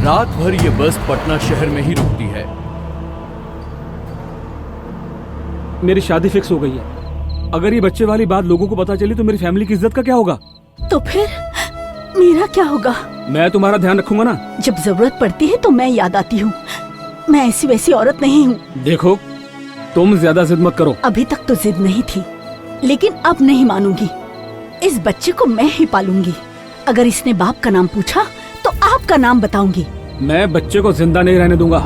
रात भर ये बस पटना शहर में ही रुकती है। मेरी शादी फिक्स हो गई है। अगर ये बच्चे वाली बात लोगों को पता चली तो मेरी फैमिली की इज्जत का क्या होगा? तो फिर मेरा क्या होगा? मैं तुम्हारा ध्यान रखूंगा ना। जब जरूरत पड़ती है तो मैं याद आती हूँ। मैं ऐसी वैसी औरत नहीं हूँ। देखो, तुम ज्यादा जिद मत करो। अभी तक तो जिद नहीं थी, लेकिन अब नहीं मानूंगी। इस बच्चे को मैं ही पालूंगी। अगर इसने बाप का नाम पूछा तो आपका नाम बताऊंगी। मैं बच्चे को जिंदा नहीं रहने दूंगा।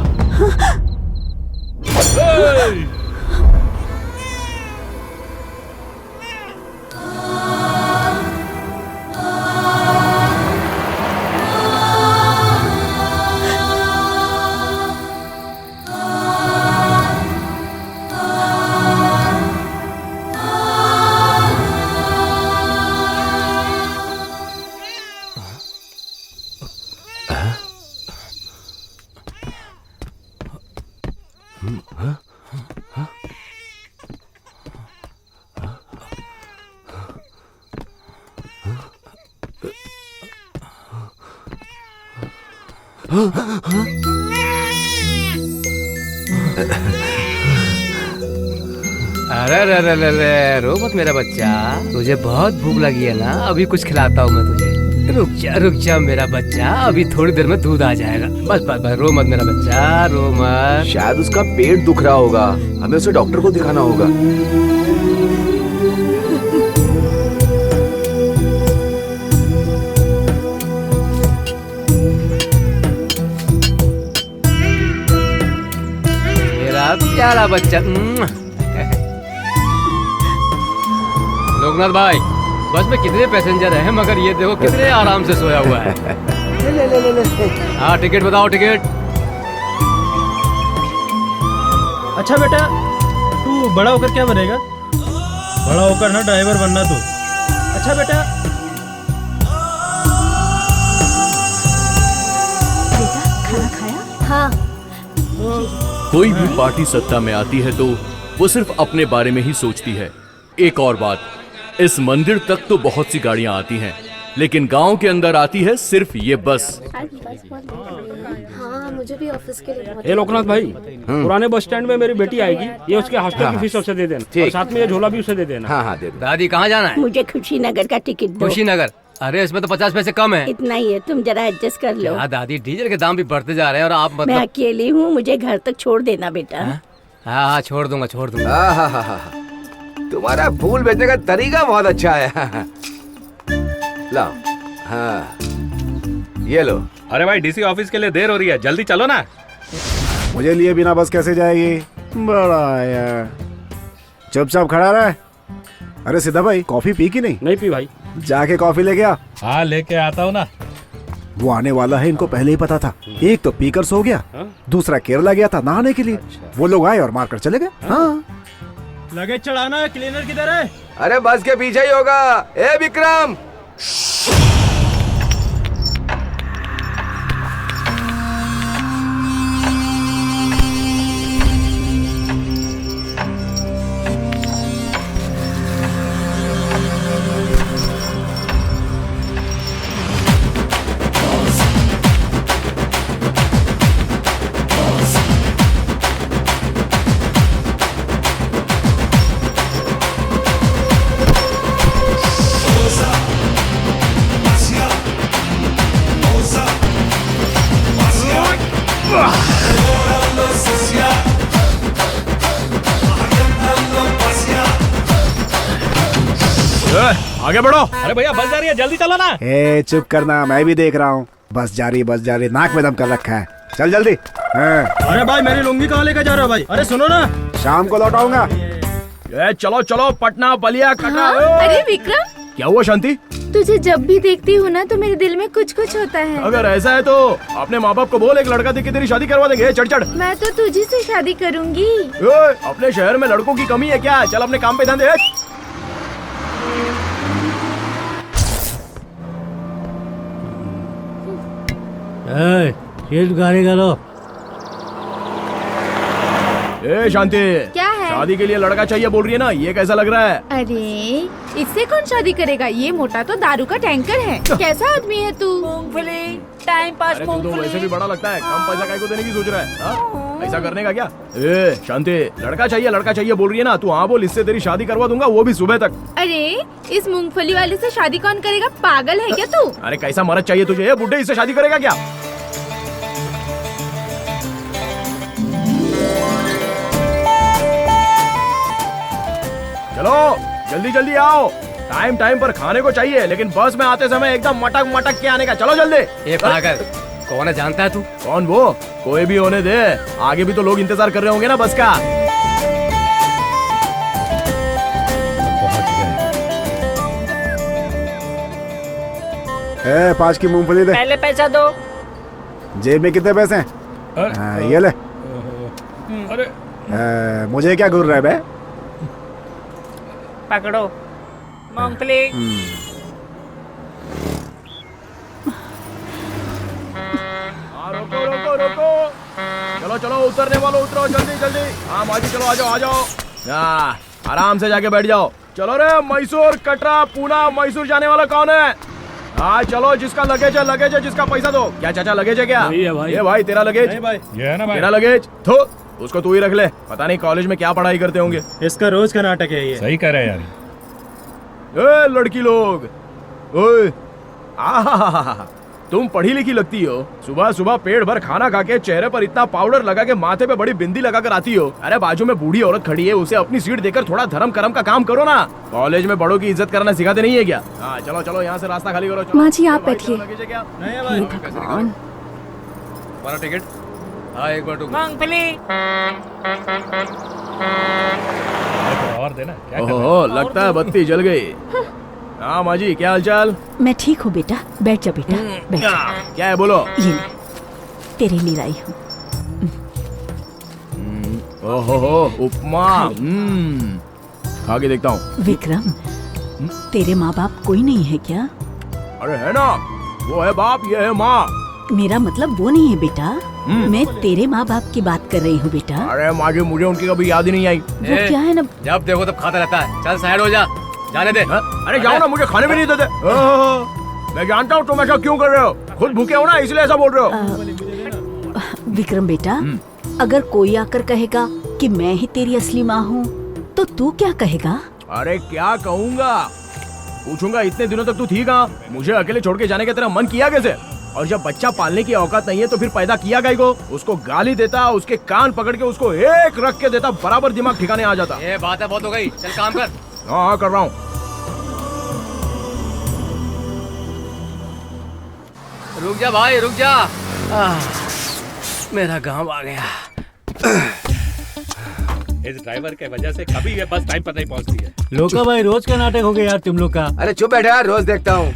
अरे रो मत मेरा बच्चा, तुझे बहुत भूख लगी है ना? अभी कुछ खिलाता हूँ मैं तुझे। रुक जा मेरा बच्चा, अभी थोड़ी देर में दूध आ जाएगा। बस बस बस, रो मत मेरा बच्चा, रो मत। शायद उसका पेट दुख रहा होगा, हमें उसे डॉक्टर को दिखाना होगा। मेरा प्यारा बच्चा। लोकनाथ भाई, बस में कितने पैसेंजर हैं, मगर ये देखो कितने आराम से सोया हुआ है। ले। हाँ, टिकट बताओ, टिकट। अच्छा बेटा, तू बड़ा होकर क्या बनेगा? बड़ा होकर ना ड्राइवर बनना तू। अच्छा बेटा। बेटा, खाना खाया? हाँ। कोई भी पार्टी सत्ता में आती है तो वो सिर्फ अपने बारे में ही सोचती है। एक और बात, इस मंदिर तक तो बहुत सी गाड़ियां आती हैं, लेकिन गांव के अंदर आती है सिर्फ ये बस। हाँ, मुझे भी ऑफिस के लिए। ए लोकनाथ भाई, पुराने बस स्टैंड में मेरी बेटी आएगी, ये उसके हॉस्टल की फीस उसे दे देना और साथ में ये झोला भी उसे दे देना। हाँ दे दो। दादी कहाँ जाना है? मुझे खुशीनगर का टिकट दो। खुशीनगर? अरे इसमें तो 50 पैसे कम है। इतना ही है, तुम जरा एडजस्ट कर लो। हाँ दादी, डीजल के दाम भी बढ़ते जा रहे हैं और आप मैं मतलब। अकेली हूँ, मुझे घर तक छोड़ देना बेटा। हाँ, छोड़ दूंगा। तुम्हारा फूल बेचने का तरीका बहुत अच्छा है। लाओ। हाँ, ये लो। अरे भाई, डीसी ऑफिस के लिए देर हो रही है, जल्दी चलो ना। मुझे लिए बिना बस कैसे जाएगी? बड़ा यार, चुपचाप खड़ा रहा है। अरे सीधा भाई, कॉफी पी की नहीं? नहीं पी भाई। जाके कॉफी लेके आ। हाँ, लेके आता हूँ ना। वो आने वाला है, इनको पहले ही पता था। एक तो पीकर सो गया, दूसरा केरला गया था नहाने के लिए। वो लोग आए और मारकर चले गए। हाँ, लगेज चढ़ाना, क्लीनर किधर है? अरे बस के पीछे ही होगा। ए विक्रम, आगे बढ़ो। अरे भैया, बस जा रही है, जल्दी चलो ना। ए चुप करना, मैं भी देख रहा हूँ। बस जा रही, नाक में दम कर रखा है। चल जल्दी। हाँ। अरे भाई, मेरी लुंगी कहाँ लेकर जा रहे हो भाई? अरे सुनो ना, शाम को लौटाऊंगा। चलो पटना बलिया कटरा। अरे विक्रम, क्या हुआ शांति? तुझे जब भी देखती हूँ ना तो मेरे दिल में कुछ होता है। अगर ऐसा है तो अपने माँ बाप को बोल, एक लड़का देख के तेरी शादी करवा देंगे। चढ़। मैं तो तुझे से शादी करूंगी। अपने शहर में लड़कों की कमी है क्या? चल अपने काम पे ध्यान दे। गाड़ी करो। ए शांति, क्या है? शादी के लिए लड़का चाहिए बोल रही है ना, ये कैसा लग रहा है? अरे इससे कौन शादी करेगा? ये मोटा तो दारू का टैंकर है। कैसा आदमी है तू? मूंगफली टाइम पास अरे तू तो मूंगफली। वैसे भी बड़ा लगता है, कम पैसा काहे को देने की सोच रहा है? हाँ? ऐसा करने का क्या? ए शांति, लड़का चाहिए बोल रही है ना तू? हाँ बोल, इससे तेरी शादी करवा दूंगा, वो भी सुबह तक। अरे इस मूंगफली वाले से शादी कौन करेगा? पागल है क्या तू? अरे कैसा मर्द चाहिए तुझे? ये बुड्ढे इससे शादी करेगा क्या? चलो जल्दी जल्दी आओ, टाइम पर खाने को चाहिए, लेकिन बस में आते समय एकदम मटक मटक के आने का। चलो जल्दी। ये पागल कौन है जानता है तू? कौन वो? कोई भी होने दे, आगे भी तो लोग इंतजार कर रहे होंगे ना बस का। ए 5 की मूंगफली दे। पहले पैसा दो। जेब में कितने पैसे हैं? ये ले। मुझे क्या घूर रहा है बे? पकड़ो मूंगफली। रोको रोको रोको, चलो चलो उतरने वालों उतरो, जल्दी जल्दी। हाँ माजी चलो, आ जाओ आ जाओ। आराम से जाके बैठ जाओ। चलो रे, मैसूर कटरा पूना मैसूर जाने वाला कौन है? हाँ चलो, जिसका लगेज है जिसका पैसा दो। क्या चाचा लगेज है क्या? भाई। ये भाई तेरा लगेज। ये है ना भाई। तेरा लगेज तो उसको तू ही रख ले। पता नहीं कॉलेज में क्या पढ़ाई करते होंगे। इसका रोज का नाटक है ये। सही कह रहे हैं यार। ए लड़की लोग, ओए आहा, तुम पढ़ी लिखी लगती हो। सुबह सुबह पेट भर खाना खा के चेहरे पर इतना पाउडर लगा के माथे पे बड़ी बिंदी लगा कर आती हो। अरे बाजू में बूढ़ी औरत खड़ी है, उसे अपनी सीट देकर थोड़ा धर्म करम का काम करो ना। कॉलेज में बड़ों की इज्जत करना सिखाते नहीं है क्या? हाँ चलो चलो, यहाँ से रास्ता खाली करो। माँ जी, आप बैठिए। हमारा टिकट। हाँ एक बार मूंगफली। और देना क्या? ओहो, लगता है बत्ती जल गई। हाँ माजी, क्या हालचाल? मैं ठीक हूँ बेटा, बैठ जा बेटा, बैठ जा। क्या है बोलो? ये ले, तेरे लिए लाई हूँ। ओहो उपमा, खा के देखता हूँ। विक्रम, तेरे माँ बाप कोई नहीं है क्या? अरे है ना, वो है बाप, ये है माँ। मेरा मतलब वो नहीं है बेटा, मैं तेरे माँ बाप की बात कर रही हूँ बेटा। अरे माँ जी, मुझे उनकी कभी याद ही नहीं आई। वो क्या है ना, जब देखो तब खाता रहता है। चल साइड हो जा, जाने दे। अरे जाओ ना, मुझे खाने भी नहीं देते। मैं जानता हूँ तुम ऐसा क्यों कर रहे हो, खुद भूखे हो ना इसलिए ऐसा बोल रहे हो। विक्रम बेटा, अगर कोई आकर कहेगा कि मैं ही तेरी असली माँ हूँ तो तू क्या कहेगा? अरे क्या कहूँगा, पूछूंगा इतने दिनों तक तू थी कहाँ? मुझे अकेले छोड़ के जाने का तेरा मन किया कैसे? और जब बच्चा पालने की औकात नहीं है तो फिर पैदा किया गई को? उसको गाली देता, उसके कान पकड़ के उसको एक रख के देता, बराबर दिमाग ठिकाने आ जाता। ये बात है, बहुत हो गई, चल काम कर। हाँ कर रहा हूँ। रुक जा भाई, रुक जा। मेरा गांव आ गया। इस ड्राइवर के वजह से कभी ये बस टाइम पर नहीं पहुंचती है। लोका भाई, रोज का नाटक हो गया यार तुम लोग का। अरे चुप बैठे यार, रोज देखता हूँ।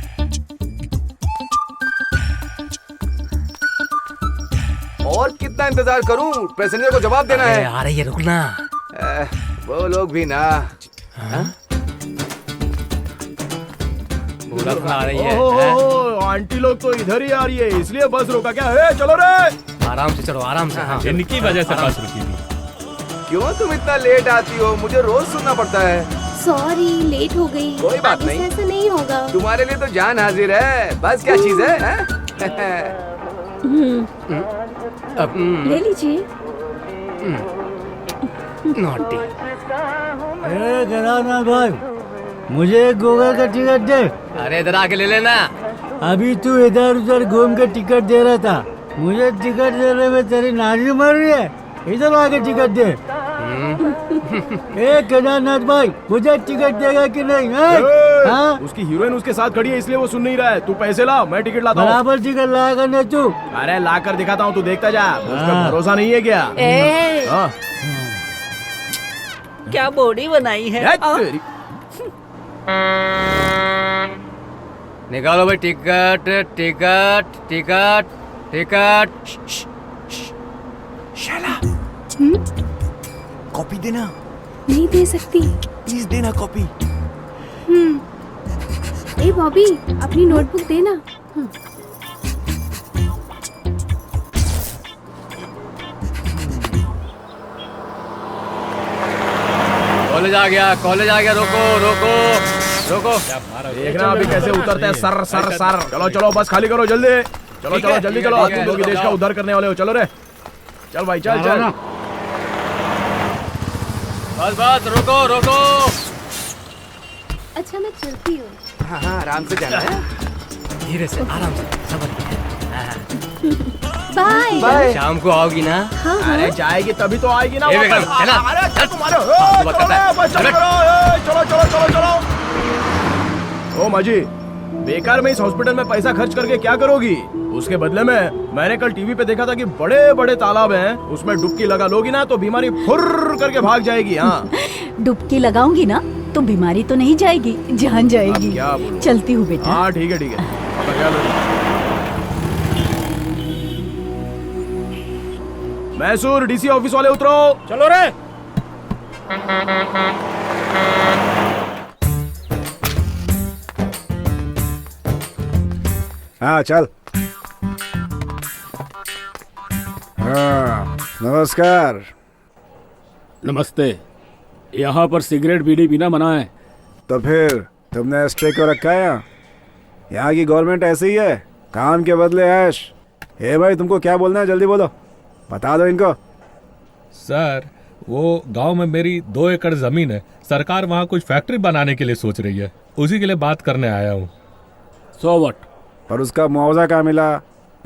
और कितना इंतजार करूं? पैसेंजर को जवाब देना है। आ रही है, रुकना। वो लोग भी ना। बोला तो आ रही है। ओहो, आंटी लोग तो इधर ही आ रही है, इसलिए बस रोका क्या है? चलो रे, आराम से चलो, आराम से। हाँ। इनकी वजह से बस रुकी थी। क्यों तुम इतना लेट आती हो? मुझे रोज सुनना पड़ता है। सॉरी, लेट हो गई। कोई बात आगे से नहीं। ऐसा नहीं होगा। तुम्हारे लिए तो जान हाजिर है। बस क्या चीज है? ले लीजिए। नॉटी। केदारनाथ भाई, मुझे गूगल का टिकट दे। अरे इधर आके ले लेना। अभी तू इधर उधर घूम के टिकट दे रहा था, मुझे टिकट देने में तेरी नानी मर रही है। इधर आके टिकट दे। ए केदारनाथ भाई, मुझे टिकट देगा कि नहीं? हाँ? उसकी हीरोइन उसके साथ खड़ी है इसलिए वो सुन नहीं रहा है। तू पैसे ला, मैं टिकट लाता हूँ। बराबर टिकट लाएगा ना तू? अरे ला कर दिखाता हूँ, तू देखता जा। उसका भरोसा नहीं है क्या? ए, हाँ। क्या बॉडी बनाई है। है तेरी। निकालो भाई टिकट, टिकट, टिकट, टिकट। शाला, कॉपी देना। नहीं दे सकती। प्लीज देना कॉपी। ए बॉबी, अपनी नोटबुक देना। कॉलेज आ गया, कॉलेज आ गया। रोको रोको रोको। देखना अभी कैसे उतरते हैं। Sir sir sir. चलो चलो, बस खाली करो जल्दी। चलो चलो जल्दी चलो, तुम लोग देश का उद्धार करने वाले हो, चलो रे, चल भाई चल चल। बस बस रोको रोको। अच्छा मैं चलती हूँ। हाँ हाँ आराम से जाना है। धीरे से आराम से सबर। बाय। बाय। शाम को आओगी ना? हाँ अरे जाएगी तभी तो आएगी ना ए, वापस। विक्रम, चला। अरे चल तुम्हारे फालतू बात करता है। चलो चलो चलो चलो। ओ माजी, बेकार में इस हॉस्पिटल में पैसा खर्च करके क्या करोगी? उसके बदले में मैंने कल टीवी पे देखा था कि बड़े बड़े तालाब हैं, उसमें डुबकी लगा लोगी ना तो बीमारी फुर्र करके भाग जाएगी। हाँ डुबकी लगाऊंगी ना तो बीमारी तो नहीं जाएगी, जान जाएगी। अब क्या बोलूं? चलती हूँ बेटा। हाँ ठीक है ठीक है, अपना ख्याल रखना। मैसूर डीसी ऑफिस वाले उतरो। चलो रे। हाँ चल। हाँ नमस्कार। नमस्ते। यहाँ पर सिगरेट बीड़ी पीना मना है। तो फिर तुमने स्टे क्यों रखा है यहाँ की गवर्नमेंट ऐसी ही है, काम के बदले ऐश। हे भाई तुमको क्या बोलना है, जल्दी बोलो, बता दो इनको। सर वो गांव में मेरी 2 एकड़ जमीन है, सरकार वहाँ कुछ फैक्ट्री बनाने के लिए सोच रही है, उसी के लिए बात करने आया हूँ। So what? पर उसका मुआवजा कहाँ मिला?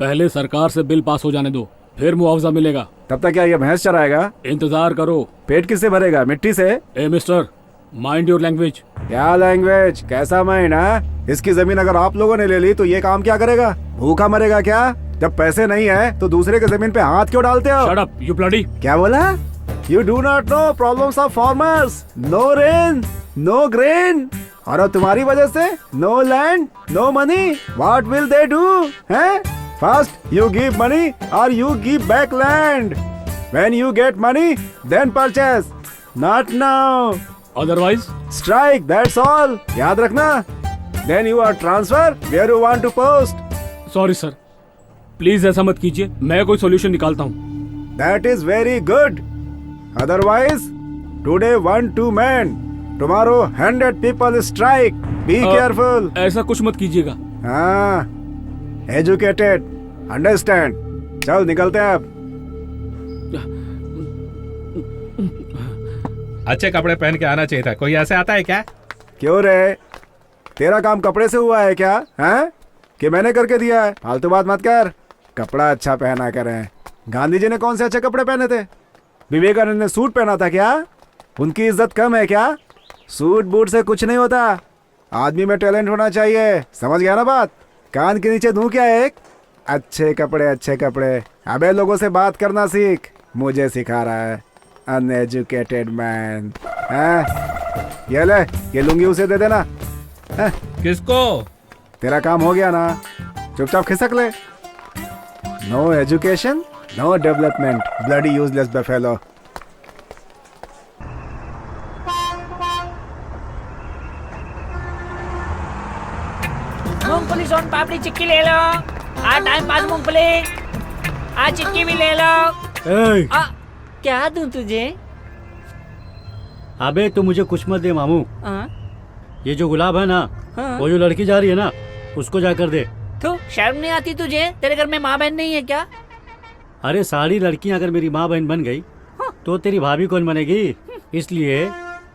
पहले सरकार से बिल पास हो जाने दो, फिर मुआवजा मिलेगा। तब तक क्या ये भैंस चराएगा? इंतजार करो। पेट किससे भरेगा, मिट्टी से? ए मिस्टर, माइंड योर लैंग्वेज। क्या लैंग्वेज, कैसा माइंड है? इसकी जमीन अगर आप लोगों ने ले ली तो ये काम क्या करेगा? भूखा मरेगा क्या? जब पैसे नहीं है तो दूसरे के जमीन पे हाथ क्यों डालते हो? Shut up you bloody. क्या बोला? You do not know problems of farmers. No rain, no grain. और अब तुम्हारी वजह से no land, no money. What will they do? हैं? First you give money or you give back land. When you get money, then purchase. Not now. Otherwise? Strike, that's all. याद रखना. Then you are transfer where you want to post. Sorry sir, please ऐसा मत कीजिए, मैं कोई solution निकालता हूँ। That is very good. Otherwise, today 1-2 men, tomorrow 100 people strike. Be careful. ऐसा कुछ मत कीजिएगा। हाँ, educated, understand. चल निकलते हैं अब। अच्छे कपड़े पहन के आना चाहिए था, कोई ऐसे आता है क्या? क्यों रे, तेरा काम कपड़े से हुआ है क्या? हैं? कि मैंने करके दिया है? फालतू बात मत कर। कपड़ा अच्छा पहना करें। गांधी जी ने कौन से अच्छे कपड़े पहने थे? विवेकानंद ने सूट पहना था क्या? उनकी इज्जत कम है क्या? सूट बूट से कुछ नहीं होता, आदमी में टैलेंट होना चाहिए। समझ गया ना बात? कान के नीचे दूं क्या एक? अच्छे कपड़े अच्छे कपड़े। अबे लोगों से बात करना सीख, मुझे सिखा रहा है अनएजुकेटेड मैन। ये ले, ये लुंगी उसे दे देना। किसको? तेरा काम हो गया ना, चुपचाप खिसक ले। No education, no development, bloody useless buffalo. मूंगफली सोन पापड़ी चिक्की ले लो। टाइम पास मूंगफली। चिक्की भी ले लो। क्या दूं तुझे? अबे तू मुझे कुछ मत दे मामू। ये जो गुलाब है ना, वो जो लड़की जा रही है ना, उसको जाकर दे। तो शर्म नहीं आती तुझे? तेरे घर में माँ बहन नहीं है क्या? अरे सारी लड़कियां अगर मेरी माँ बहन बन गई तो तेरी भाभी कौन बनेगी? इसलिए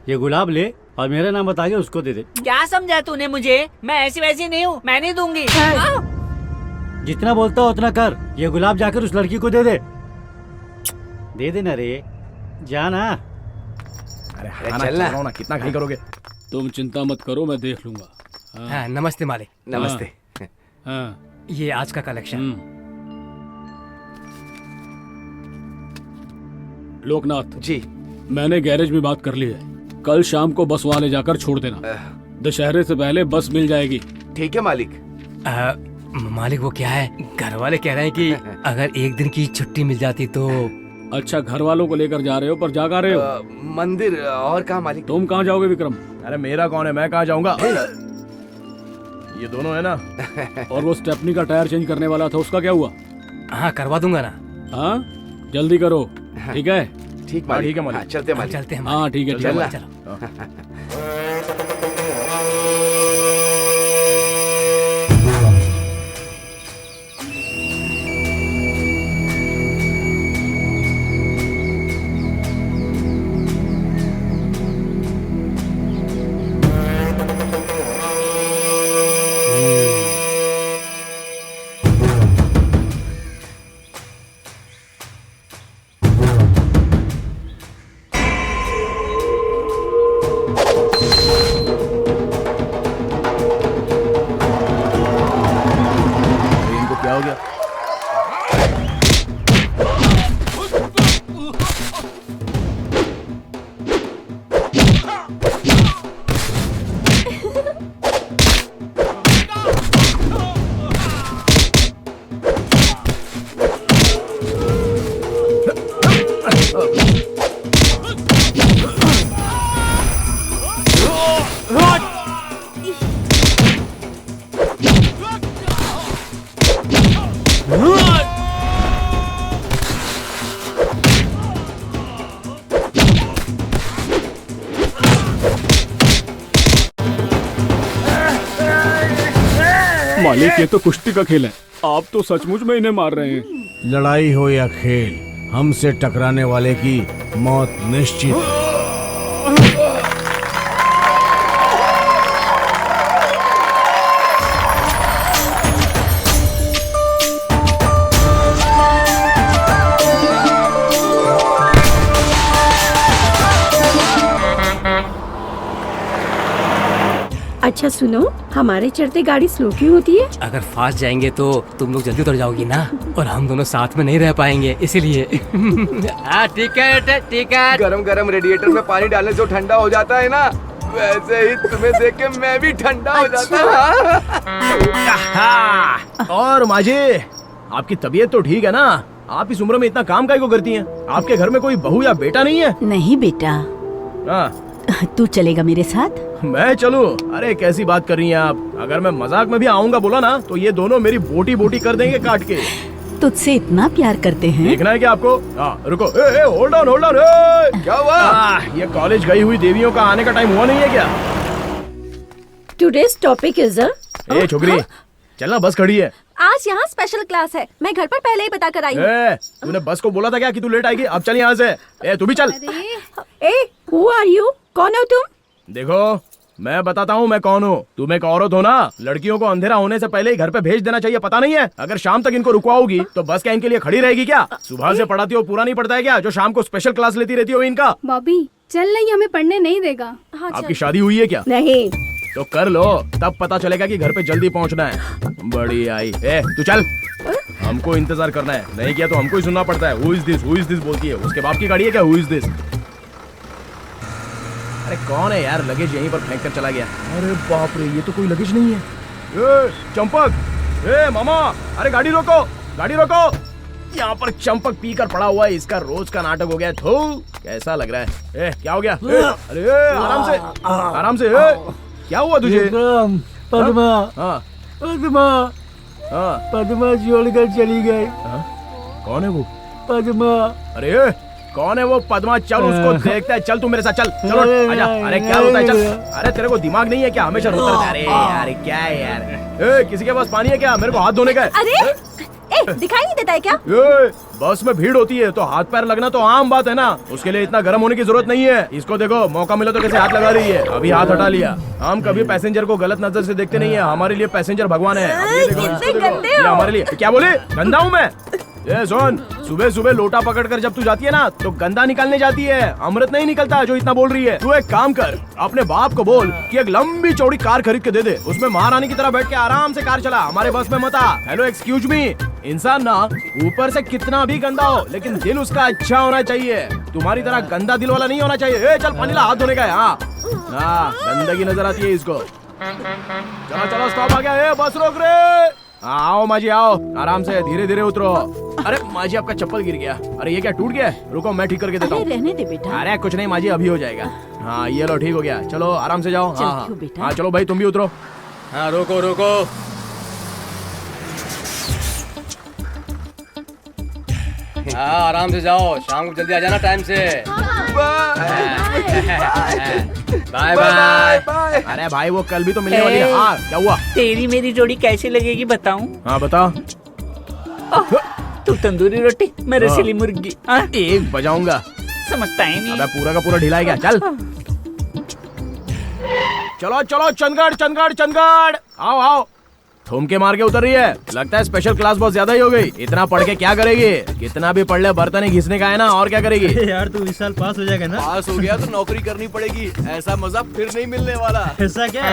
ये गुलाब ले और मेरा नाम बता के उसको दे दे। क्या समझा तूने मुझे? मैं ऐसी वैसी नहीं हूँ, मैं नहीं दूंगी। जितना बोलता हो उतना कर। ये गुलाब जाकर उस लड़की को दे दे। दे देना रे, जाना। अरे चलना ना, कितना खाली करोगे? तुम चिंता मत करो, मैं देख लूंगा। हाँ, नमस्ते मालिक। नमस्ते। हाँ। ये आज का कलेक्शन। लोकनाथ जी, मैंने गैरेज में बात कर ली है, कल शाम को बस वाले जाकर छोड़ देना। दशहरे से पहले बस मिल जाएगी। ठीक है मालिक। मालिक वो क्या है, घर वाले कह रहे हैं कि अगर एक दिन की छुट्टी मिल जाती तो। अच्छा, घर वालों को लेकर जा रहे हो, पर जा कहाँ रहे हो? मंदिर। और कहाँ मालिक? तुम कहाँ जाओगे विक्रम? अरे मेरा कौन है, मैं कहाँ जाऊंगा? ये दोनों है ना। और वो स्टेपनी का टायर चेंज करने वाला था, उसका क्या हुआ? हाँ, करवा दूंगा ना। हाँ, जल्दी करो। ठीक है? ठीक मालिक। ठीक है मालिक। मालिक। चलते मालिक। चलते हैं। हाँ ठीक है, चलना। चलो। मालिक ये तो कुश्ती का खेल है, आप तो सचमुच में इन्हें मार रहे हैं। लड़ाई हो या खेल, हमसे टकराने वाले की मौत निश्चित है। अच्छा सुनो, हमारे चढ़ते गाड़ी स्लो क्यों होती है? अगर फास्ट जाएंगे तो तुम लोग जल्दी उतर जाओगी ना, और हम दोनों साथ में नहीं रह पाएंगे, इसीलिए। ठीक है ठीक है। गरम गरम रेडिएटर में पानी डालने से जो ठंडा हो जाता है ना, वैसे ही तुम्हें देख के मैं भी ठंडा हो जाता हूँ। और माजी, आपकी तबीयत तो ठीक है ना? आप इस उम्र में इतना काम काहे को करती हैं? आपके घर में कोई बहू या बेटा नहीं है? नहीं बेटा। हाँ। तू चलेगा मेरे साथ? मैं चलूं? अरे कैसी बात कर रही हैं आप? अगर मैं मजाक में भी आऊंगा बोला ना, तो ये दोनों मेरी बोटी बोटी कर देंगे काट के। तुझसे इतना प्यार करते हैं। देखना है क्या आपको? रुको, होल्ड ऑन होल्ड ऑन। क्या हुआ? ये कॉलेज गई हुई देवियों का आने का टाइम हुआ नहीं है क्या? टुडेज टॉपिक इज ए छोकरी, चलना, बस खड़ी है। आज यहाँ स्पेशल क्लास है, मैं घर पर पहले ही बता कर आई हूँ। तूने बस को बोला था क्या कि तू लेट आएगी? अब चल यहाँ से। तू भी चल। Who are you? कौन हो तुम? देखो, मैं बताता हूँ मैं कौन हूँ। तुम एक औरत हो ना, लड़कियों को अंधेरा होने से पहले ही घर पे भेज देना चाहिए, पता नहीं है? अगर शाम तक इनको रुकवाओगी तो बस क्या इनके लिए खड़ी रहेगी क्या? सुबह से पढ़ाती हो, पूरा नहीं पड़ता है क्या? जो शाम को स्पेशल क्लास लेती रहती हो इनका। बॉबी चल, नहीं हमें पढ़ने नहीं देगा। हाँ, आपकी शादी हुई है क्या? नहीं। तो कर लो, तब पता चलेगा कि घर पे जल्दी पहुँचना है। बड़ी आई। तू चल, हमको इंतजार करना है, नहीं किया तो हमको ही सुनना पड़ता है। हु इज दिस बोलती है। उसके बाप की गाड़ी है क्या? Who is this? अरे कौन है यार? लगेज यहीं पर फेंक कर चला गया। अरे बाप रे, ये तो कोई लगेज नहीं है। चंपक, मामा, अरे गाड़ी रोको, गाड़ी रोको। यहाँ पर चंपक पी कर पड़ा हुआ है, इसका रोज का नाटक हो गया। थू, कैसा लग रहा है? क्या हो गया? अरे आराम से, आराम से। क्या हुआ तुझे? पद्मा, पद्मा, पद्मा छोड़कर चली गई। कौन है वो? पद्मा। अरे कौन है वो पद्मा? चल उसको देखता है। चल तू मेरे साथ चल, चलो आजा। अरे क्या होता है? चल। अरे तेरे को दिमाग नहीं है क्या? हमेशा रोता रहता है। अरे यार क्या है यार? किसी के पास पानी है क्या? मेरे को हाथ धोने का है। अरे दिखाई नहीं देता है क्या? बस में भीड़ होती है तो हाथ पैर लगना तो आम बात है ना, उसके लिए इतना गर्म होने की जरूरत नहीं है। इसको देखो, मौका मिला तो कैसे हाथ लगा रही है। अभी हाथ हटा लिया। हम कभी पैसेंजर को गलत नजर से देखते नहीं है, हमारे लिए पैसेंजर भगवान है। ये हमारे लिए क्या बोले? गंदा हूँ मैं? ये सुन, सुबह सुबह लोटा पकड़कर जब तू जाती है ना, तो गंदा निकालने जाती है, अमृत नहीं निकलता जो इतना बोल रही है। तू एक काम कर, अपने बाप को बोल कि एक लंबी चौड़ी कार खरीद के दे दे, उसमें महारानी की तरह बैठ के आराम से कार चला, हमारे बस में मत आ। हेलो एक्सक्यूज मी, इंसान ना ऊपर से कितना भी गंदा हो, लेकिन दिल उसका अच्छा होना चाहिए। तुम्हारी तरह गंदा दिल वाला नहीं होना चाहिए। चल पानी ला, हाथ धोने का है। हाँ, गंदगी नजर आती है इसको। चलो चलो, स्टॉप आ गया। बस रोक रे। आओ माजी, आओ, आराम से, धीरे धीरे उतरो। अरे माजी, आपका चप्पल गिर गया। अरे ये क्या टूट गया? रुको मैं ठीक करके देता हूँ। रहने दे बेटा। अरे कुछ नहीं माजी, अभी हो जाएगा। हाँ ये लो, ठीक हो गया। चलो आराम से जाओ। हाँ चलो भाई, तुम भी उतरो। हाँ रोको रोको। हाँ आराम से जाओ, शाम को जल्दी आ जाना टाइम से। Bye bye. अरे भाई वो कल भी तो मिलने वाली है। हाँ क्या हुआ? तेरी मेरी जोड़ी कैसी लगेगी बताऊं? हाँ बता। तू तंदूरी रोटी, मैं रसीली मुर्गी। एक बजाऊंगा। समझता ही नहीं। अबे पूरा का पूरा ढीला है क्या? चल चलो चलो, चंदगढ़ चंदगढ़ चंदगढ़, आओ आओ। ठुमके मार के उतर रही है, लगता है स्पेशल क्लास बहुत ज्यादा ही हो गई। इतना पढ़ के क्या करेगी? कितना भी पढ़ ले, बर्तन ही घिसने का है ना, और क्या करेगी? यार तू इस साल पास हो जाएगा ना? पास हो गया तो नौकरी करनी पड़ेगी, ऐसा मजा फिर नहीं मिलने वाला। ऐसा क्या?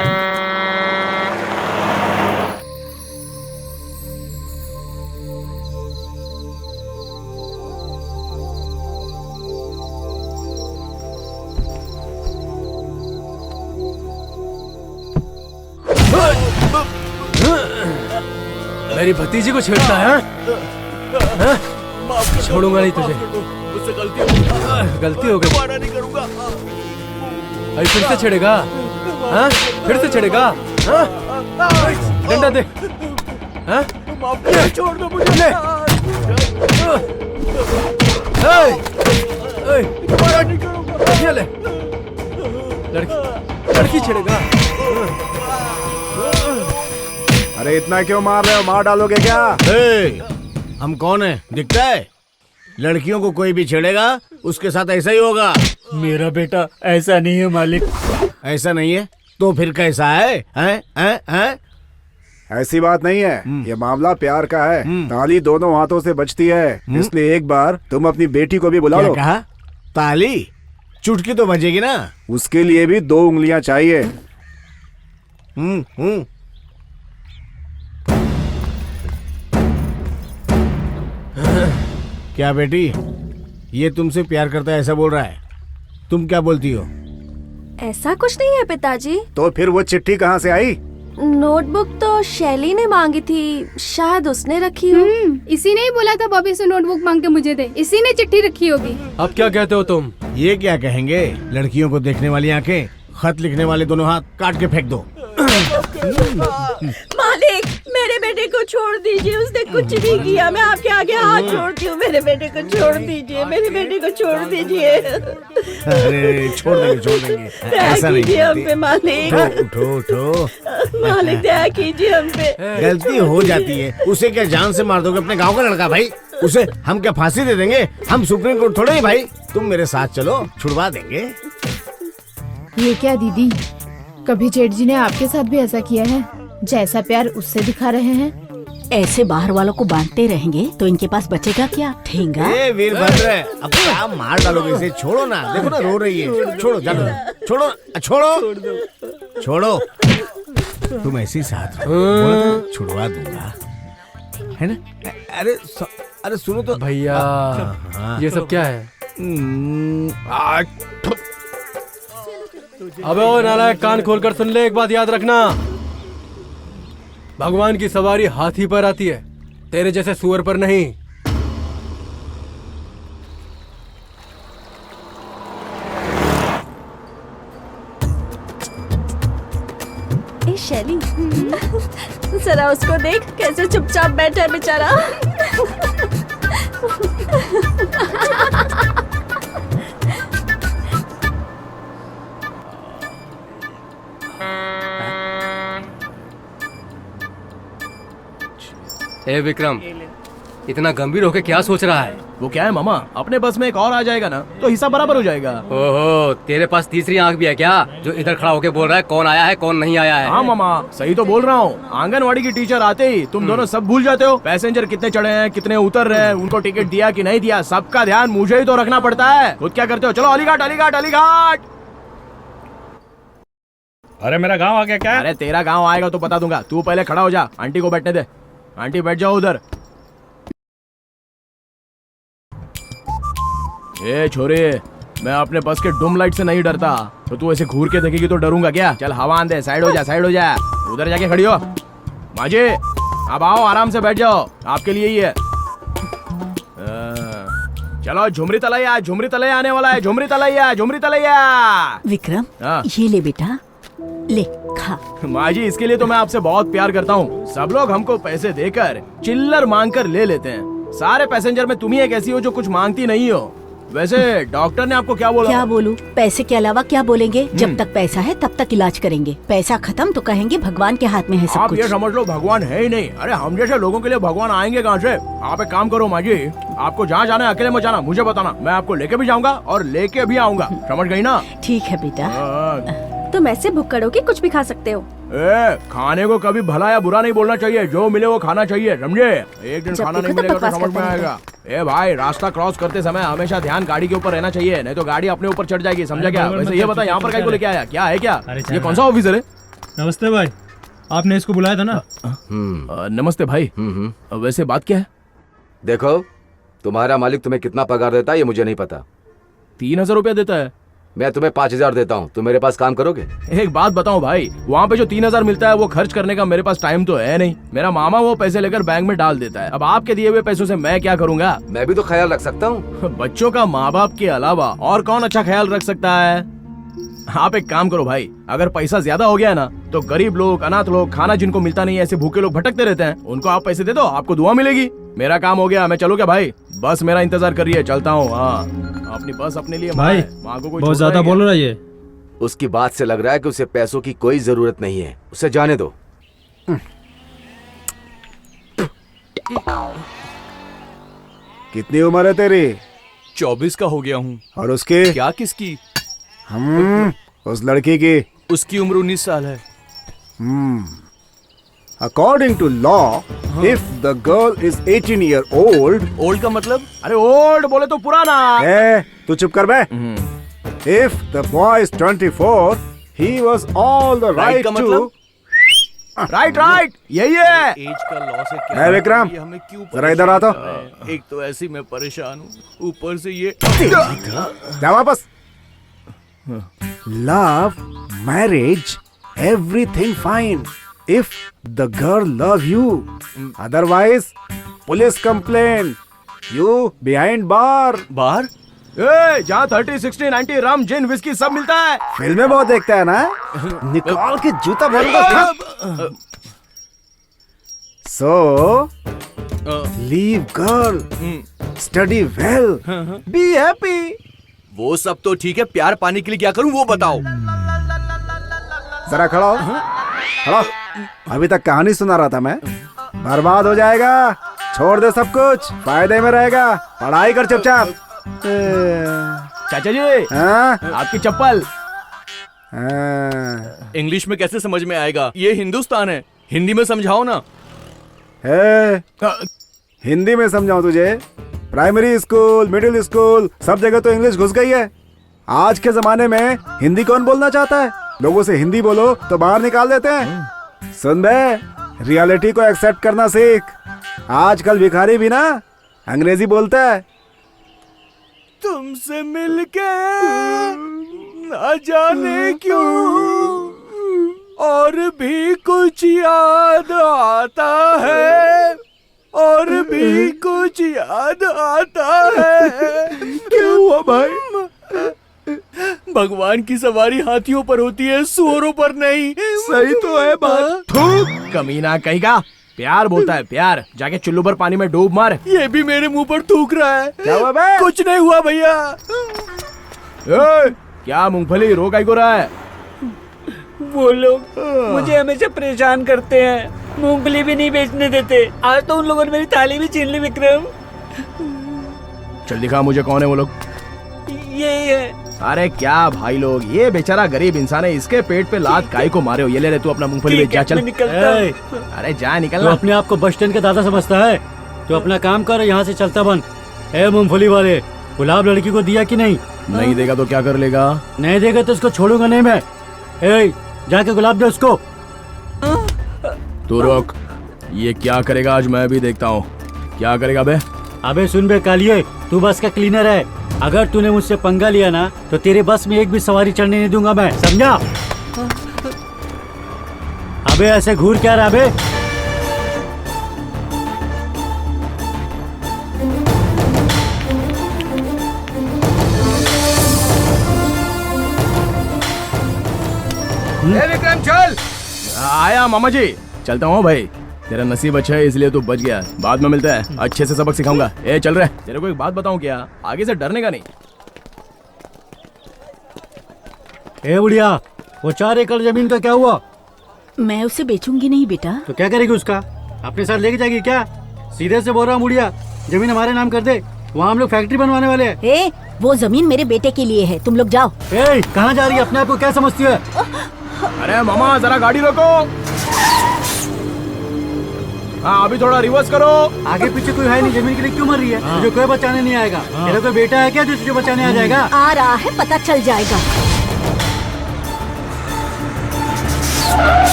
मेरी भतीजी को छेड़ता है? छोड़ूंगा नहीं तुझे। मुझसे गलती हो गलती हो गई। दोबारा नहीं करूंगा। अरे फिर से छेड़ेगा? हाँ? फिर से छेड़ेगा? हाँ? डंडा दे। हाँ? माफ कर, छोड़ दो मुझे। ले। दोबारा नहीं करूंगा। ये ले। लड़की छेड़ेगा? अरे इतना क्यों मार रहे हो? मार डालोगे क्या? हम कौन है दिखता है? लड़कियों को कोई भी छेड़ेगा उसके साथ ऐसा ही होगा। मेरा बेटा ऐसा नहीं है मालिक। ऐसा नहीं है तो फिर कैसा है? हैं? ऐसी बात नहीं है, ये मामला प्यार का है। ताली दोनों हाथों से बजती है, इसलिए एक बार तुम अपनी बेटी को भी बुला लो। कहा? ताली चुटकी तो बजेगी ना। उसके लिए भी 2 उंगलियां चाहिए। क्या बेटी, ये तुमसे प्यार करता है ऐसा बोल रहा है? तुम क्या बोलती हो? ऐसा कुछ नहीं है पिताजी। तो फिर वो चिट्ठी कहाँ से आई? नोटबुक तो शैली ने मांगी थी, शायद उसने रखी हो। इसी ने ही बोला था बॉबी से नोटबुक मांग के मुझे दे। इसी ने चिट्ठी रखी होगी। अब क्या कहते हो तुम? ये क्या कहेंगे? लड़कियों को देखने वाली आंखें, खत लिखने वाले दोनों हाथ काट के फेंक दो। मालिक, मेरे बेटे को छोड़ दीजिए, उसने कुछ नहीं किया। मैं आपके आगे हाथ जोड़ती हूँ, मेरे बेटे को छोड़ दीजिए, मेरे बेटे को छोड़ दीजिए। अरे छोड़ देंगे। ऐसा नहीं कीजिए हम पे मालिक। उठो। मालिक दया कीजिए हम पे। गलती हो जाती है, उसे क्या जान से मार दोगे? अपने गांव का लड़का भाई, उसे हम क्या फांसी दे देंगे? हम सुप्रीम कोर्ट थोड़े ही भाई। तुम मेरे साथ चलो, छुड़वा देंगे। ये क्या दीदी, कभी जेठ जी ने आपके साथ भी ऐसा किया है? जैसा प्यार उससे दिखा रहे हैं। ऐसे बाहर वालों को बांटते रहेंगे तो इनके पास बचेगा क्या? ठेंगा। ए वीरभद्र, अब आप मार डालोगे इसे। छोड़ो ना, देखो ना रो रही है। छोड़ो, जानो। छोड़ो। तुम ऐसी साथ रहो, छुड़वा दूंगा, है ना? अरे सुनो तो भैया, ये सब क्या है? अबे ओ नालायक, कान खोलकर सुन ले, एक बात याद रखना। भगवान की सवारी हाथी पर आती है, तेरे जैसे सुअर पर नहीं। ए शैली, जरा उसको देख, कैसे चुपचाप बैठा है बेचारा। ए विक्रम, इतना गंभीर होके क्या सोच रहा है? वो क्या है मामा, अपने बस में एक और आ जाएगा ना तो हिसाब बराबर हो जाएगा। ओहो, तेरे पास तीसरी आंख भी है क्या, जो इधर खड़ा होके बोल रहा है कौन आया है कौन नहीं आया है? हाँ मामा, सही तो बोल रहा हूँ। आंगनवाड़ी की टीचर आते ही तुम दोनों सब भूल जाते हो। पैसेंजर कितने चढ़े हैं, कितने उतर रहे हैं, उनको टिकट दिया कि नहीं दिया, सबका ध्यान मुझे ही तो रखना पड़ता है। खुद क्या करते हो? चलो अलीघाट। अरे मेरा गांव आ गया क्या? अरे तेरा गांव आएगा तो बता दूंगा, तू पहले खड़ा हो जा। आंटी को बैठने दे। आंटी बैठ जाओ उधर। ए छोरे, मैं अपने बस के डूम लाइट से नहीं डरता, तो तू ऐसे घूर के देखेगी तो डरूंगा क्या? चल हवा आंदे, साइड हो जा। उधर जाके खड़ी हो। माजी, अब आओ, आराम से बैठ जाओ, आपके लिए ही है। चलो झुमरी तलैया आने वाला है। झुमरी तलैया। विक्रम, हाँ। ये ले बेटा, ले खा। माँ जी, इसके लिए तो मैं आपसे बहुत प्यार करता हूँ। सब लोग हमको पैसे देकर चिल्लर मांग कर ले लेते हैं। सारे पैसेंजर में तुम ही एक ऐसी हो जो कुछ मांगती नहीं हो। वैसे डॉक्टर ने आपको क्या बोला? क्या बोलूं? पैसे के अलावा क्या बोलेंगे? जब तक पैसा है तब तक इलाज करेंगे, पैसा खत्म तो कहेंगे भगवान के हाथ में है सब आप कुछ। ये समझ लो भगवान है ही नहीं। अरे हम जैसे लोगों के लिए भगवान आएंगे कहाँ से? आप एक काम करो माँ जी, आपको जहाँ जाना है अकेले मत जाना, मुझे बताना, मैं आपको लेके भी जाऊंगा और लेके भी आऊंगा। समझ गई ना? ठीक है बेटा। तुम ऐसे भुक्कड़ हो कि कुछ भी खा सकते हो। खाने को कभी भला या बुरा नहीं बोलना चाहिए, जो मिले वो खाना चाहिए, समझे? एक दिन खाना नहीं मिलेगा तो समझ में आएगा। ए भाई, रास्ता क्रॉस करते समय हमेशा ध्यान गाड़ी के ऊपर रहना चाहिए, नहीं तो गाड़ी अपने ऊपर चढ़ जाएगी, समझा क्या? वैसे ये बता, यहाँ पर कहीं को लेके आया क्या है? क्या ये कौन सा ऑफिसर है? नमस्ते भाई, आपने इसको बुलाया था ना? नमस्ते भाई। वैसे बात क्या है? देखो, तुम्हारा मालिक तुम्हें कितना पगार देता है ये मुझे नहीं पता। 3000 रुपया देता है। मैं तुम्हें 5,000 देता हूँ, तुम मेरे पास काम करोगे? एक बात बताऊं भाई, वहाँ पे जो 3,000 मिलता है वो खर्च करने का मेरे पास टाइम तो है नहीं। मेरा मामा वो पैसे लेकर बैंक में डाल देता है। अब आपके दिए हुए पैसों से मैं क्या करूँगा? मैं भी तो ख्याल रख सकता हूँ। बच्चों का माँ बाप के अलावा और कौन अच्छा ख्याल रख सकता है? आप एक काम करो भाई, अगर पैसा ज्यादा हो गया ना तो गरीब लोग, अनाथ लोग, खाना जिनको मिलता नहीं है, ऐसे भूखे लोग भटकते रहते हैं, उनको आप पैसे दे दो, आपको दुआ मिलेगी। मेरा काम हो गया, मैं चलूँ क्या भाई? बस मेरा इंतजार कर रही है, चलता हूँ। हाँ, अपनी बस अपने लिए भाई माँ को कोई बहुत ज्यादा बोल रहा है ये। उसकी बात से लग रहा है कि उसे पैसों की कोई जरूरत नहीं है, उसे जाने दो। कितनी उम्र है तेरी? 24 का हो गया हूँ। और उसकी? क्या किसकी? उस लड़की की? उसकी उम्र 19 साल है। According to law, if the girl is 18 year old, old का मतलब? अरे ओल्ड बोले तो पुराना। तू चुप कर बे। If the boy is 24, he was all the right का to. मतलब? राइट यही है। एज का लॉ से क्या विक्रम, ये हमें क्यों जरा इधर आ तो। एक तो ऐसी मैं परेशान हूँ, ऊपर से ये। जा वापस। Love, marriage, everything fine. If the girl love you, otherwise, police complaint. You behind bar. बार? जहाँ 30, 60, 90 रम, जिन, विस्की सब मिलता है। फिल्में बहुत देखता है ना? निकाल के जूता भरूंगा। So, leave girl, study well, be happy. वो सब तो ठीक है, प्यार पाने के लिए क्या करूँ वो बताओ। जरा खड़ा हो। खड़ा हो। अभी तक कहानी सुना रहा था मैं। बर्बाद हो जाएगा, छोड़ दे सब कुछ, फायदे में रहेगा, पढ़ाई कर चुपचाप। चाचा जी, आपकी चप्पल। इंग्लिश में कैसे समझ में आएगा? ये हिंदुस्तान है, हिंदी में समझाओ ना। हिंदी में समझाऊं तुझे? प्राइमरी स्कूल, मिडिल स्कूल, सब जगह तो इंग्लिश घुस गई है। आज के जमाने में हिंदी कौन बोलना चाहता है? लोगों से हिंदी बोलो तो बाहर निकाल देते हैं। सुन बे, रियलिटी को एक्सेप्ट करना सीख। आजकल भिखारी भी ना अंग्रेजी बोलता है। तुमसे मिलके ना जाने क्यों और भी कुछ याद आता है, और भी कुछ याद आता है। क्या हुआ भाई? भगवान की सवारी हाथियों पर होती है, सुअरों पर नहीं। सही तो है बात। थूक, कमीना कहेगा। प्यार बोलता है, प्यार। जाके चुल्लू पर पानी में डूब मार। ये भी मेरे मुंह पर थूक रहा है। क्या हुआ बे? कुछ नहीं हुआ भैया। क्या मूंगफली रो काहे को रहा है? वो लोग मुझे हमेशा परेशान करते हैं, मूंगफली भी नहीं बेचने देते। आज तो उन लोगों ने मेरी थाली भी छीन ली विक्रम। चल दिखा मुझे कौन है वो लोग। यही है। अरे क्या भाई लोग, ये बेचारा गरीब इंसान है, इसके पेट पे लात काहे को मारे हो? ये ले तू अपना मूंगफली बेच जा। चल अरे जा निकल। तू अपने आप को बस स्टैंड का दादा समझता है? तो अपना काम कर, यहाँ से चलता बन। मूंगफली वाले, गुलाब लड़की को दिया कि नहीं? नहीं देगा तो क्या कर लेगा? नहीं देगा तो उसको छोड़ूंगा नहीं मैं। जाके गुलाब दे उसको। तू रोक, ये क्या करेगा आज मैं भी देखता हूँ। क्या करेगा बे? अबे सुन बे कालिए, तू बस का क्लीनर है। अगर तूने मुझसे पंगा लिया ना तो तेरे बस में एक भी सवारी चढ़ने नहीं दूंगा मैं, समझा? अबे ऐसे घूर क्या रहा बे? विक्रम चल। आया मामा जी, चलता हूँ भाई। तेरा नसीब अच्छा है इसलिए तू बच गया। बाद में मिलता है, अच्छे से सबक सिखाऊंगा। चल रहे। तेरे को एक बात बताऊं क्या? आगे से डरने का नहीं। बुढ़िया, वो 4 एकड़ जमीन का क्या हुआ? मैं उसे बेचूंगी नहीं बेटा। तो क्या करेगी उसका? अपने साथ लेके जाएगी क्या? सीधे से बोल रहा हूँ बुढ़िया, जमीन हमारे नाम कर दे, वहाँ हम लोग फैक्ट्री बनवाने वाले हैं। वो जमीन मेरे बेटे के लिए है, तुम लोग जाओ। कहाँ जा रही है? अपने आप को क्या समझती है? अरे मामा जरा गाड़ी रोको। हाँ अभी थोड़ा रिवर्स करो। आगे पीछे कोई है नहीं, जमीन के लिए क्यों मर रही है? तुझे कोई बचाने नहीं आएगा। तेरा कोई बेटा है क्या जो तुझे बचाने आ जाएगा? आ रहा है, पता चल जाएगा।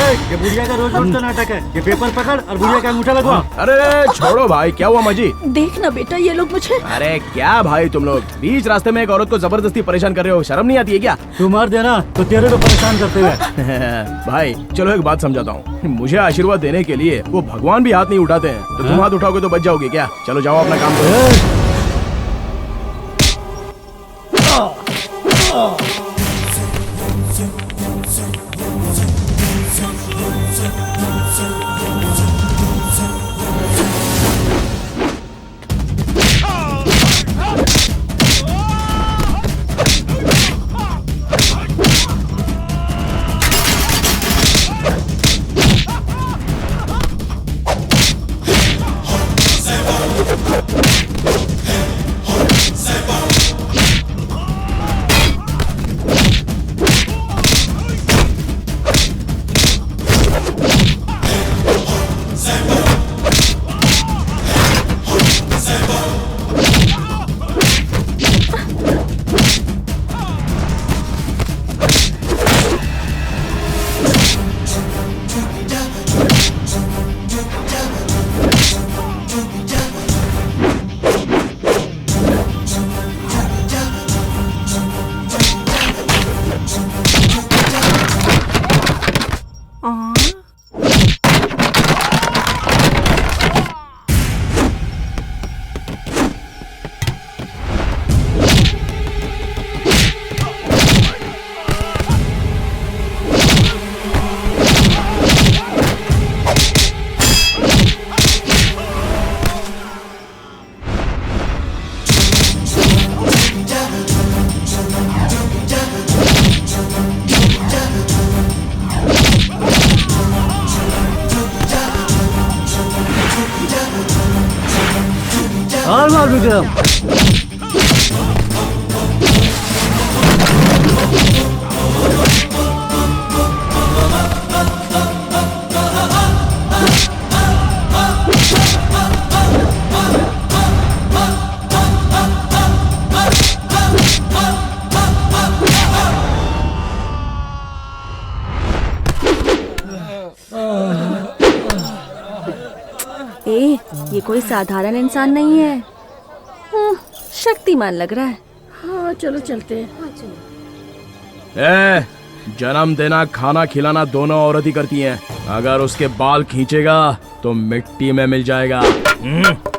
ये बुढ़िया का रोज रोज का नाटक है। ये पेपर पकड़ और बुढ़िया का अंगूठा लगवा। अरे छोड़ो भाई, क्या हुआ माजी? देख ना बेटा, ये लोग मुझे। अरे क्या भाई तुम लोग बीच रास्ते में एक औरत को जबरदस्ती परेशान कर रहे हो, शर्म नहीं आती है क्या? तू मार देना तो तेरे को परेशान करते हुए। भाई चलो एक बात समझाता हूँ, मुझे आशीर्वाद देने के लिए वो भगवान भी हाथ नहीं उठाते हैं, तो तुम हाथ उठाओगे तो बच जाओगे क्या? चलो जाओ अपना काम करो। और मार विक्रम। ये कोई साधारण इंसान नहीं है, शक्तिमान लग रहा है। हाँ चलो चलते हैं। जन्म देना खाना खिलाना दोनों औरत ही करती हैं। अगर उसके बाल खींचेगा तो मिट्टी में मिल जाएगा।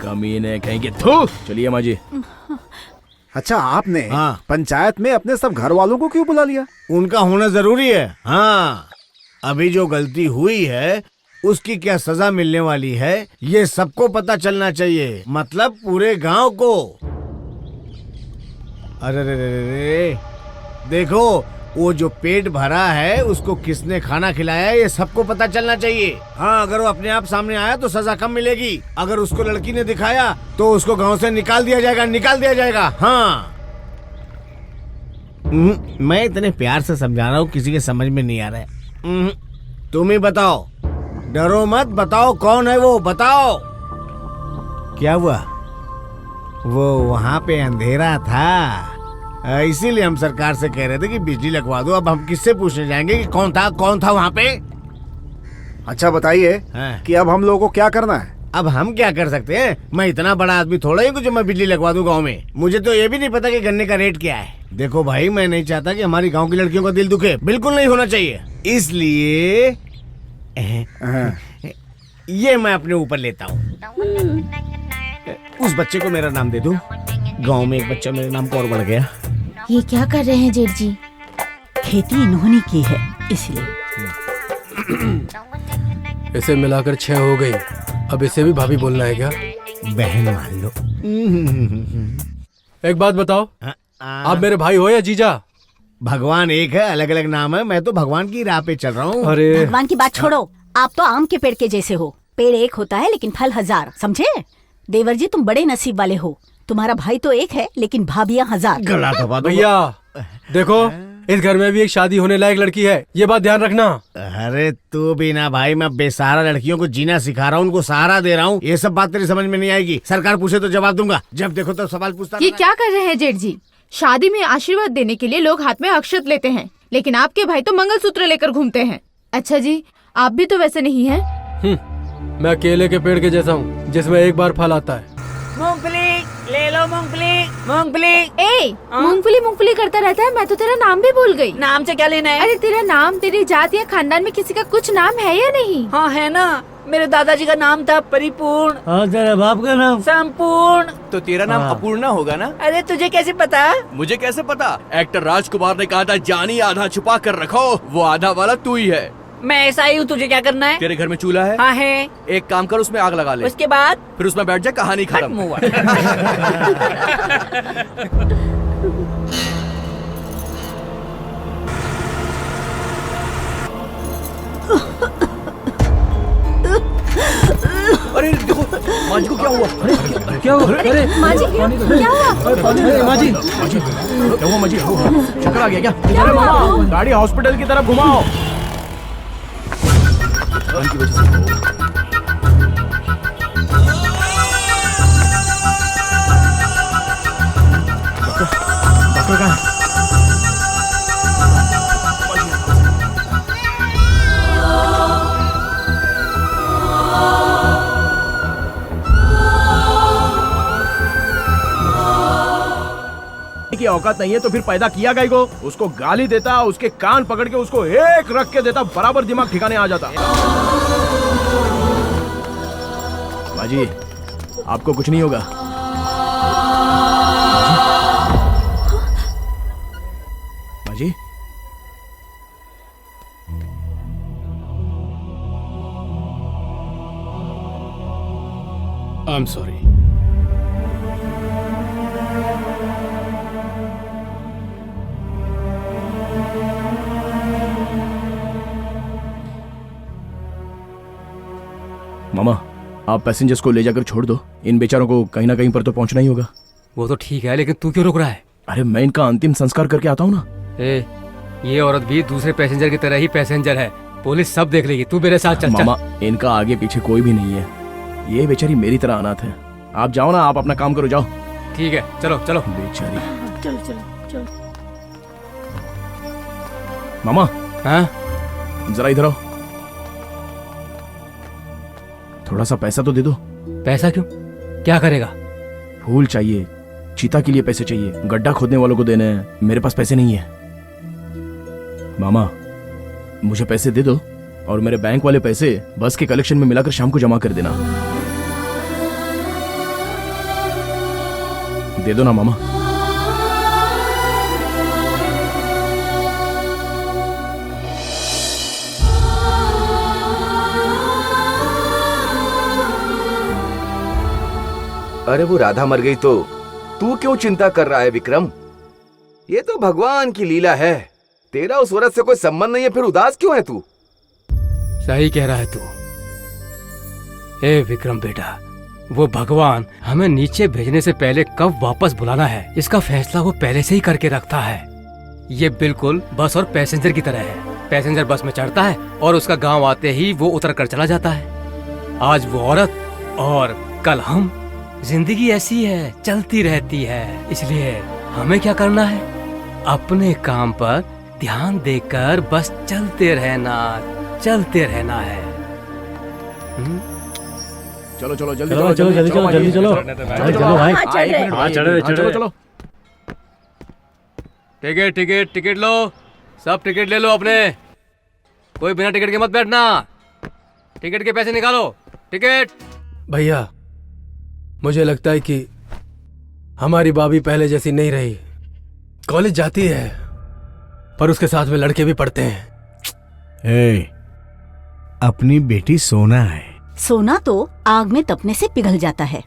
कमीने कहेंगे थू। चलिए माँ जी। अच्छा आपने पंचायत में अपने सब घर वालों को क्यों बुला लिया? उनका होना जरूरी है। हाँ, अभी जो गलती हुई है उसकी क्या सजा मिलने वाली है ये सबको पता चलना चाहिए, मतलब पूरे गांव को। अरे रे रे रे, देखो वो जो पेट भरा है उसको किसने खाना खिलाया ये सबको पता चलना चाहिए। हाँ, अगर वो अपने आप सामने आया तो सजा कम मिलेगी, अगर उसको लड़की ने दिखाया तो उसको गांव से निकाल दिया जाएगा। हाँ, मैं इतने प्यार से समझा रहा हूँ, किसी के समझ में नहीं आ रहा है। तुम ही बताओ, डरो मत, बताओ कौन है वो, बताओ। क्या हुआ? वो वहाँ पे अंधेरा था, इसीलिए हम सरकार से कह रहे थे कि बिजली लगवा दो। अब हम किससे पूछने जाएंगे कि कौन था वहाँ पे? अच्छा बताइए कि अब हम लोगों को क्या करना है? अब हम क्या कर सकते हैं? मैं इतना बड़ा आदमी थोड़ा ही जो मैं बिजली लगवा दूं गांव में। मुझे तो ये भी नहीं पता कि गन्ने का रेट क्या है। देखो भाई, मैं नहीं चाहता कि हमारी गांव की लड़कियों का दिल दुखे, बिल्कुल नहीं होना चाहिए। इसलिए ये मैं अपने ऊपर लेता हूँ। उस बच्चे को मेरा नाम दे दूं। गांव में एक बच्चा मेरे नाम को और बढ़ गया। ये क्या कर रहे हैं जेठ जी? खेती इन्होंने की है इसलिए। इसे मिलाकर 6 हो गई। अब इसे भी भाभी बोलना है क्या? बहन मान लो। एक बात बताओ, आप मेरे भाई हो या जीजा? भगवान एक है, अलग अलग नाम है। मैं तो भगवान की राह पे चल रहा हूँ। अरे भगवान की बात छोड़ो, आप तो आम के पेड़ के जैसे हो। पेड़ एक होता है लेकिन फल 1000, समझे? देवर जी तुम बड़े नसीब वाले हो, तुम्हारा भाई तो एक है लेकिन भाभियां 1000। गला दबा दो भैया। देखो, इस घर में भी एक शादी होने लायक लड़की है, ये बात ध्यान रखना। अरे तू भी ना भाई, मैं बेसहारा लड़कियों को जीना सिखा रहा हूँ, उनको सहारा दे रहा हूँ। ये सब बात तेरी समझ में नहीं आएगी। सरकार पूछे तो जवाब दूंगा, जब देखो तो सवाल पूछता। ये क्या कर रहे हैं जेठ जी? शादी में आशीर्वाद देने के लिए लोग हाथ में अक्षत लेते हैं, लेकिन आपके भाई तो मंगलसूत्र लेकर घूमते हैं। अच्छा जी, आप भी तो वैसे नहीं हैं। मैं केले के पेड़ के जैसा हूँ जिसमें एक बार फल आता है। मूंगफली ले लो, मूंगफली मूंगफली। ए, मूंगफली मूंगफली करता रहता है। मैं तो तेरा नाम भी भूल गई। नाम से क्या लेना है? अरे तेरा नाम, तेरी जात या खानदान में किसी का कुछ नाम है या नहीं? हाँ है ना, मेरे दादाजी का नाम था परिपूर्ण। और तेरे बाप का नाम? संपूर्ण। तो तेरा नाम अपूर्णा होगा ना? अरे तुझे कैसे पता? मुझे कैसे पता? एक्टर राजकुमार ने कहा था जानी आधा छुपा कर रखो, वो आधा वाला तू ही है। मैं ऐसा ही हूँ, तुझे क्या करना है? तेरे घर में चूल्हा है? हाँ है। एक काम कर, उसमें आग लगा ले। उसके बाद? फिर उसमें बैठ जा, कहानी खत्म। अरे देखो माँ जी को क्या हुआ? अरे क्या हुआ? अरे माँ जी क्या हुआ? अरे माँ जी, क्या हुआ माँ जी? चक्कर आ गया क्या? अरे मामा, गाड़ी हॉस्पिटल की तरफ घुमाओ। की वजह से डॉक्टर कहाँ है? की औकात नहीं है तो फिर पैदा किया गई को? उसको गाली देता, उसके कान पकड़ के उसको एक रख के देता, बराबर दिमाग ठिकाने आ जाता। बाजी, आपको कुछ नहीं होगा। बाजी, आई एम सॉरी। मामा, आप पैसेंजर्स को ले जाकर छोड़ दो। इन बेचारों को कहीं ना कहीं पर तो पहुंचना ही होगा। वो तो ठीक है, लेकिन तू क्यों रुक रहा है? अरे मैं इनका अंतिम संस्कार करके आता हूँ ना। ये औरत भी दूसरे पैसेंजर की तरह ही पैसेंजर है। पुलिस सब देख लेगी, तू मेरे साथ चल। मामा, इनका आगे पीछे कोई भी नहीं है। ये बेचारी मेरी तरह अनाथ है। आप जाओ ना, आप अपना काम करो, जाओ। ठीक है, चलो चलो। बेचारी। चलो चलो चलो। मामा, हाँ जरा इधर आओ। थोड़ा सा पैसा तो दे दो। पैसा क्यों? क्या करेगा? फूल चाहिए, चीता के लिए पैसे चाहिए, गड्ढा खोदने वालों को देने हैं। मेरे पास पैसे नहीं है। मामा, मुझे पैसे दे दो और मेरे बैंक वाले पैसे बस के कलेक्शन में मिलाकर शाम को जमा कर देना। दे दो ना मामा। अरे वो राधा मर गई तो तू क्यों चिंता कर रहा है विक्रम? ये तो भगवान की लीला है। तेरा उस औरत से कोई संबंध नहीं है, फिर उदास क्यों है तू? सही कह रहा है तू। ए विक्रम बेटा, वो भगवान हमें नीचे भेजने से पहले कब वापस बुलाना है, इसका फैसला वो पहले से ही करके रखता है। ये बिल्कुल बस और पैसेंजर की तरह है। पैसेंजर बस में चढ़ता है और उसका गांव आते ही वो उतर कर चला जाता है। आज वो औरत और कल हम। जिंदगी ऐसी है, चलती रहती है। इसलिए हमें क्या करना है? अपने काम पर ध्यान देकर बस चलते रहना है। चलो चलो जल्दी चलो चलो जल्दी चलो जल्दी चलो चलो भाई। हाँ चलो चलो। टिकट टिकट टिकट लो, सब टिकट ले लो अपने। कोई बिना टिकट के मत बैठना। टिकट के पैसे निकालो। टिकट। भैया, मुझे लगता है कि हमारी भाभी पहले जैसी नहीं रही। कॉलेज जाती है पर उसके साथ में लड़के भी पढ़ते हैं। अपनी बेटी सोना है। सोना तो आग में तपने से पिघल जाता है।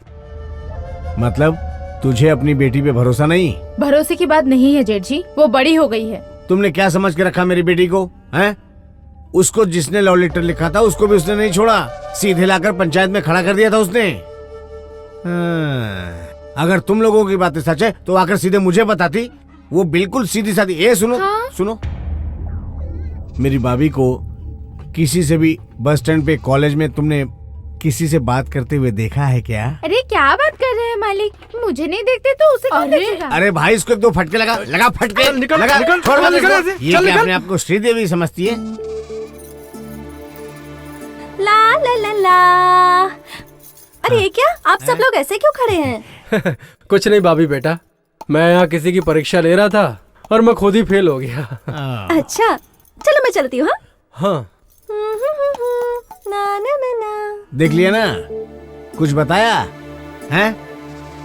मतलब तुझे अपनी बेटी पे भरोसा नहीं? भरोसे की बात नहीं है जेठ जी, वो बड़ी हो गई है। तुमने क्या समझ के रखा मेरी बेटी को? हैं? उसको जिसने लव लेटर लिखा था उसको भी उसने नहीं छोड़ा, सीधे लाकर पंचायत में खड़ा कर दिया था उसने। अगर तुम लोगों की बातें सच है तो आकर सीधे मुझे बताती। वो बिल्कुल सीधी सादी। ये सुनो सुनो, मेरी भाभी को किसी से भी बस स्टैंड पे, कॉलेज में तुमने किसी से बात करते हुए देखा है क्या? अरे क्या बात कर रहे हैं मालिक, मुझे नहीं देखते तो उसे कौन देखेगा? अरे भाई, इसको एक दो फटके लगा फटके। निकल, लगा, निकल, छोड़ मत निकल, इसको। निकल, ये चल, क्या निकल। अपने आप को श्रीदेवी समझती है? ला ला ला। अरे ये क्या, आप सब लोग ऐसे क्यों खड़े हैं? कुछ नहीं भाभी बेटा, मैं यहाँ किसी की परीक्षा ले रहा था और मैं खुद ही फेल हो गया। अच्छा चलो मैं चलती हूँ। हाँ ना ना ना ना। देख लिया ना, कुछ बताया है?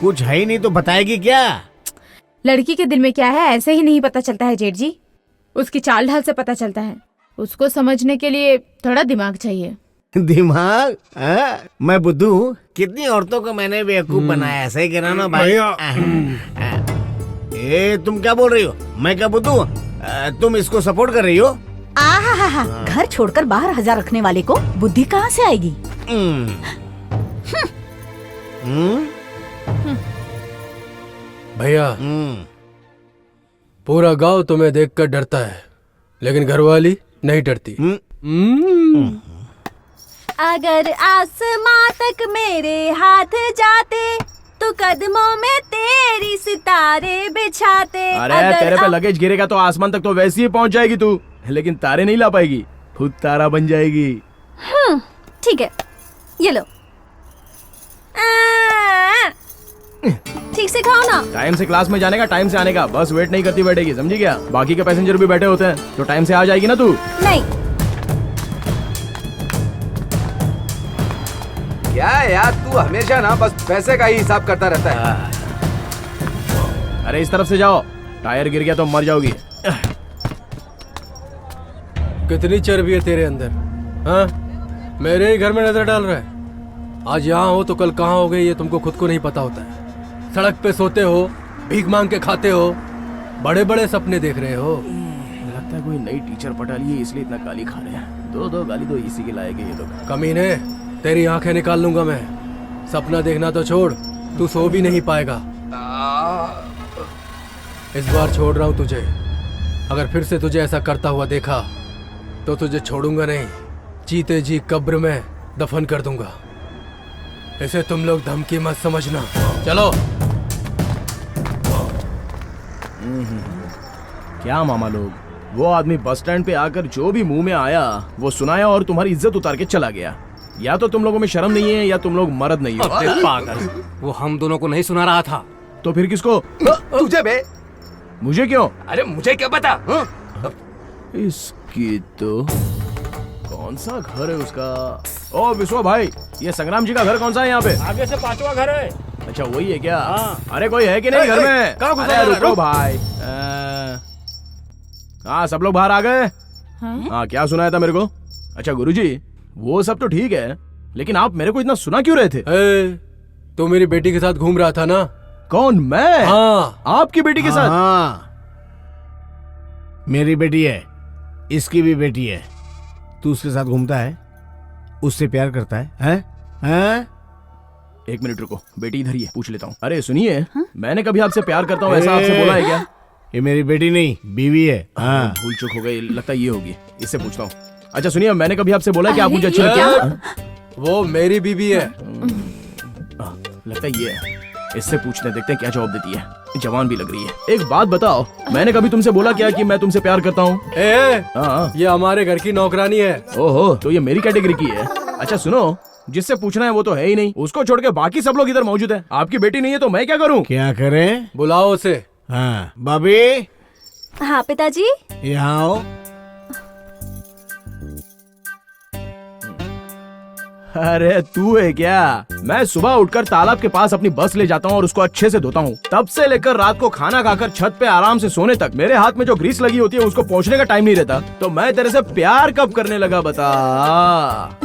कुछ है ही नहीं तो बताएगी क्या? लड़की के दिल में क्या है ऐसे ही नहीं पता चलता है जेठ जी, उसकी चाल ढाल से पता चलता है। उसको समझने के लिए थोड़ा दिमाग चाहिए। दिमाग? मैं बुद्धू हूँ? कितनी औरतों को मैंने बेवकूफ बनाया, सही कह रहा ना भाई? ए तुम क्या बोल रही हो? मैं क्या बुद्धू हूँ? तुम इसको सपोर्ट कर रही हो? आहा, घर छोड़कर बाहर 1000 रखने वाले को बुद्धि कहाँ से आएगी? भैया, पूरा गांव तुम्हें देखकर डरता है, लेकिन घरवाली नहीं डरती। अगर आसमां तक मेरे हाथ जाते तो कदमों में तेरी सितारे बिछाते। अरे तेरे पे लगेज गिरेगा तो आसमान तक तो वैसे ही पहुंच जाएगी तू, लेकिन तारे नहीं ला पाएगी, खुद तारा बन जाएगी। ठीक है, ये लो। ठीक से खाओ ना। टाइम से क्लास में जाने का, टाइम से आने का, बस वेट नहीं करती बैठेगी, समझी क्या? बाकी के पैसेंजर भी बैठे होते हैं, तो टाइम से आ जाएगी ना तू। नहीं। क्या यार, तू हमेशा ना बस पैसे का ही हिसाब करता रहता है। अरे इस तरफ से जाओ, टायर गिर गया तो मर जाओगी। कितनी चर्बी है तेरे अंदर? हाँ, मेरे ही घर में नजर डाल रहा है। आज यहाँ हो तो कल कहाँ हो गई ये तुमको खुद को नहीं पता होता है। सड़क पे सोते हो, भीख मांग के खाते हो, बड़े बड़े सपने देख रहे हो। लगता है कोई नई टीचर पटा ली है, इसलिए इतना गाली खा रहे हैं। दो गाली तो इसी के लायक है ये लोग। कमीने, तेरी आंखें निकाल लूंगा मैं। सपना देखना तो छोड़, तू सो भी नहीं पाएगा। इस बार छोड़ रहा हूँ तुझे। अगर फिर से तुझे ऐसा करता हुआ देखा तो तुझे छोड़ूंगा नहीं, जीते जी कब्र में दफन कर दूंगा। इसे तुम लोग धमकी मत समझना। चलो। क्या मामा लोग, वो आदमी बस स्टैंड पे आकर जो भी मुंह में आया वो सुनाया और तुम्हारी इज्जत उतार के चला गया। या तो तुम लोगों में शर्म नहीं है या तुम लोग मर्द नहीं हो। पागल, वो हम दोनों को नहीं सुना रहा था। तो फिर किसको? तुझे बे। मुझे क्यों? अरे मुझे क्या पता? इसकी तो कौन सा घर है उसका? ओ विश्वा भाई, ये संग्राम जी का घर कौन सा है यहाँ पे? आगे से 5वां घर है। अच्छा वही है क्या? अरे कोई है कि नहीं घर में? अरे रुको भाई। हाँ सब लोग बाहर आ गए। हाँ क्या सुनाया था मेरे को? अच्छा गुरुजी, वो सब तो ठीक है, लेकिन आप मेरे को इतना सुना क्यों रहे थे? तो मेरी बेटी के साथ घूम रहा था ना। कौन, मैं? हाँ। आपकी बेटी के साथ? हाँ, मेरी बेटी है, इसकी भी बेटी है। तू उसके साथ घूमता है, उससे प्यार करता है, हैं? एक मिनट रुको, बेटी इधर ही है, पूछ लेता हूँ। अरे सुनिए, मैंने कभी आपसे प्यार करता हूँ ऐसा आपसे बोला है क्या? ये मेरी बेटी नहीं, बीवी है। हाँ। भूल चूक हो गई, लगता है ये होगी, इससे पूछता हूँ। अच्छा सुनिए, मैंने कभी आपसे बोला कि आप मुझे अच्छी लगती हैं? वो मेरी बीवी है। लगता है ये है, इससे पूछते देखते हैं क्या जवाब देती है। जवान भी लग रही है। एक बात बताओ, मैंने कभी तुमसे बोला क्या कि मैं तुमसे प्यार करता हूँ? ये हमारे घर की नौकरानी है। ओहो, तो ये मेरी कैटेगरी की है। अच्छा सुनो, जिससे पूछना है वो तो है ही नहीं, उसको छोड़ के बाकी सब लोग इधर मौजूद है। आपकी बेटी नहीं है तो मैं क्या करूँ? क्या करें? बुलाओ उसे। हाँ भाभी। हाँ पिताजी। यहाँ आओ। अरे तू है क्या? मैं सुबह उठकर तालाब के पास अपनी बस ले जाता हूँ और उसको अच्छे से धोता हूँ। तब से लेकर रात को खाना खाकर छत पे आराम से सोने तक मेरे हाथ में जो ग्रीस लगी होती है उसको पोंछने का टाइम नहीं रहता। तो मैं तेरे से प्यार कब करने लगा बता?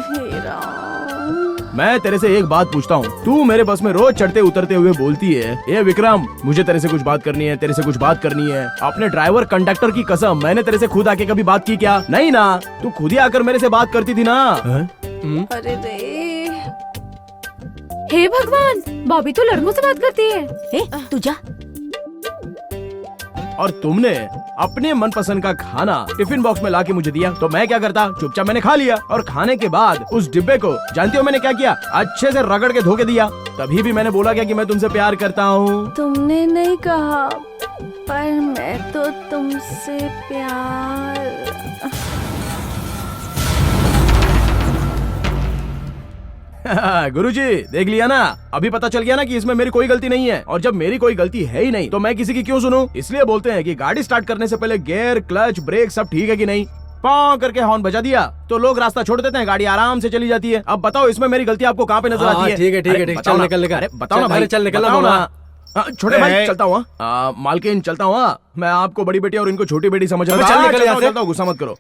मैं तेरे से एक बात पूछता हूँ, तू मेरे बस में रोज चढ़ते उतरते हुए बोलती है, ए विक्रम मुझे तेरे से कुछ बात करनी है, तेरे से कुछ बात करनी है। अपने ड्राइवर कंडक्टर की कसम, मैंने तेरे से खुद आके कभी बात की क्या? नहीं ना, तू खुद ही आकर मेरे से बात करती थी ना। अरे रे, हे भगवान, बॉबी तो लड़कों से बात करती है। तू जा। और तुमने अपने मनपसंद का खाना टिफिन बॉक्स में लाके मुझे दिया, तो मैं क्या करता? चुपचाप मैंने खा लिया। और खाने के बाद उस डिब्बे को जानती हो मैंने क्या किया? अच्छे से रगड़ के धो के दिया। तभी भी मैंने बोला क्या कि मैं तुमसे प्यार करता हूँ? तुमने नहीं कहा, पर मैं तो तुमसे प्यार। गुरुजी देख लिया ना, अभी पता चल गया ना कि इसमें मेरी कोई गलती नहीं है। और जब मेरी कोई गलती है ही नहीं तो मैं किसी की क्यों सुनूं? इसलिए बोलते हैं कि गाड़ी स्टार्ट करने से पहले गियर, क्लच, ब्रेक सब ठीक है कि नहीं। पाँ करके हॉर्न बजा दिया तो लोग रास्ता छोड़ देते हैं, गाड़ी आराम से चली जाती है। अब बताओ इसमें मेरी गलती आपको कहाँ पे नजर आती है? ठीक है ठीक है ठीक, चल निकल निकल। अरे बताओ ना भाई, चल निकल बताओ ना। ना। छोटे भाई चलता हूँ, मालकिन चलता हूँ। मैं आपको बड़ी बेटी और इनको छोटी बेटी समझ रहा चल निकल यहाँ से। हूँ, गुस्सा मत करो।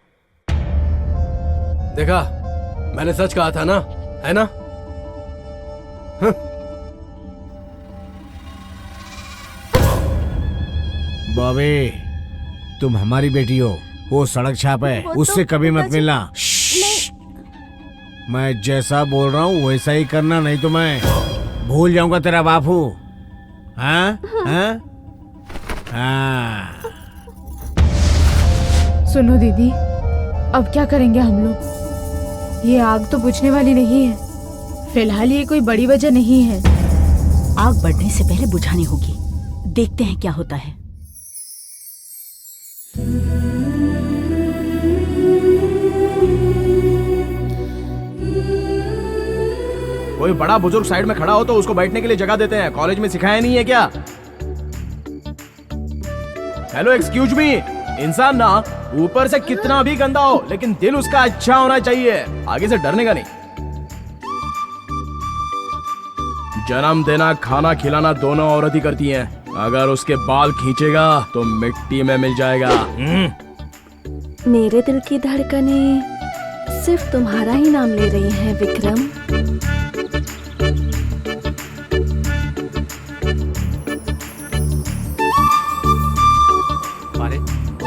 देखा, मैंने सच कहा था ना, है ना? बॉबी, तुम हमारी बेटी हो, वो सड़क छाप है, उससे कभी मत मिलना। मैं जैसा बोल रहा हूँ वैसा ही करना, नहीं तो मैं भूल जाऊंगा तेरा बापू। हाँ हाँ हाँ। सुनो दीदी, अब क्या करेंगे हम लोग? ये आग तो बुझने वाली नहीं है। फिलहाल ये कोई बड़ी वजह नहीं है। आग बढ़ने से पहले बुझानी होगी। देखते हैं क्या होता है। कोई बड़ा बुजुर्ग साइड में खड़ा हो तो उसको बैठने के लिए जगह देते हैं। कॉलेज में सिखाया नहीं है क्या? हेलो एक्सक्यूज मी, इंसान ना ऊपर से कितना भी गंदा हो लेकिन दिल उसका अच्छा होना चाहिए। आगे से डरने का नहीं। जन्म देना, खाना खिलाना दोनों औरत ही करती हैं। अगर उसके बाल खींचेगा तो मिट्टी में मिल जाएगा। मेरे दिल की धड़कनें सिर्फ तुम्हारा ही नाम ले रही हैं विक्रम।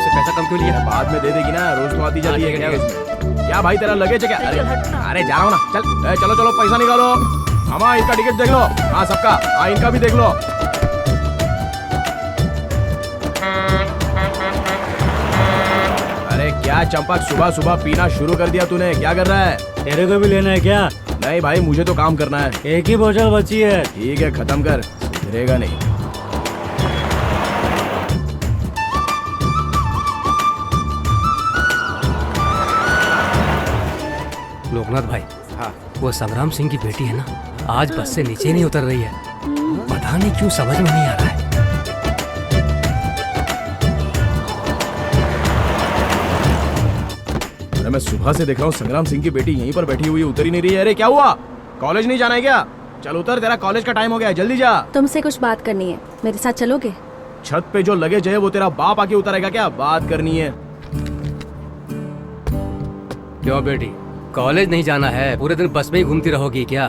पैसा कम क्यों लिया? बाद में दे देगी ना, रोज तो आती जाती है। क्या भाई तेरा लगेज है क्या? अरे जा रहा हूँ ना, चल। चलो चलो पैसा निकालो। मामा इसका टिकट देख लो। हाँ सबका, हाँ इनका भी देख लो। अरे क्या चंपक, सुबह सुबह पीना शुरू कर दिया तूने, क्या कर रहा है? तेरे को भी लेना है क्या? नहीं भाई, मुझे तो काम करना है। एक ही बोतल बची है। ठीक है खत्म कर, सुधरेगा नहीं। लोकनाथ भाई, हाँ, वो संग्राम सिंह की बेटी है ना, आज बस से नीचे नहीं उतर रही है। पता नहीं क्यों, समझ में नहीं आ रहा है। अरे मैं सुबह से देख रहा हूँ संग्राम सिंह की बेटी यहीं पर बैठी हुई, उतर ही नहीं रही है। अरे क्या हुआ? कॉलेज नहीं जाना है क्या? चल उतर, तेरा कॉलेज का टाइम हो गया है, जल्दी जा। तुमसे कुछ बात करनी है, मेरे साथ चलोगे? छत पे जो लगेज है वो तेरा बाप आके उतारेगा क्या? बात करनी है। क्यों बेटी, कॉलेज नहीं जाना है? पूरे दिन बस में ही घूमती रहोगी क्या?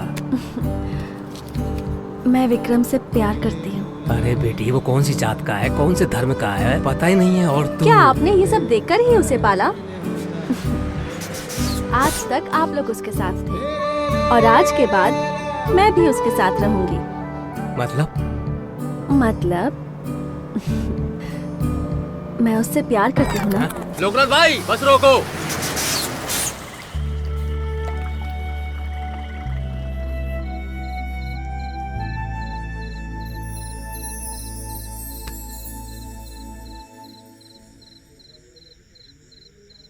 मैं विक्रम से प्यार करती हूँ। अरे बेटी, वो कौन सी जात का है, कौन से धर्म का है, पता ही नहीं है। और क्या आपने ये सब देखकर ही उसे पाला? आज तक आप लोग उसके साथ थे और आज के बाद मैं भी उसके साथ रहूंगी। मतलब मैं उससे प्यार करती हूँ ना। लोकनाथ भाई, बस रोको।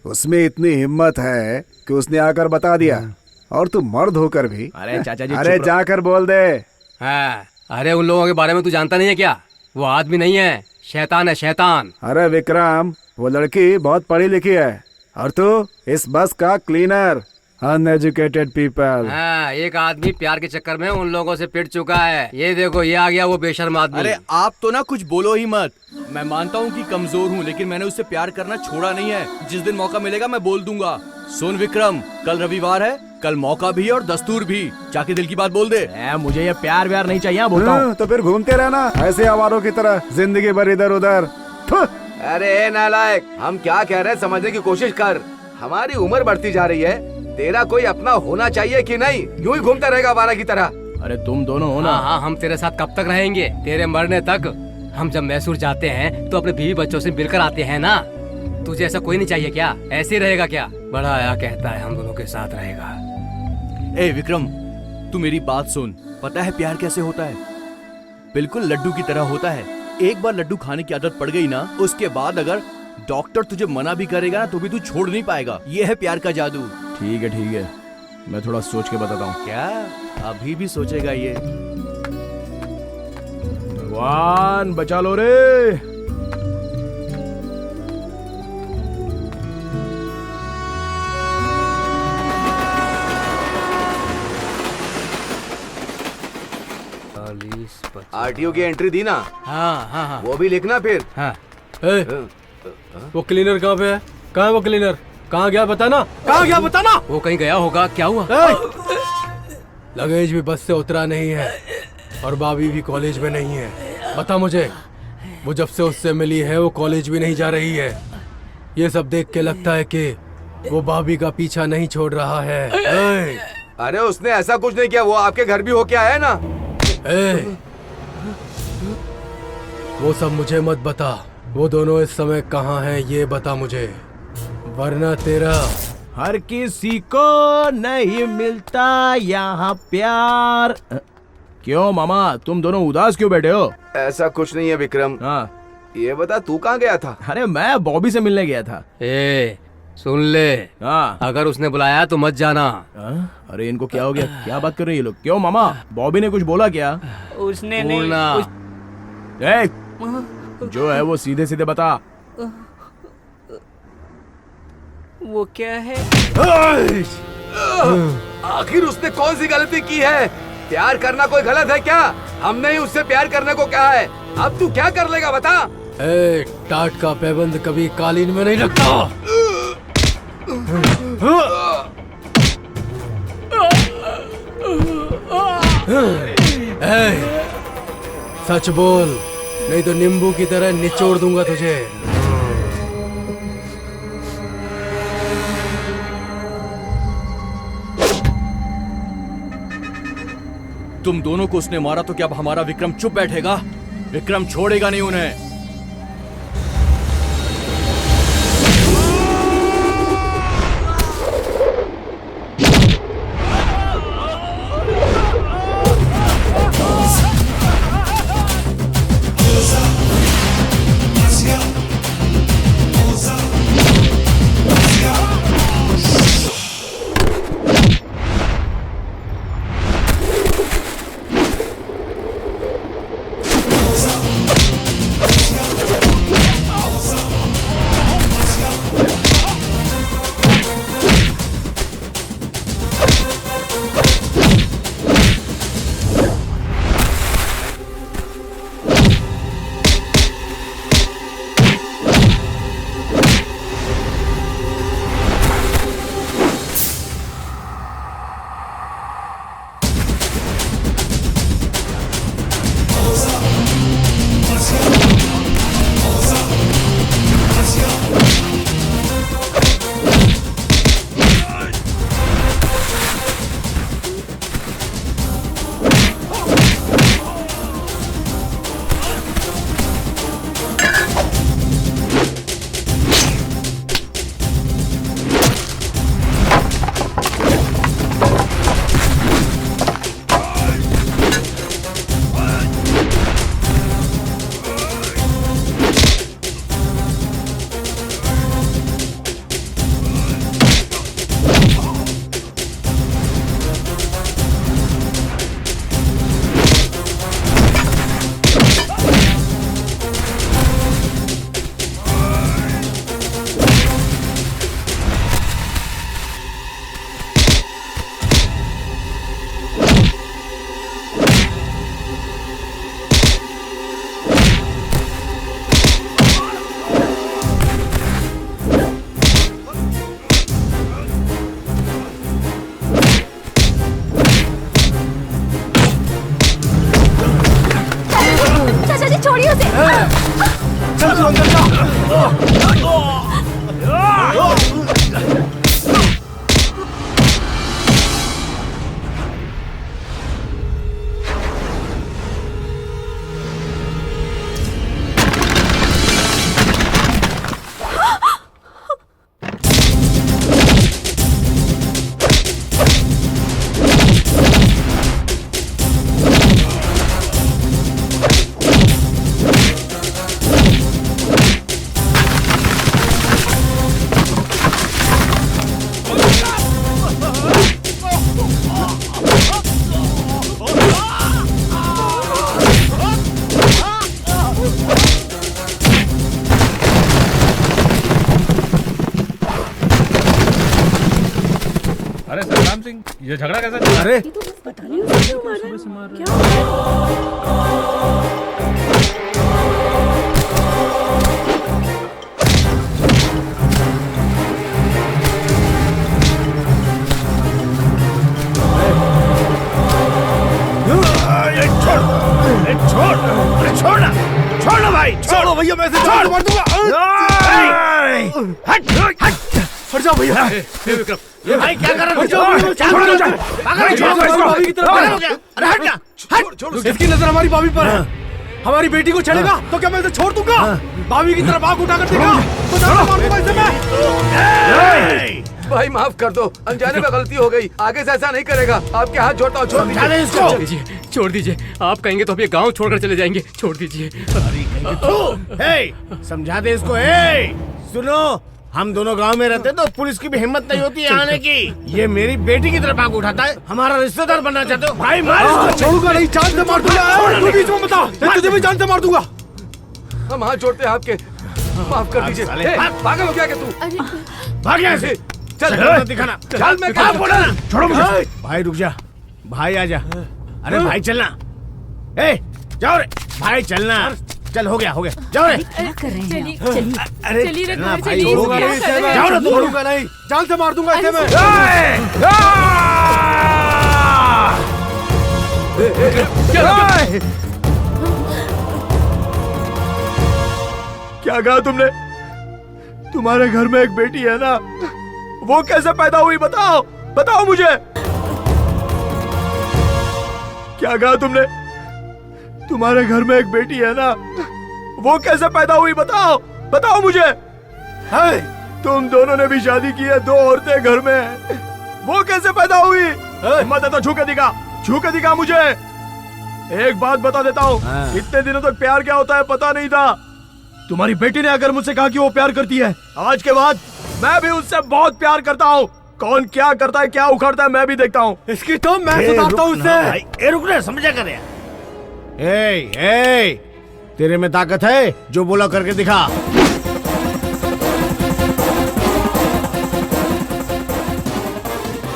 उसमें इतनी हिम्मत है कि उसने आकर बता दिया, और तू मर्द होकर भी। अरे चाचा जी, अरे जाकर बोल दे। हाँ, अरे उन लोगों के बारे में तू जानता नहीं है क्या? वो आदमी नहीं है, शैतान है, शैतान। अरे विक्रम, वो लड़की बहुत पढ़ी लिखी है और तू इस बस का क्लीनर। Uneducated people. हाँ, एक आदमी प्यार के चक्कर में उन लोगों से पिट चुका है। ये देखो, ये आ गया वो बेशर्म आदमी। अरे आप तो ना कुछ बोलो ही मत। मैं मानता हूँ कि कमजोर हूँ, लेकिन मैंने उससे प्यार करना छोड़ा नहीं है। जिस दिन मौका मिलेगा मैं बोल दूंगा। सुन विक्रम, कल रविवार है, कल मौका भी है और दस्तूर भी। जाके दिल की बात बोल दे। मुझे ये प्यार व्यार नहीं चाहिए, बोलता हूँ। तो फिर घूमते रहना ऐसे आवारों की तरह जिंदगी भर इधर उधर। अरे नालायक, हम क्या कह रहे हैं समझने की कोशिश कर। हमारी उम्र बढ़ती जा रही है, तेरा कोई अपना होना चाहिए कि नहीं? यूं ही घूमता रहेगा आवारा की तरह। अरे तुम दोनों हो ना। हाँ, हम तेरे साथ कब तक रहेंगे? तेरे मरने तक। हम जब मैसूर जाते हैं तो अपने बीवी बच्चों से मिलकर आते हैं ना। तुझे ऐसा कोई नहीं चाहिए क्या? ऐसे ही रहेगा क्या? बड़ा आया कहता है हम दोनों के साथ रहेगा। ए विक्रम, तू मेरी बात सुन। पता है प्यार कैसे होता है? बिल्कुल लड्डू की तरह होता है। एक बार लड्डू खाने की आदत पड़ गई ना, उसके बाद अगर डॉक्टर तुझे मना भी करेगा ना तो भी तू छोड़ नहीं पाएगा। ये है प्यार का जादू। ठीक है ठीक है, मैं थोड़ा सोच के बताता हूँ। क्या अभी भी सोचेगा ये? भगवान बचा लो रे। आरटीओ की एंट्री दी ना? हाँ हाँ हाँ। वो भी लिखना फिर। हाँ। वो क्लीनर कहाँ पे है? कहाँ है वो क्लीनर? कहाँ गया बताना? कहाँ गया बताना? वो कहीं गया होगा। क्या हुआ? लगेज भी बस से उतरा नहीं है और भाभी भी कॉलेज में नहीं है। बता मुझे, वो जब से उससे मिली है वो कॉलेज भी नहीं जा रही है। ये सब देख के लगता है कि वो भाभी का पीछा नहीं छोड़ रहा है। अरे उसने ऐसा कुछ नहीं किया, वो आपके घर भी होके आया है ना। वो सब मुझे मत बता। वो दोनों इस समय कहाँ हैं ये बता मुझे, वरना तेरा। हर किसी को नहीं मिलता यहाँ प्यार। क्यों मामा, तुम दोनों उदास क्यों बैठे हो? ऐसा कुछ नहीं है विक्रम। हाँ ये बता तू कहाँ गया था? अरे मैं बॉबी से मिलने गया था। सुन ले, हाँ अगर उसने बुलाया तो मत जाना। अरे इनको क्या हो गया? क्या बात कर रहे हैं ये लोग? क्यों मामा, बॉबी ने कुछ बोला क्या? उसने नहीं जो है वो सीधे सीधे बता। वो क्या है? आखिर उसने कौन सी गलती की है? प्यार करना कोई गलत है क्या? हमने ही उससे प्यार करने को कहा है। अब तू क्या कर लेगा बता? टाट का पैबंद कभी कालीन में नहीं लगता। सच बोल, नहीं तो नींबू की तरह निचोड़ दूंगा तुझे। तुम दोनों को उसने मारा तो क्या अब हमारा विक्रम चुप बैठेगा? विक्रम छोड़ेगा नहीं उन्हें। समथिंग। ये झगड़ा कैसे चला? अरे पता नहीं उसे क्यों मारा छोड़ना भाई, छोड़ो भैया, मैं इसे जान से मार दूंगा। हट जाओ भैया। ये भाई क्या कर रहे हो? अरे हट जा, हट। इसकी नजर हमारी भाभी पर है। हमारी बेटी को छेड़ेगा तो क्या मैं इसे छोड़ दूंगा? भाभी की तरफ आंख उठाकर देखा तो जान से मार दूंगा इसे मैं। भाई माफ कर दो, अनजाने में गलती हो गई, आगे से ऐसा नहीं करेगा। आपके हाथ जोड़ता हूँ, छोड़ दीजिए इसको। छोड़ दीजिए, आप कहेंगे तो अब ये गांव छोड़कर चले जाएंगे। छोड़ दीजिए। समझा दे इसको। सुनो, हम दोनों गांव में रहते तो पुलिस की भी हिम्मत नहीं होती है आने की। ये मेरी बेटी की तरफ आंख उठाता है, हमारा रिश्तेदार बनना चाहते हो? भाई मार। छोड़ूंगा नहीं, जान से मार दूंगा। तू बीच में बता, मैं तुझे भी जान से मार दूंगा। हम हाथ जोड़ते हैं आपके, माफ कर दीजिए। पागल हो गया क्या तू? भाग यहाँ से। चल दिखाना। चल, मैं क्या बोला ना। छोड़ो मुझे। भाई रुक जा, भाई आ जा। अरे भाई चलना। जाओ रे भाई, चलना। चल, हो गया जाओ रे। क्या कर रहे हैं चलिए, आप? चलिए चलिए, चलिए चलना रघुवर, भाई, चलिए। छोड़ूंगा नहीं इसे मैं। जाओ ना, तुम छोड़ूंगा नहीं, जान से मार दूंगा इसे मैं। क्या कहा तुमने? तुम्हारे घर में एक बेटी है ना, वो कैसे पैदा हुई? बताओ मुझे। क्या कहा तुमने? तुम्हारे घर में एक बेटी है ना, वो कैसे पैदा हुई? बताओ मुझे। तुम दोनों ने भी शादी की है, 2 औरतें घर में हैं, वो कैसे पैदा हुई? हिम्मत है तो छू के दिखा मुझे। एक बात बता देता हूँ, इतने दिनों तक प्यार क्या होता है पता नहीं था। तुम्हारी बेटी ने अगर मुझसे कहा कि वो प्यार करती है, आज के बाद मैं भी उससे बहुत प्यार करता हूँ। कौन क्या करता है, क्या उखाड़ता है, मैं भी देखता हूँ। इसकी तो मैं सुधारता हूँ उससे। रुक ना, समझा कर यार। तेरे में ताकत है, जो बोला करके दिखा।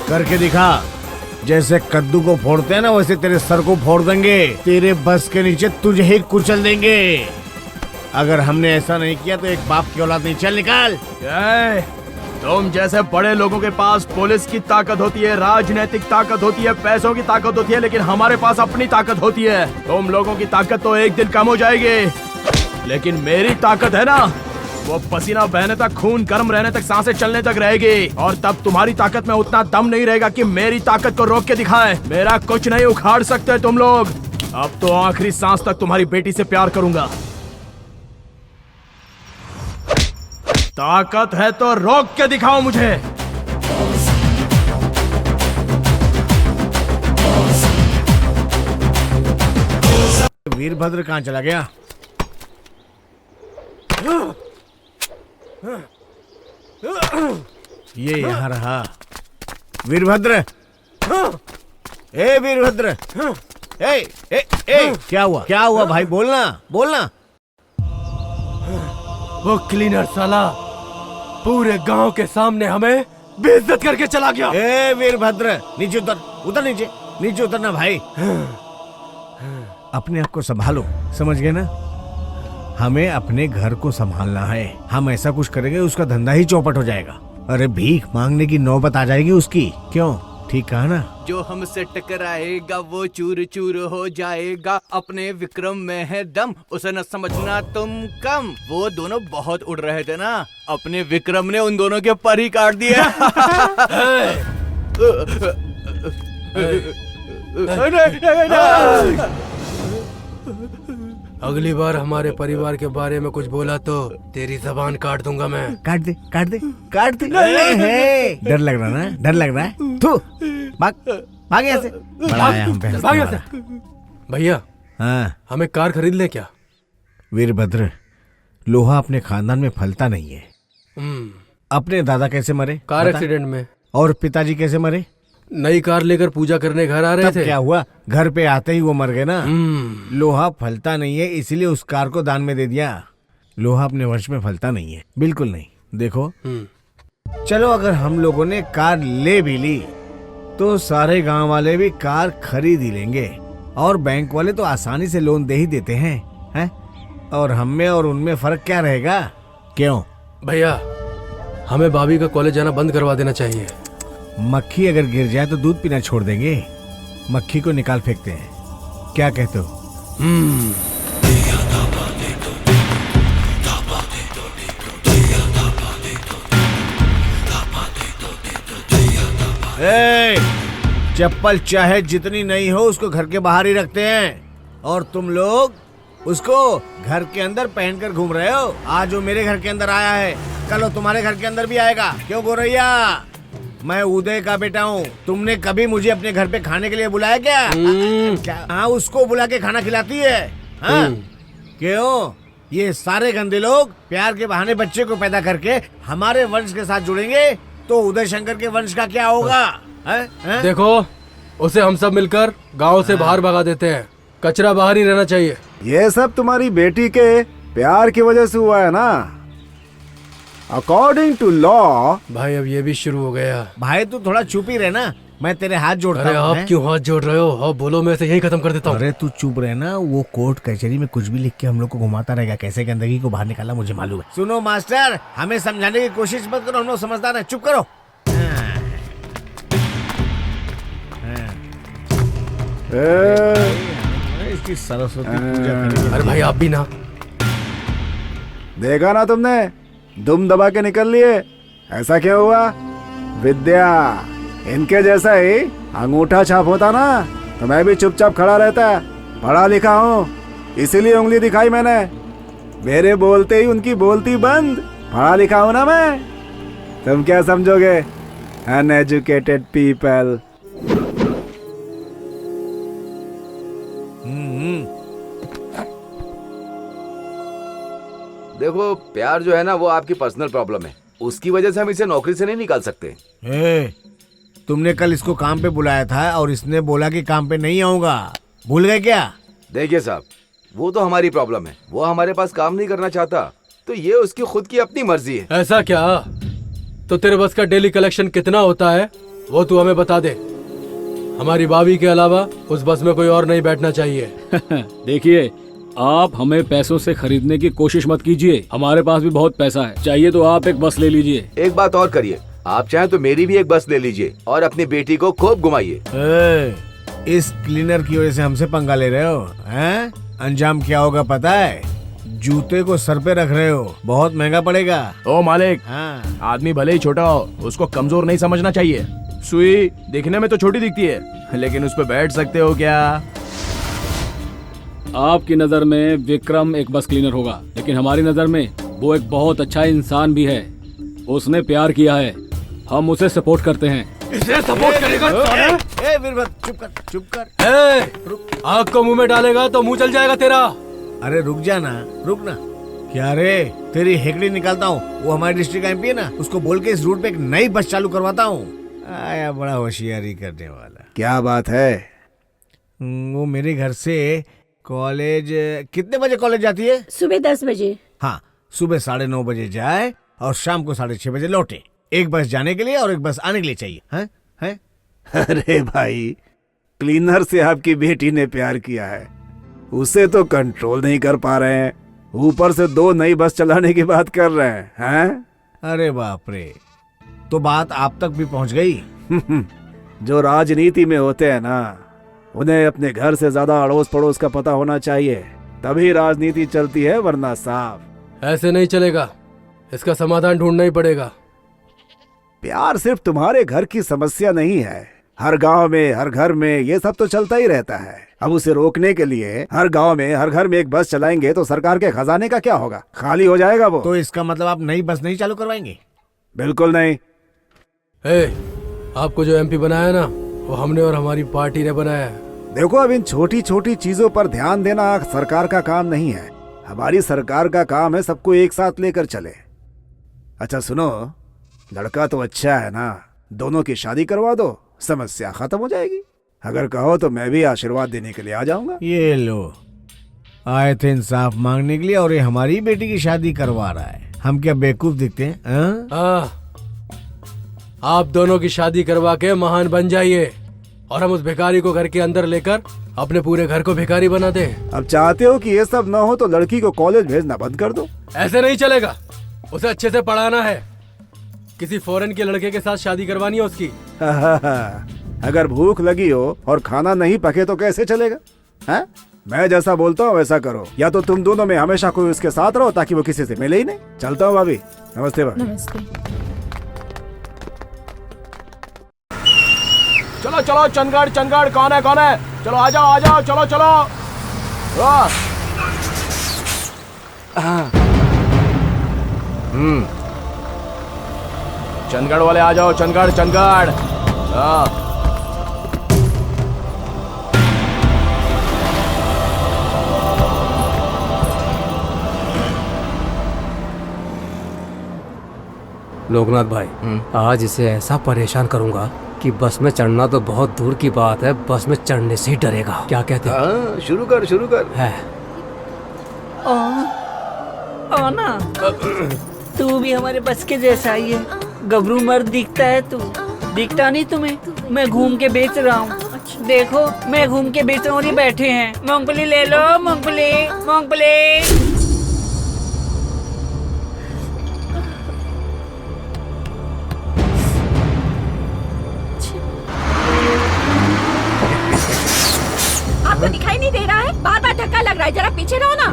करके दिखा। जैसे कद्दू को फोड़ते हैं ना, वैसे तेरे सर को फोड़ देंगे। तेरे बस के नीचे तुझे ही कुचल देंगे। अगर हमने ऐसा नहीं किया तो एक बाप की औलाद नहीं। चल निकाल। तुम जैसे बड़े लोगों के पास पुलिस की ताकत होती है, राजनीतिक ताकत होती है, पैसों की ताकत होती है, लेकिन हमारे पास अपनी ताकत होती है। तुम लोगों की ताकत तो एक दिन कम हो जाएगी, लेकिन मेरी ताकत है ना, वो पसीना बहने तक, खून गर्म रहने तक, सांसें चलने तक रहेगी। और तब तुम्हारी ताकत में उतना दम नहीं रहेगा कि मेरी ताकत को रोक के दिखाएं। मेरा कुछ नहीं उखाड़ सकते तुम लोग। अब तो आखिरी सांस तक तुम्हारी बेटी से प्यार करूंगा। ताकत है तो रोक के दिखाओ मुझे। वीरभद्र कहाँ चला गया? ये यहाँ रहा। वीरभद्र, वीरभद्र, क्या हुआ भाई? बोलना। वो क्लीनर साला पूरे गांव के सामने हमें बेइज्जत करके चला गया। वीरभद्र, नीचे उतर नीचे उतरना भाई। अपने आप को संभालो, समझ गए ना? हमें अपने घर को संभालना है। हम ऐसा कुछ करेंगे उसका धंधा ही चौपट हो जाएगा। अरे भीख मांगने की नौबत आ जाएगी उसकी। क्यों? ठीक कहा ना? जो हमसे टकराएगा वो चूर चूर हो जाएगा। अपने विक्रम में है दम, उसे न समझना तुम कम। वो दोनों बहुत उड़ रहे थे ना, अपने विक्रम ने उन दोनों के पर ही काट दिया। अगली बार हमारे परिवार के बारे में कुछ बोला तो तेरी जबान काट दूंगा मैं। काट दे। डर लग रहा है। तू भाग यहाँ से। बड़ा आया हम पे। भाग यहाँ से। भैया, हाँ, हमें कार खरीद ले क्या? वीरभद्र, लोहा अपने खानदान में फलता नहीं है। अपने दादा कैसे मरे? कार एक्सीडेंट में। और पिताजी कैसे मरे? नई कार लेकर पूजा करने घर आ रहे थे। क्या हुआ? घर पे आते ही वो मर गए ना। लोहा फलता नहीं है, इसलिए उस कार को दान में दे दिया। लोहा अपने वंश में फलता नहीं है, बिल्कुल नहीं। देखो, चलो अगर हम लोगों ने कार ले भी ली तो सारे गांव वाले भी कार खरीद ही लेंगे और बैंक वाले तो आसानी से लोन दे ही देते हैं? और हम में और उनमें फर्क क्या रहेगा? क्यों भैया, हमें भाभी का कॉलेज जाना बंद करवा देना चाहिए। मक्खी अगर गिर जाए तो दूध पीना छोड़ देंगे, मक्खी को निकाल फेंकते हैं। क्या कहते हो? चप्पल चाहे जितनी नहीं हो उसको घर के बाहर ही रखते हैं और तुम लोग उसको घर के अंदर पहनकर घूम रहे हो। आज वो मेरे घर के अंदर आया है, कल वो तुम्हारे घर के अंदर भी आएगा। क्यों गोरैया? मैं उदय का बेटा हूँ। तुमने कभी मुझे अपने घर पे खाने के लिए बुलाया क्या? हाँ, उसको बुला के खाना खिलाती है। हाँ? क्यों? ये सारे गंदे लोग प्यार के बहाने बच्चे को पैदा करके हमारे वंश के साथ जुड़ेंगे तो उदय शंकर के वंश का क्या होगा? देखो, उसे हम सब मिलकर गांव से बाहर भगा देते हैं। कचरा बाहर ही रहना चाहिए। ये सब तुम्हारी बेटी के प्यार की वजह से हुआ है ना? According to law. भाई अब ये भी शुरू हो गया। भाई तू थोड़ा चुप ही रहना, मैं तेरे हाथ जोड़ता हूँ। अरे आप क्यों हाथ जोड़ रहे हो? हाँ बोलो, मैं इसे यही खत्म कर देता हूँ। अरे तू चुप रहना, वो कोर्ट कचहरी में कुछ भी लिख के हम लोग को घुमाता रहेगा। कैसे गंदगी को बाहर निकाला मुझे मालूम है। सुनो मास्टर, हमें समझाने की कोशिश मत करो, हम लोग समझदार हैं। चुप करो। इसकी सरस्वती पूजा करेंगे। अरे भाई आप भी ना। देखा ना तुमने, दुम दबा के निकल लिए। ऐसा क्यों हुआ? विद्या, इनके जैसा ही अंगूठा छाप होता ना तो मैं भी चुपचाप खड़ा रहता। पढ़ा लिखा हूँ इसीलिए उंगली दिखाई मैंने। मेरे बोलते ही उनकी बोलती बंद। पढ़ा लिखा हूँ ना मैं। तुम क्या समझोगे? Uneducated people. देखो, प्यार जो है ना वो आपकी पर्सनल प्रॉब्लम है, उसकी वजह से हम इसे नौकरी से नहीं निकाल सकते। तुमने कल इसको काम पे बुलाया था और इसने बोला कि काम पे नहीं आऊंगा। भूल गए क्या? देखिए साहब, वो तो हमारी प्रॉब्लम है। वो हमारे पास काम नहीं करना चाहता तो ये उसकी खुद की अपनी मर्जी है। ऐसा क्या? तो तेरे बस का डेली कलेक्शन कितना होता है वो तू हमें बता दे। हमारी भाभी के अलावा उस बस में कोई और नहीं बैठना चाहिए। देखिए, आप हमें पैसों से खरीदने की कोशिश मत कीजिए। हमारे पास भी बहुत पैसा है। चाहिए तो आप एक बस ले लीजिए। एक बात और करिए, आप चाहें तो मेरी भी एक बस ले लीजिए और अपनी बेटी को खूब घुमाइए। इस क्लीनर की वजह से हमसे पंगा ले रहे हो हैं? अंजाम क्या होगा पता है? जूते को सर पे रख रहे हो, बहुत महंगा पड़ेगा। ओ मालिक, आदमी भले ही छोटा हो, उसको कमजोर नहीं समझना चाहिए। सुई दिखने में तो छोटी दिखती है, लेकिन उस पे बैठ सकते हो क्या? आपकी नजर में विक्रम एक बस क्लीनर होगा, लेकिन हमारी नजर में वो एक बहुत अच्छा इंसान भी है। उसने प्यार किया है, हम उसे सपोर्ट करते हैं। इसे सपोर्ट करेगा? चुप कर। आग को मुंह में डालेगा तो मुंह चल जाएगा तेरा। अरे रुक ना। क्या रे, तेरी हेकड़ी निकालता हूँ। वो हमारे डिस्ट्रिक्ट एमपी है ना, उसको बोल के इस रूट पे एक नई बस चालू करवाता हूँ। आया बड़ा होशियारी करने वाला। क्या बात है? वो मेरे घर से कॉलेज कितने बजे कॉलेज जाती है? सुबह 10 बजे। हाँ, सुबह 9:30 बजे जाए और शाम को 6:30 बजे लौटे। एक बस जाने के लिए और एक बस आने के लिए चाहिए। हैं? अरे भाई, क्लीनर से आपकी बेटी ने प्यार किया है, उसे तो कंट्रोल नहीं कर पा रहे हैं, ऊपर से 2 नई बस चलाने की बात कर रहे हैं? अरे बाप रे, तो बात आप तक भी पहुंच गई। जो राजनीति में होते हैं ना, उन्हें अपने घर से ज्यादा अड़ोस पड़ोस का पता होना चाहिए, तभी राजनीति चलती है, वरना साफ ऐसे नहीं चलेगा। इसका समाधान ढूंढना ही पड़ेगा। प्यार सिर्फ तुम्हारे घर की समस्या नहीं है, हर गांव में, हर घर में ये सब तो चलता ही रहता है। अब उसे रोकने के लिए हर गांव में, हर घर में एक बस चलाएंगे तो सरकार के खजाने का क्या होगा? खाली हो जाएगा वो। तो इसका मतलब आप नई बस नहीं चालू करवाएंगे? बिल्कुल नहीं। आपको जो एमपी बनाया ना, वो हमने और हमारी पार्टी ने बनाया है। देखो, अब इन छोटी छोटी चीजों पर ध्यान देना सरकार का काम नहीं है। हमारी सरकार का काम है सबको एक साथ लेकर चले। अच्छा सुनो, लड़का तो अच्छा है ना, दोनों की शादी करवा दो, समस्या खत्म हो जाएगी। अगर कहो तो मैं भी आशीर्वाद देने के लिए आ जाऊंगा। ये लो, आए थे इंसाफ मांगने के लिए और ये हमारी बेटी की शादी करवा रहा है। हम क्या बेवकूफ दिखते हैं? आप दोनों की शादी करवा के महान बन जाइए और हम उस भिखारी को घर के अंदर लेकर अपने पूरे घर को भिखारी बना दें। अब चाहते हो कि ये सब न हो तो लड़की को कॉलेज भेजना बंद कर दो। ऐसे नहीं चलेगा, उसे अच्छे से पढ़ाना है। किसी फॉरेन के लड़के के साथ शादी करवानी है उसकी। अगर भूख लगी हो और खाना नहीं पके तो कैसे चलेगा? हैं? मैं जैसा बोलता हूँ वैसा करो, या तो तुम दोनों में हमेशा कोई उसके साथ रहो ताकि वो किसी से मिले ही नहीं। चलता हूँ भाभी। नमस्ते भाभी। नमस्ते। चलो चलो चंदगढ़ चंदगढ़, कौन है? चलो आ जाओ चलो चलो। चंदगढ़ वाले आ जाओ, चंदगढ़। लोकनाथ भाई, आज इसे ऐसा परेशान करूंगा कि बस में चढ़ना तो बहुत दूर की बात है, बस में चढ़ने से ही डरेगा। क्या कहते हैं? शुरू कर। है ना तू भी हमारे बस के जैसा ही है। गबरू मर्द दिखता है तू, दिखता नहीं तुम्हें? मैं घूम के बेच रहा हूँ, देखो मैं घूम के बेच रहा हूँ। ये बैठे हैं, मूंगफली ले लो, मूंगफली। आपको दिखाई नहीं दे रहा है? बार बार धक्का लग रहा है, जरा पीछे रहो ना।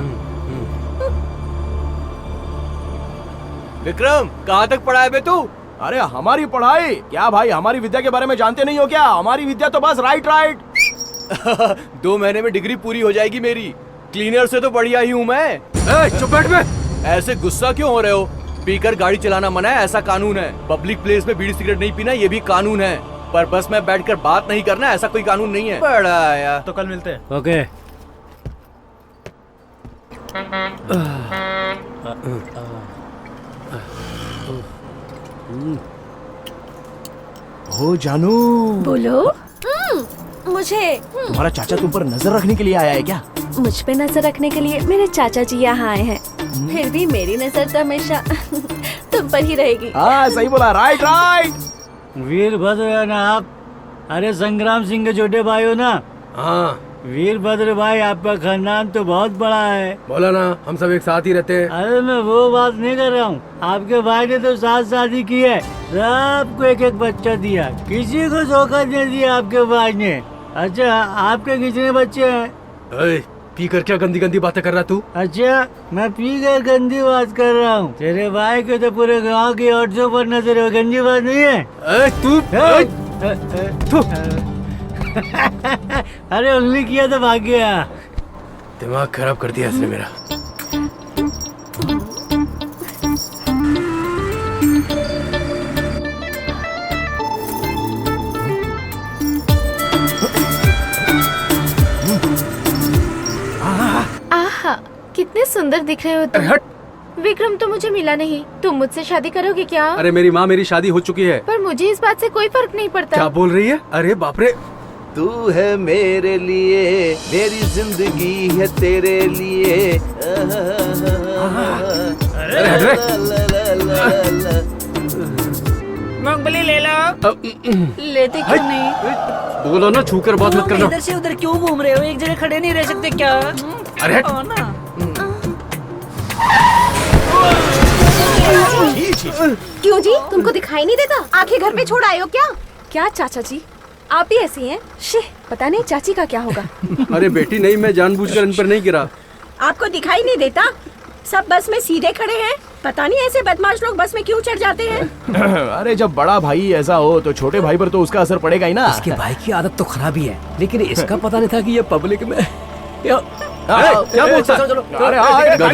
विक्रम, कहाँ तक पढ़ा है बे तू? अरे हमारी पढ़ाई क्या भाई, हमारी विद्या के बारे में जानते नहीं हो क्या? हमारी विद्या तो बस राइट। 2 महीने में डिग्री पूरी हो जाएगी मेरी। क्लीनर से तो बढ़िया ही हूँ मैं। चुप बैठ बे। ऐसे गुस्सा क्यों हो रहे हो? पीकर गाड़ी चलाना मना है, ऐसा कानून है। पब्लिक प्लेस में बीड़ी सिगरेट नहीं पीना, ये भी कानून है। पर बस में बैठकर बात नहीं करना, ऐसा कोई कानून नहीं है। बड़ा आया तो कल मिलते हैं। ओके। हो जानू, बोलो। मुझे तुम्हारा चाचा तुम पर नजर रखने के लिए आया है क्या? मुझ पे नजर रखने के लिए मेरे चाचा जी यहाँ आए हैं। फिर भी मेरी नजर तो हमेशा तुम पर ही रहेगी। हाँ सही बोला, राइट। वीरभद्र है ना आप? अरे संग्राम सिंह के छोटे भाई हो ना? हाँ। वीरभद्र भाई, आपका खानदान तो बहुत बड़ा है। बोला ना, हम सब एक साथ ही रहते हैं। अरे मैं वो बात नहीं कर रहा हूँ, आपके भाई ने तो 7 शादी की है, सबको एक एक बच्चा दिया, किसी को धोखा दे दिया आपके भाई ने। अच्छा, आपके कितने बच्चे हैं? पी कर क्या गंदी गंदी बातें कर रहा तू? अच्छा, मैं पी कर गंदी बात कर रहा हूँ? तेरे भाई के तो पूरे गांव की औरतों पर नजर है, गंदी बात नहीं है। तू अरे उंगली किया तो भाग गया। दिमाग खराब कर दिया इसने मेरा। आहा, कितने सुंदर दिख रहे हो तुम। विक्रम तो मुझे मिला नहीं, तुम मुझसे शादी करोगे क्या? अरे मेरी माँ, मेरी शादी हो चुकी है। पर मुझे इस बात से कोई फर्क नहीं पड़ता। क्या बोल रही है? अरे बाप रे। तू है मेरे लिए, मेरी जिंदगी है तेरे लिए। मूंगफली ले लो। लेते क्यों नहीं? बोलो ना, छूकर बात मत करना। इधर से उधर क्यों घूम रहे हो? एक जगह खड़े नहीं रह सकते क्या? अरे ना। क्यों जी, तुमको दिखाई नहीं देता? आंखें घर पे छोड़ आए हो क्या? क्या चाचा जी, आप भी ऐसी हैं? पता नहीं चाची का क्या होगा। अरे बेटी नहीं, मैं जानबूझकर इन पर नहीं गिरा। आपको दिखाई नहीं देता? सब बस में सीधे खड़े हैं, पता नहीं ऐसे बदमाश लोग बस में क्यों चढ़ जाते हैं। अरे जब बड़ा भाई ऐसा हो तो छोटे भाई पर तो उसका असर पड़ेगा ही ना। इसके भाई की आदत तो खराब ही है, लेकिन इसका पता नहीं था कि ये पब्लिक में क्या बोलता है? अरे हाँ, टिकट।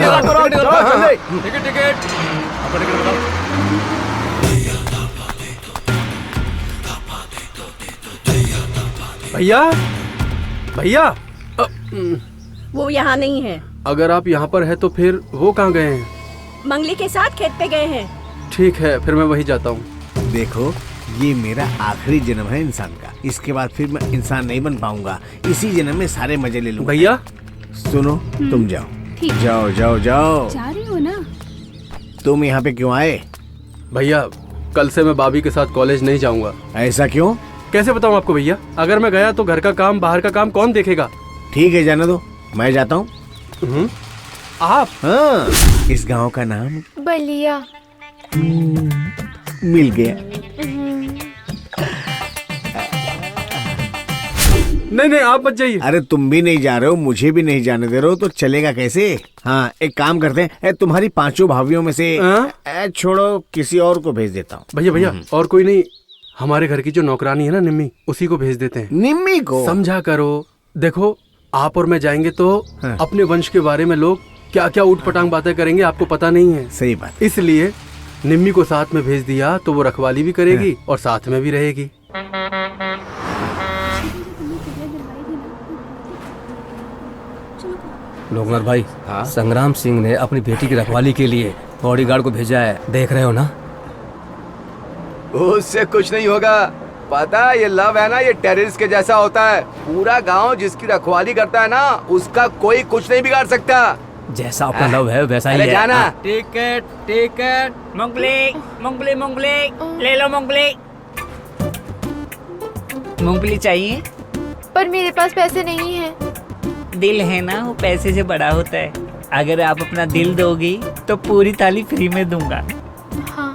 भैया वो यहाँ नहीं है। अगर आप यहाँ पर है तो फिर वो कहाँ गए हैं? मंगली के साथ खेत पे गए हैं। ठीक है, फिर मैं वही जाता हूँ। देखो, ये मेरा आखिरी जन्म है इंसान का, इसके बाद फिर मैं इंसान नहीं बन पाऊंगा। इसी जन्म में सारे मजे ले लूंगा। भैया सुनो, तुम जाओ। जाओ जाओ जाओ। जा रही हो ना? तुम यहाँ पे क्यों आए? भैया, कल से मैं भाभी के साथ कॉलेज नहीं जाऊंगा। ऐसा क्यों? कैसे बताऊं आपको भैया, अगर मैं गया तो घर का काम बाहर का काम कौन देखेगा? ठीक है जाने दो, मैं जाता हूँ। आप? हाँ, इस गांव का नाम बलिया। मिल गया। नहीं आप मत जाइए। अरे तुम भी नहीं जा रहे हो, मुझे भी नहीं जाने दे रहे हो, तो चलेगा कैसे? हाँ एक काम करते हैं, तुम्हारी 5 भाभीियों में से छोड़ो किसी और को भेज देता हूँ। भैया और कोई नहीं, हमारे घर की जो नौकरानी है ना निम्मी, उसी को भेज देते हैं। निम्मी को? समझा करो। देखो आप और मैं जाएंगे तो अपने वंश के बारे में लोग क्या क्या ऊटपटांग बातें करेंगे, आपको पता नहीं है। सही बात। इसलिए निम्मी को साथ में भेज दिया तो वो रखवाली भी करेगी और साथ में भी रहेगी। लोकनाथ भाई, संग्राम सिंह ने अपनी बेटी की रखवाली के लिए बॉडीगार्ड को भेजा है, देख रहे हो ना? उससे कुछ नहीं होगा। पता है ये लव है ना, ये टेररिस्ट के जैसा होता है। पूरा गांव जिसकी रखवाली करता है ना, उसका कोई कुछ नहीं बिगाड़ सकता। जैसा अपना लव है वैसा ही है। जाना। टिकट मूंगफली ले लो मूंगफली। मूंगफली चाहिए? पर मेरे पास पैसे नहीं है। दिल है ना, वो पैसे से बड़ा होता है। अगर आप अपना दिल दोगी तो पूरी थाली फ्री में दूंगा। हाँ।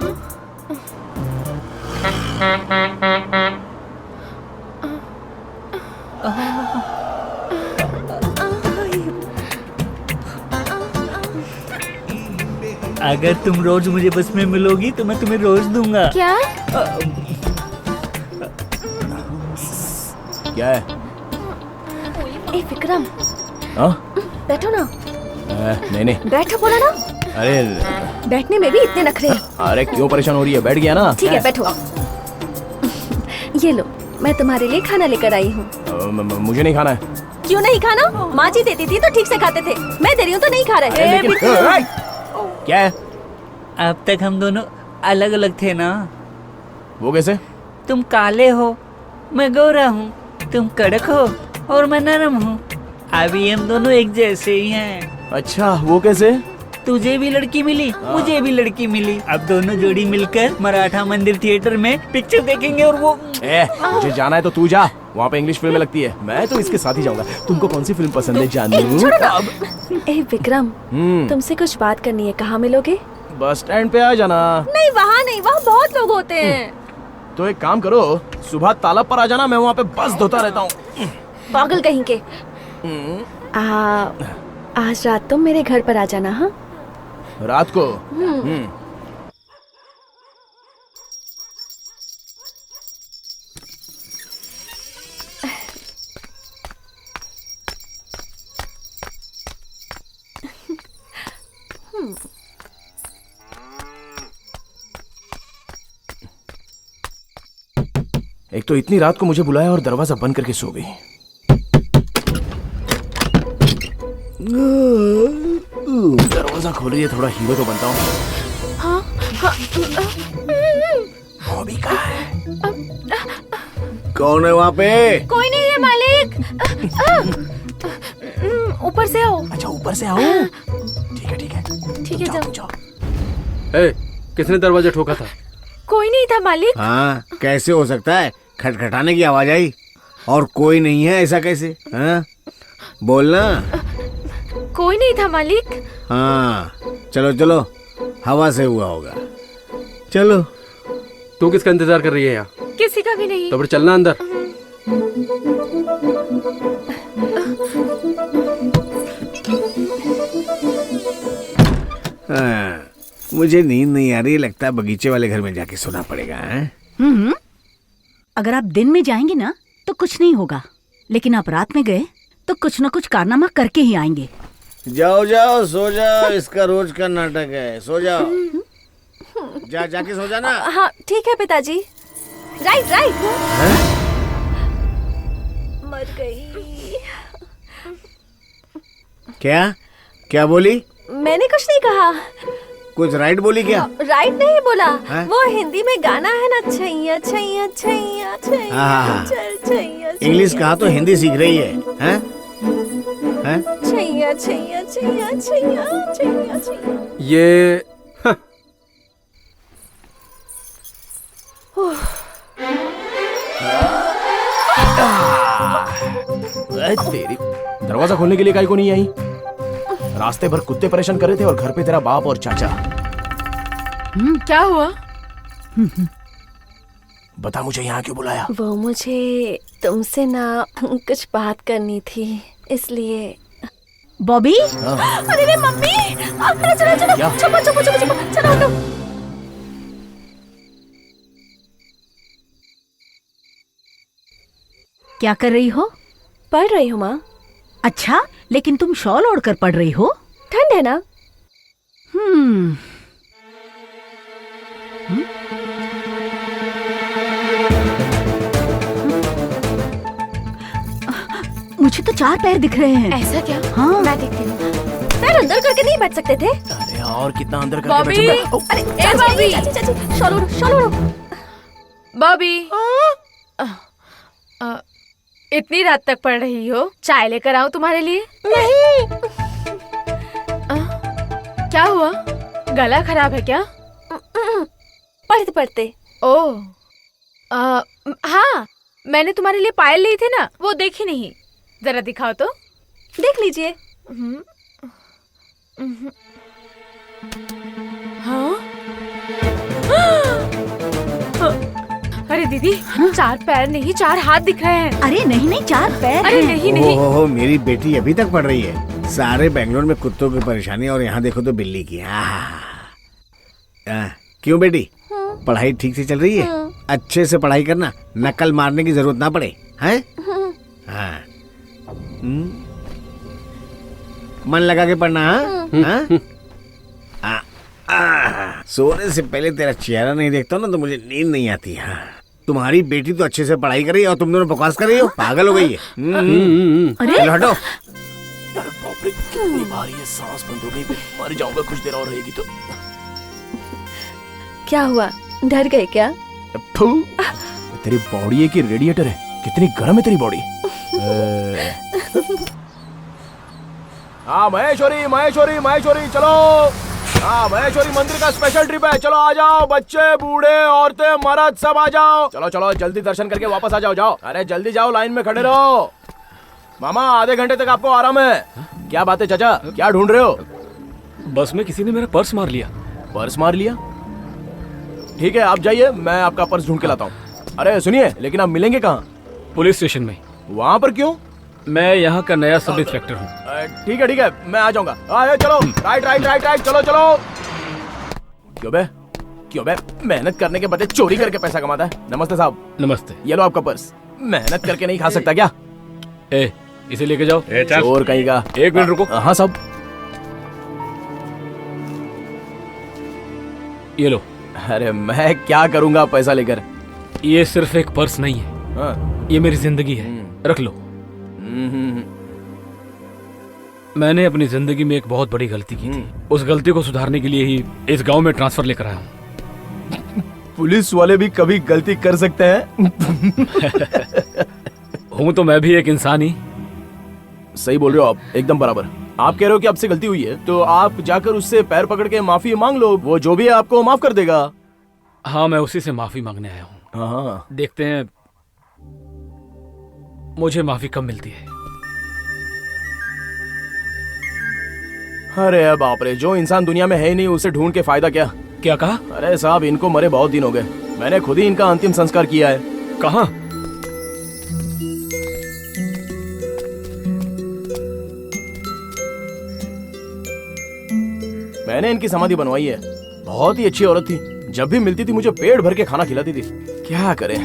अगर तुम रोज मुझे बस में मिलोगी तो मैं तुम्हें रोज दूंगा। क्या? क्या है? ए विक्रम, बैठो ना। नहीं बैठो बोला ना। अरे बैठने में भी इतने नखरे। अरे क्यों परेशान हो रही है? बैठ गया ना। ठीक है बैठो। ये लो, मैं तुम्हारे लिए खाना लेकर आई हूँ। मुझे नहीं खाना है। क्यों नहीं खाना? माँ जी देती थी तो ठीक से खाते थे, मैं दे रही हूँ तो नहीं खा रहे। क्या है? अब तक हम दोनों अलग अलग थे ना। वो कैसे? तुम काले हो, मैं गोरा हूँ। तुम कड़क हो और मैं नरम हूँ। अभी हम दोनों एक जैसे ही हैं। अच्छा वो कैसे? तुझे भी लड़की मिली, मुझे भी लड़की मिली। अब दोनों जोड़ी मिलकर मराठा मंदिर थिएटर में पिक्चर देखेंगे। और वो मुझे जाना है तो तू जा, वहाँ पे इंग्लिश फिल्म लगती है। मैं तो इसके साथ ही जाऊंगा। तुमको कौन सी फिल्म पसंद है जानू? ए विक्रम, तुमसे कुछ बात करनी है, कहाँ मिलोगे? बस स्टैंड पे आ जाना। नहीं वहाँ नहीं, वहाँ बहुत लोग होते हैं। तो एक काम करो, सुबह तालाब पर आ जाना, मैं वहाँ पे बस धोता रहता हूँ। पागल कहीं के। आज रात तुम मेरे घर पर आ जाना। हाँ रात को? एक तो इतनी रात को मुझे बुलाया और दरवाजा बंद करके सो गई। दरवाजा खोल रही है, थोड़ा हीरो तो बनता हूँ। हाँ, हाँ, बॉबी कहाँ है? कौन है वहाँ पे? कोई नहीं है मालिक। ऊपर से आओ। अच्छा ऊपर से आओ। ठीक है ठीक है जाओ। किसने दरवाजा ठोका था? कोई नहीं था मालिक। हाँ कैसे हो सकता है? खटखटाने की आवाज आई और कोई नहीं है, ऐसा कैसे? हाँ बोलना। कोई नहीं था मालिक। हाँ चलो चलो, हवा से हुआ होगा। चलो। तू किसका इंतजार कर रही है यहाँ? किसी का भी नहीं। तो फिर चलना अंदर। हाँ, मुझे नींद नहीं आ रही, लगता है बगीचे वाले घर में जाके सोना पड़ेगा। अगर आप दिन में जाएंगे ना तो कुछ नहीं होगा, लेकिन आप रात में गए तो कुछ न कुछ कारनामा करके ही आएंगे। जाओ जाओ सो जाओ, इसका रोज का नाटक है। सो जाओ, जाके सो जाना। हाँ ठीक है पिताजी। राइट मर गई। क्या बोली? मैंने कुछ नहीं कहा। कुछ राइट बोली क्या? राइट नहीं बोला। है? वो हिंदी में गाना है ना, छैया छैया छैया छैया चल छैया। इंग्लिश कहा तो हिंदी सीख रही है? हैं? छैया छैया छैया छैया छैया। ये खोलने के लिए काहे को नहीं आई? रास्ते भर कुत्ते परेशान कर रहे थे और घर पे तेरा बाप और चाचा। क्या हुआ? बता मुझे यहाँ क्यों बुलाया? वो मुझे तुमसे ना कुछ बात करनी थी, इसलिए। बॉबी, अरे रे मम्मी, चलो चलो चलो, क्या? छुपो छुपो छुपो छुपो, चलो उठो। क्या कर रही हो? पढ़ रही हूँ माँ। अच्छा, लेकिन तुम शॉल ओढ़कर पढ़ रही हो? ठंड है ना। मुझे तो 4 पैर दिख रहे हैं। ऐसा क्या? हाँ। मैं देखती हूँ। पैर अंदर करके नहीं बैठ सकते थे? अरे और कितना अंदर करके बॉबी! बैठूंगा? अरे ए बॉबी! चाची चाची, शॉल ओढ़ो, शॉल ओढ़ो। बॉबी, इतनी रात तक पढ़ रही हो? चाय लेकर आऊं तुम्हारे लिए? नहीं। क्या हुआ? गला खराब है क्या? पढ़ते पढ़ते। ओह, हाँ, मैंने तुम्हारे लिए पायल ली थी ना, वो देखी नहीं। जरा दिखाओ तो। देख लीजिए। हाँ? अरे दीदी, 4 पैर नहीं 4 हाथ दिख रहे हैं। अरे नहीं नहीं, 4 पैर अरे हैं। नहीं नहीं। ओहो, मेरी बेटी अभी तक पढ़ रही है। सारे बेंगलोर में कुत्तों की परेशानी और यहाँ देखो तो बिल्ली की। क्यों बेटी, पढ़ाई ठीक से चल रही है? अच्छे से पढ़ाई करना, नकल मारने की जरूरत ना पड़े, हैं? हाँ। मन लगा के पढ़ना, हाँ? सोने से पहले तेरा चेहरा नहीं देखता ना तो मुझे नींद नहीं आती। हाँ, तुम्हारी बेटी तो अच्छे से पढ़ाई कर रही है और तुम दोनों बकवास कर रही हो। पागल हो गई है। चलो हटो। बाप रे, कितनी भारी है, सांस बंद हो गई, मर जाऊंगा कुछ देर और रहेगी तो। क्या हुआ, डर गए क्या? तेरी बॉडी है कि रेडिएटर है? कितनी गर्म है तेरी बॉडी। हाँ महेश्वरी महेश्वरी महेश्वरी, चलो। हाँ महेश्वरी मंदिर का स्पेशल ट्रिप है, चलो आ जाओ, बच्चे बूढ़े औरतें मर्द सब आ जाओ। चलो चलो जल्दी दर्शन करके वापस आ जाओ। जाओ, अरे जल्दी जाओ, लाइन में खड़े रहो। मामा आधे घंटे तक आपको आराम है। क्या बात है चाचा, क्या ढूंढ रहे हो? बस में किसी ने मेरा पर्स मार लिया। पर्स मार लिया? ठीक है आप जाइए, मैं आपका पर्स ढूंढ के लाता हूँ। अरे सुनिए, लेकिन आप मिलेंगे कहाँ? पुलिस स्टेशन में। वहाँ पर क्यों? मैं यहाँ का नया सब इंस्पेक्टर हूँ। ठीक है, मैं आ जाऊंगा। चलो राइट राइट राइट राइट, चलो चलो। क्यों बे मेहनत करने के बदले चोरी करके पैसा कमाता है? नमस्ते साहब। नमस्ते। ये लो आपका पर्स। मेहनत करके नहीं खा सकता क्या? इसे लेके जाओ। चोर कहीं का। 1 मिनट रुको। हाँ साहब। ये लो। अरे मैं क्या करूंगा पैसा लेकर? ये सिर्फ एक पर्स नहीं है। हाँ। ये मेरी जिंदगी है, रख लो। मैंने अपनी जिंदगी में एक बहुत बड़ी गलती की थी। उस गलती को सुधारने के लिए ही इस गांव में ट्रांसफर लेकर आया हूँ। पुलिस वाले भी कभी गलती कर सकते हैं। हूँ तो मैं भी एक इंसान ही। सही बोल रहे हो आप, एकदम बराबर। आप कह रहे हो कि आपसे गलती हुई है तो आप जाकर उससे पैर पकड़ के माफी मांग लो, वो जो भी है आपको माफ कर देगा। हाँ, मैं उसी से माफी मांगने आया हूँ। हाँ। देखते हैं मुझे माफी कब मिलती है। अरे बाप रे, जो इंसान दुनिया में है ही नहीं उसे ढूंढ के फायदा क्या? क्या कहा? अरे साहब, इनको मरे बहुत दिन हो गए। मैंने खुद ही इनका अंतिम संस्कार किया है। कहाँ? मैंने इनकी समाधि बनवाई है। बहुत ही अच्छी औरत थी, जब भी मिलती थी मुझे पेट भर के खाना खिलाती थी। क्या करें?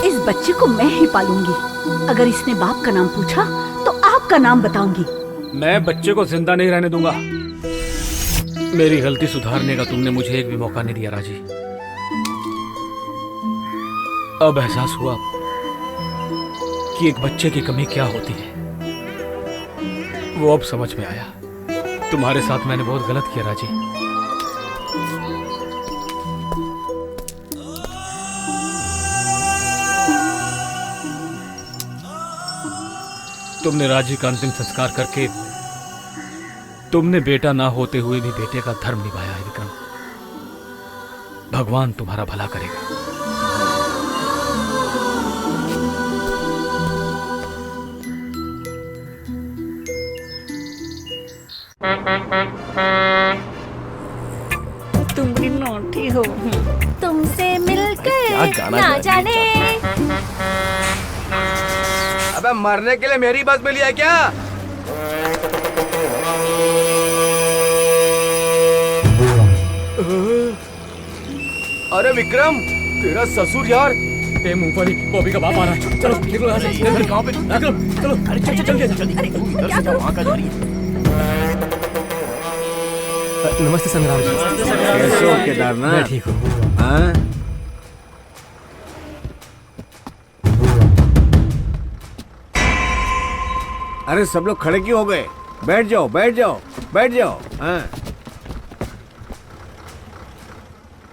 इस बच्चे को मैं ही पालूंगी। अगर इसने बाप का नाम पूछा तो आपका नाम बताऊंगी। मैं बच्चे को जिंदा नहीं रहने दूंगा। मेरी गलती सुधारने का तुमने मुझे एक भी मौका नहीं दिया राजी। अब एहसास हुआ कि एक बच्चे की कमी क्या होती है, वो अब समझ में आया। तुम्हारे साथ मैंने बहुत गलत किया राजी। तुमने राजी का अंतिम संस्कार करके तुमने बेटा ना होते हुए भी बेटे का धर्म निभाया है विक्रम। भगवान तुम्हारा भला करेगा। तुम भी नौटी हो। तुमसे मिलकर क्या गाना ना गा रही जाने। अबे मरने के लिए मेरी बस मिली है क्या? अरे विक्रम, तेरा ससुर यार। ए मूंगफली, बॉबी का बाप आ रहा है। चलो निकलो यहाँ से। इधर कहाँ पे? निकलो, चलो। अरे चल चल जल्दी जल्दी। इधर से जा, वहाँ का जा रही है। नमस्ते संग्राम जी। कैसे हो केदारनाथ? मैं ठीक हूँ। हाँ? अरे सब लोग खड़े क्यों हो गए? बैठ जाओ, बैठ जाओ, बैठ जाओ। हाँ।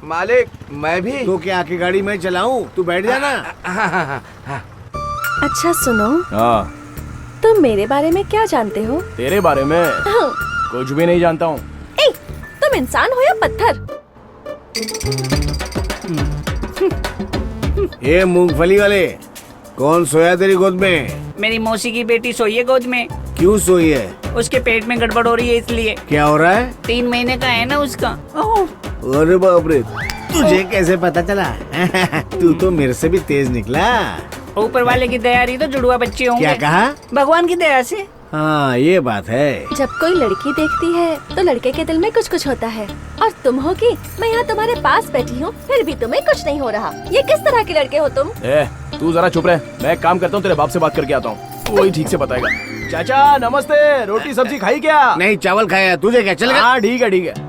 मालिक, मैं भी। तो क्या आके गाड़ी में चलाऊं? तू बैठ जाना। अच्छा सुनो, हाँ, तुम मेरे बारे में क्या जानते हो? तेरे बारे में कुछ भी नहीं जानता हूँ। ए, तुम इंसान हो या पत्थर? ये मूंगफली वाले, कौन सोया तेरी गोद में? मेरी मौसी की बेटी सोई है गोद में। क्यों सोई है? उसके पेट में गड़बड़ हो रही है इसलिए। क्या हो रहा है? 3 महीने का है ना उसका। ओह, अरे बाप रे, तुझे कैसे पता चला? तू तो मेरे से भी तेज निकला। ऊपर वाले की दया रही तो जुड़वा बच्चे होंगे। क्या कहा? भगवान की दया से। हाँ, ये बात है। जब कोई लड़की देखती है तो लड़के के दिल में कुछ कुछ होता है। और तुम हो कि मैं यहाँ तुम्हारे पास बैठी हूँ, फिर भी तुम्हें कुछ नहीं हो रहा। ये किस तरह के लड़के हो तुम? तू जरा चुप रहे, मैं एक काम करता हूँ, तेरे बाप से बात करके आता हूँ, वही ठीक से बताएगा। चाचा नमस्ते, रोटी सब्जी खाई क्या? नहीं, चावल खाया। तुझे क्या चलेगा? हाँ ठीक है ठीक है।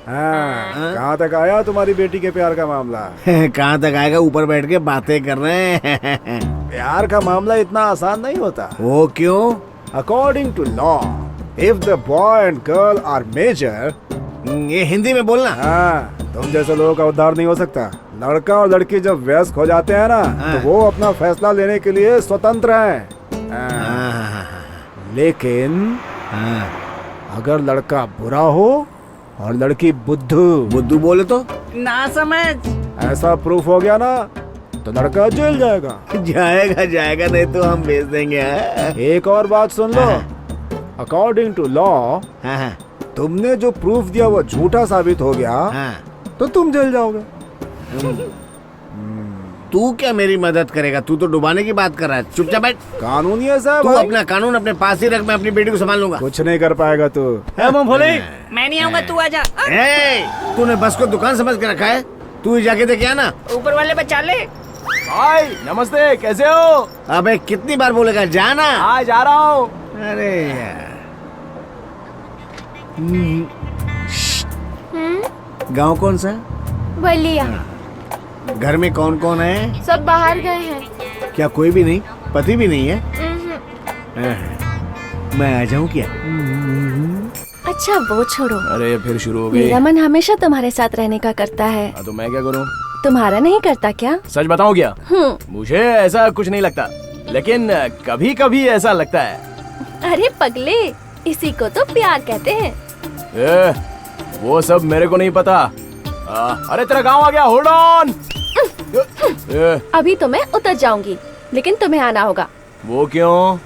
हाँ, कहाँ तक आया तुम्हारी बेटी के प्यार का मामला? कहाँ तक आएगा? ऊपर बैठ के बातें कर रहे हैं। प्यार का मामला इतना आसान नहीं होता। वो क्यों? According to law, if the boy and girl are major. ये हिंदी में बोलना। हाँ, तुम जैसे लोगों का उद्धार नहीं हो सकता। लड़का और लड़की जब वयस्क हो जाते हैं ना, तो वो अपना फैसला लेने के लिए स्वतंत्र हैं। लेकिन अगर लड़का बुरा हो और लड़की बुद्धू बोले तो ना समझ, ऐसा प्रूफ हो गया ना, तो लड़का जेल जाएगा। जाएगा नहीं तो हम भेज देंगे। एक और बात सुन लो, अकॉर्डिंग टू लॉ, तुमने जो प्रूफ दिया वो झूठा साबित हो गया, तो तुम जेल जाओगे। तू क्या मेरी मदद करेगा? तू तो डुबाने की बात कर रहा है। चुपचाप बैठ। कानूनी है साहब। तू अपना कानून अपने पास ही रख, मैं अपनी बेटी को संभाल लूंगा। कुछ नहीं कर पाएगा तू। मूंगफली, मैं नहीं आऊंगा, तू आजा। तूने बस को दुकान समझ के रखा है? तू ही जाके देख आना। ऊपर वाले बचा ले। भाई नमस्ते, कैसे हो? अबे कितनी बार बोलेगा? जाना। हाँ जा रहा हूँ। अरे यार, गांव कौन सा? बलिया। घर में कौन कौन है? सब बाहर गए हैं। क्या कोई भी नहीं? पति भी नहीं है? मैं आ जाऊं क्या? अच्छा वो छोड़ो, अरे फिर शुरू हो गई। मेरा मन हमेशा तुम्हारे साथ रहने का करता है। तो मैं क्या करूँ? तुम्हारा नहीं करता क्या? सच बताऊँ क्या? मुझे ऐसा कुछ नहीं लगता, लेकिन कभी कभी ऐसा लगता है। अरे पगले, इसी को तो प्यार कहते हैं। वो सब मेरे को नहीं पता। अरे तेरा गांव आ गया, होल्ड ऑन। अभी तो मैं उतर जाऊंगी, लेकिन तुम्हें आना होगा। वो क्यों?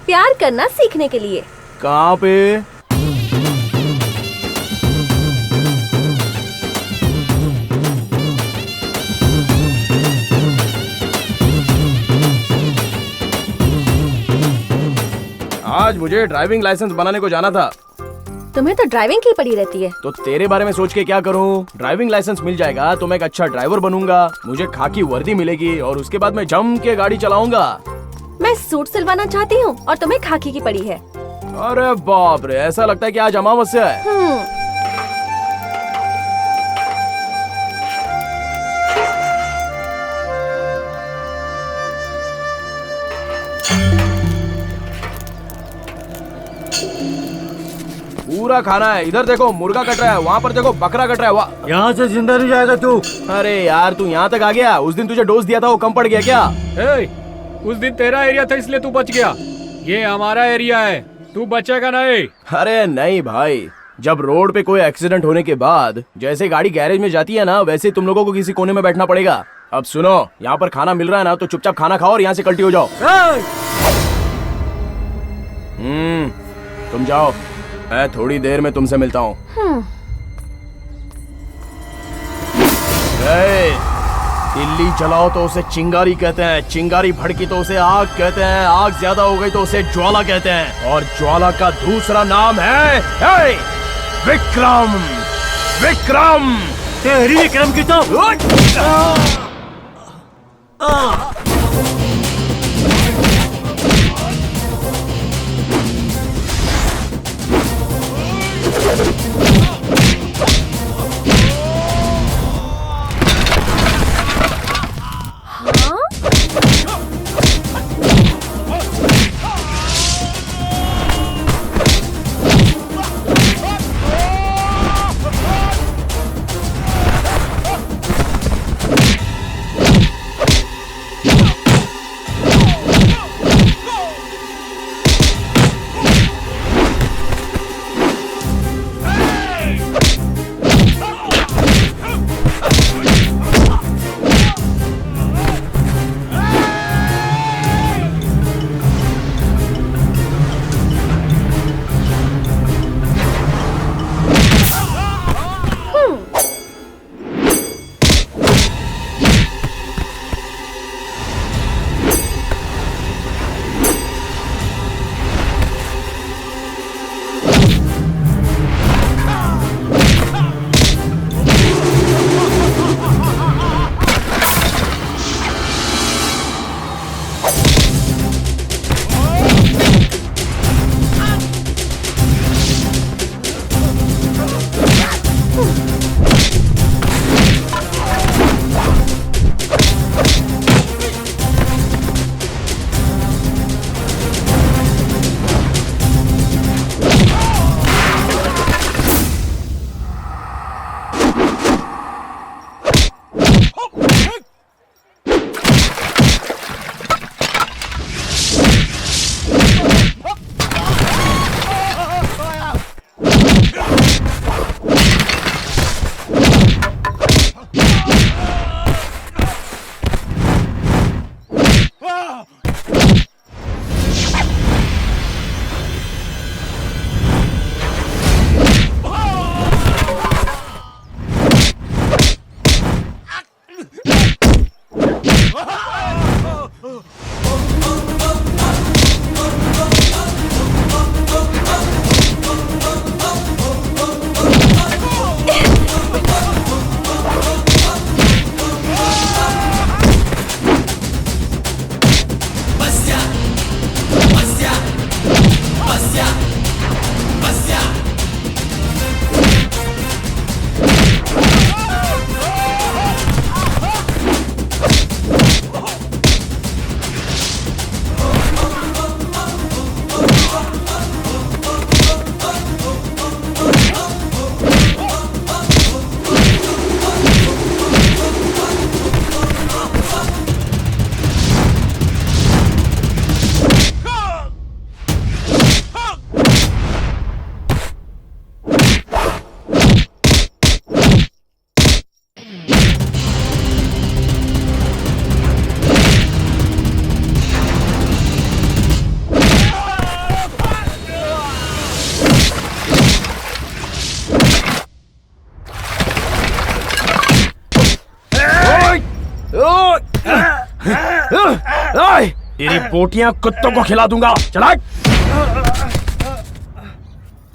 प्यार करना सीखने के लिए। कहाँ पे? आज मुझे ड्राइविंग लाइसेंस बनाने को जाना था। तुम्हें तो ड्राइविंग की पड़ी रहती है। तो तेरे बारे में सोच के क्या करूं? ड्राइविंग लाइसेंस मिल जाएगा तो मैं एक अच्छा ड्राइवर बनूंगा, मुझे खाकी वर्दी मिलेगी और उसके बाद मैं जम के गाड़ी चलाऊंगा। मैं सूट सिलवाना चाहती हूँ और तुम्हें खाकी की पड़ी है। अरे बाप रे, ऐसा लगता है कि आज अमावस्या है। पूरा खाना है। इधर देखो मुर्गा कट रहा है, वहाँ पर देखो बकरा कट रहा है। वाह, यहाँ से जिंदा नहीं जाएगा तू। अरे यार तू यहाँ तक आ गया। उस दिन तुझे डोज दिया था वो कम पड़ गया क्या? उस दिन तेरा एरिया था इसलिए तू बच गया। ये हमारा एरिया है, तू बचेगा नहीं। अरे नहीं भाई, जब रोड पे कोई एक्सीडेंट होने के बाद जैसे गाड़ी गैरेज में जाती है ना, वैसे तुम लोगों को किसी कोने में बैठना पड़ेगा। अब सुनो, यहाँ पर खाना मिल रहा है ना, तो चुपचाप खाना खाओ और यहाँ से कल्टी हो जाओ। तुम जाओ, मैं थोड़ी देर में तुमसे मिलता हूँ। दिल्ली जलाओ तो उसे चिंगारी कहते हैं, चिंगारी भड़की तो उसे आग कहते हैं, आग ज्यादा हो गई तो उसे ज्वाला कहते हैं, और ज्वाला का दूसरा नाम है विक्रम। विक्रम तेरी विक्रम की तो तेरी बोटियां कुत्तों को खिला दूंगा। चला।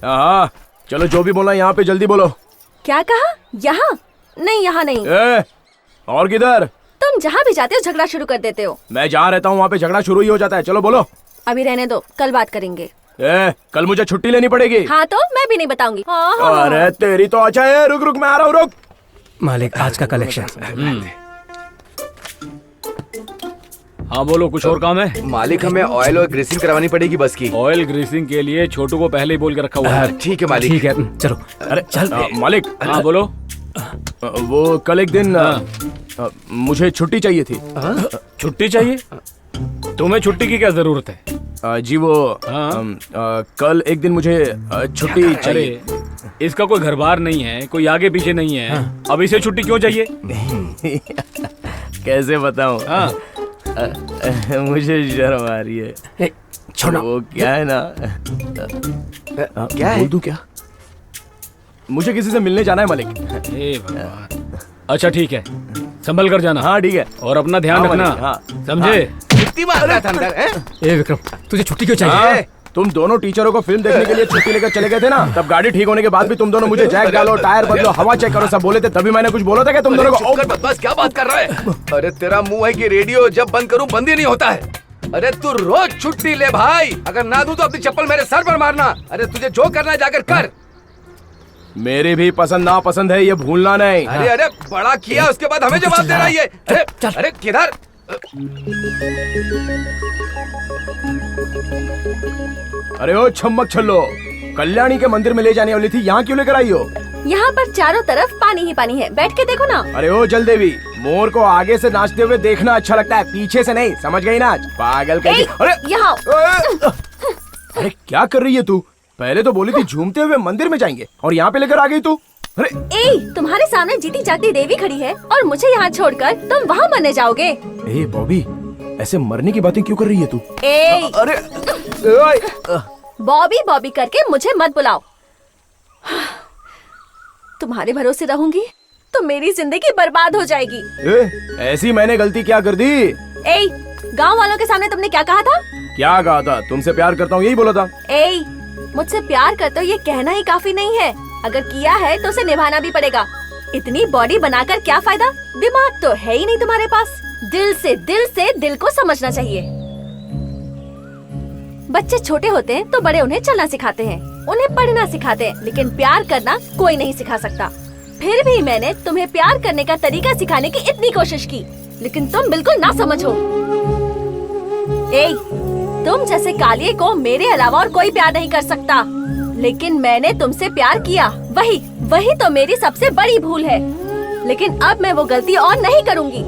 हाँ, चलो जो भी बोला यहाँ पे जल्दी बोलो। क्या कहा? यहाँ नहीं, यहाँ नहीं। और किधर? तुम जहाँ भी जाते हो झगड़ा शुरू कर देते हो। मैं जहाँ रहता हूँ वहाँ पे झगड़ा शुरू ही हो जाता है। चलो बोलो। अभी रहने दो, कल बात करेंगे। कल मुझे छुट्टी लेनी पड़ेगी। हाँ तो मैं भी नहीं बताऊंगी। अरे तेरी तो अच्छा है। रुक रुक, मैं आ रहा हूँ। रुक मालिक, आज का कलेक्शन। हाँ बोलो, कुछ और काम है? मालिक, हमें ऑयल और ग्रीसिंग करवानी पड़ेगी बस की। ऑयल ग्रीसिंग के लिए छोटू को पहले ही बोल के रखा हुआ है। ठीक है मालिक। ठीक है, चलो। अरे चल मालिक। हाँ बोलो। वो कल एक दिन मुझे छुट्टी चाहिए थी। छुट्टी चाहिए? तुम्हें छुट्टी की क्या जरूरत है? जी वो कल एक दिन मुझे छुट्टी चाहिए। इसका कोई घर बार नहीं है, कोई आगे पीछे नहीं है। अब इसे छुट्टी क्यों चाहिए? कैसे बताऊं? मुझे शर्म आ रही है। छोड़ो। वो क्या है ना, क्या है? बोल दूं क्या? मुझे किसी से मिलने जाना है मलिक। हे भगवान। अच्छा ठीक है, संभल कर जाना। हाँ ठीक है, और अपना ध्यान हाँ, रखना, मलिक, हाँ। समझे? कितनी बार था अंदर? ए विक्रम, तुझे छुट्टी क्यों चाहिए? हाँ, तुम दोनों टीचरों को फिल्म देखने के लिए छुट्टी लेकर चले गए थे ना, तब गाड़ी ठीक होने के बाद भी तुम दोनों मुझे जैक डालो, टायर बदलो, हवा चेक करो सब बोले थे, तभी मैंने कुछ बोला था क्या तुम दोनों को? चुप कर बदमाश, क्या बात कर रहा है? अरे तेरा मुंह है कि रेडियो जब बंद करूं बंद ही नहीं होता है। अरे तू रोज छुट्टी ले भाई, अगर ना दूं तो अपनी चप्पल मेरे सर पर मारना। अरे तुझे जो करना है जाकर कर। मेरी भी पसंद ना पसंद है, ये भूलना नहीं। अरे अरे बड़ा किया, उसके बाद हमें जवाब दे रहा है ये। अरे किधर? अरे ओ छम्मक छल्लो, कल्याणी के मंदिर में ले जाने वाली थी, यहाँ क्यों लेकर आई हो? यहाँ पर चारों तरफ पानी ही पानी है, बैठ के देखो ना। अरे ओ जल देवी, मोर को आगे से नाचते हुए देखना अच्छा लगता है, पीछे से नहीं, समझ गई ना? पागल कहीं। अरे यहाँ अरे क्या कर रही है तू? पहले तो बोली थी झूमते हुए मंदिर में जाएंगे, और यहाँ पे लेकर आ गई तू। अरे तुम्हारे सामने जीती जागती देवी खड़ी है और मुझे यहाँ छोड़कर तुम वहाँ मरने जाओगे। ए बॉबी, ऐसे मरने की बातें क्यों कर रही है तू? अरे बॉबी बॉबी करके मुझे मत बुलाओ। तुम्हारे भरोसे रहूंगी तो मेरी जिंदगी बर्बाद हो जाएगी। ऐसी मैंने गलती क्या कर दी? गांव वालों के सामने तुमने क्या कहा था? क्या कहा था? तुमसे प्यार करता हूँ यही बोला था। मुझसे प्यार करते हो ये कहना ही काफी नहीं है, अगर किया है तो उसे निभाना भी पड़ेगा। इतनी बॉडी बनाकर क्या फायदा? दिमाग तो है ही नहीं तुम्हारे पास। दिल से दिल को समझना चाहिए। बच्चे छोटे होते हैं तो बड़े उन्हें चलना सिखाते हैं, उन्हें पढ़ना सिखाते हैं, लेकिन प्यार करना कोई नहीं सिखा सकता। फिर भी मैंने तुम्हें प्यार करने का तरीका सिखाने की इतनी कोशिश की, लेकिन तुम बिल्कुल ना समझो। तुम जैसे कालिए को मेरे अलावा और कोई प्यार नहीं कर सकता, लेकिन मैंने तुमसे प्यार किया, वही तो मेरी सबसे बड़ी भूल है। लेकिन अब मैं वो गलती और नहीं करूंगी।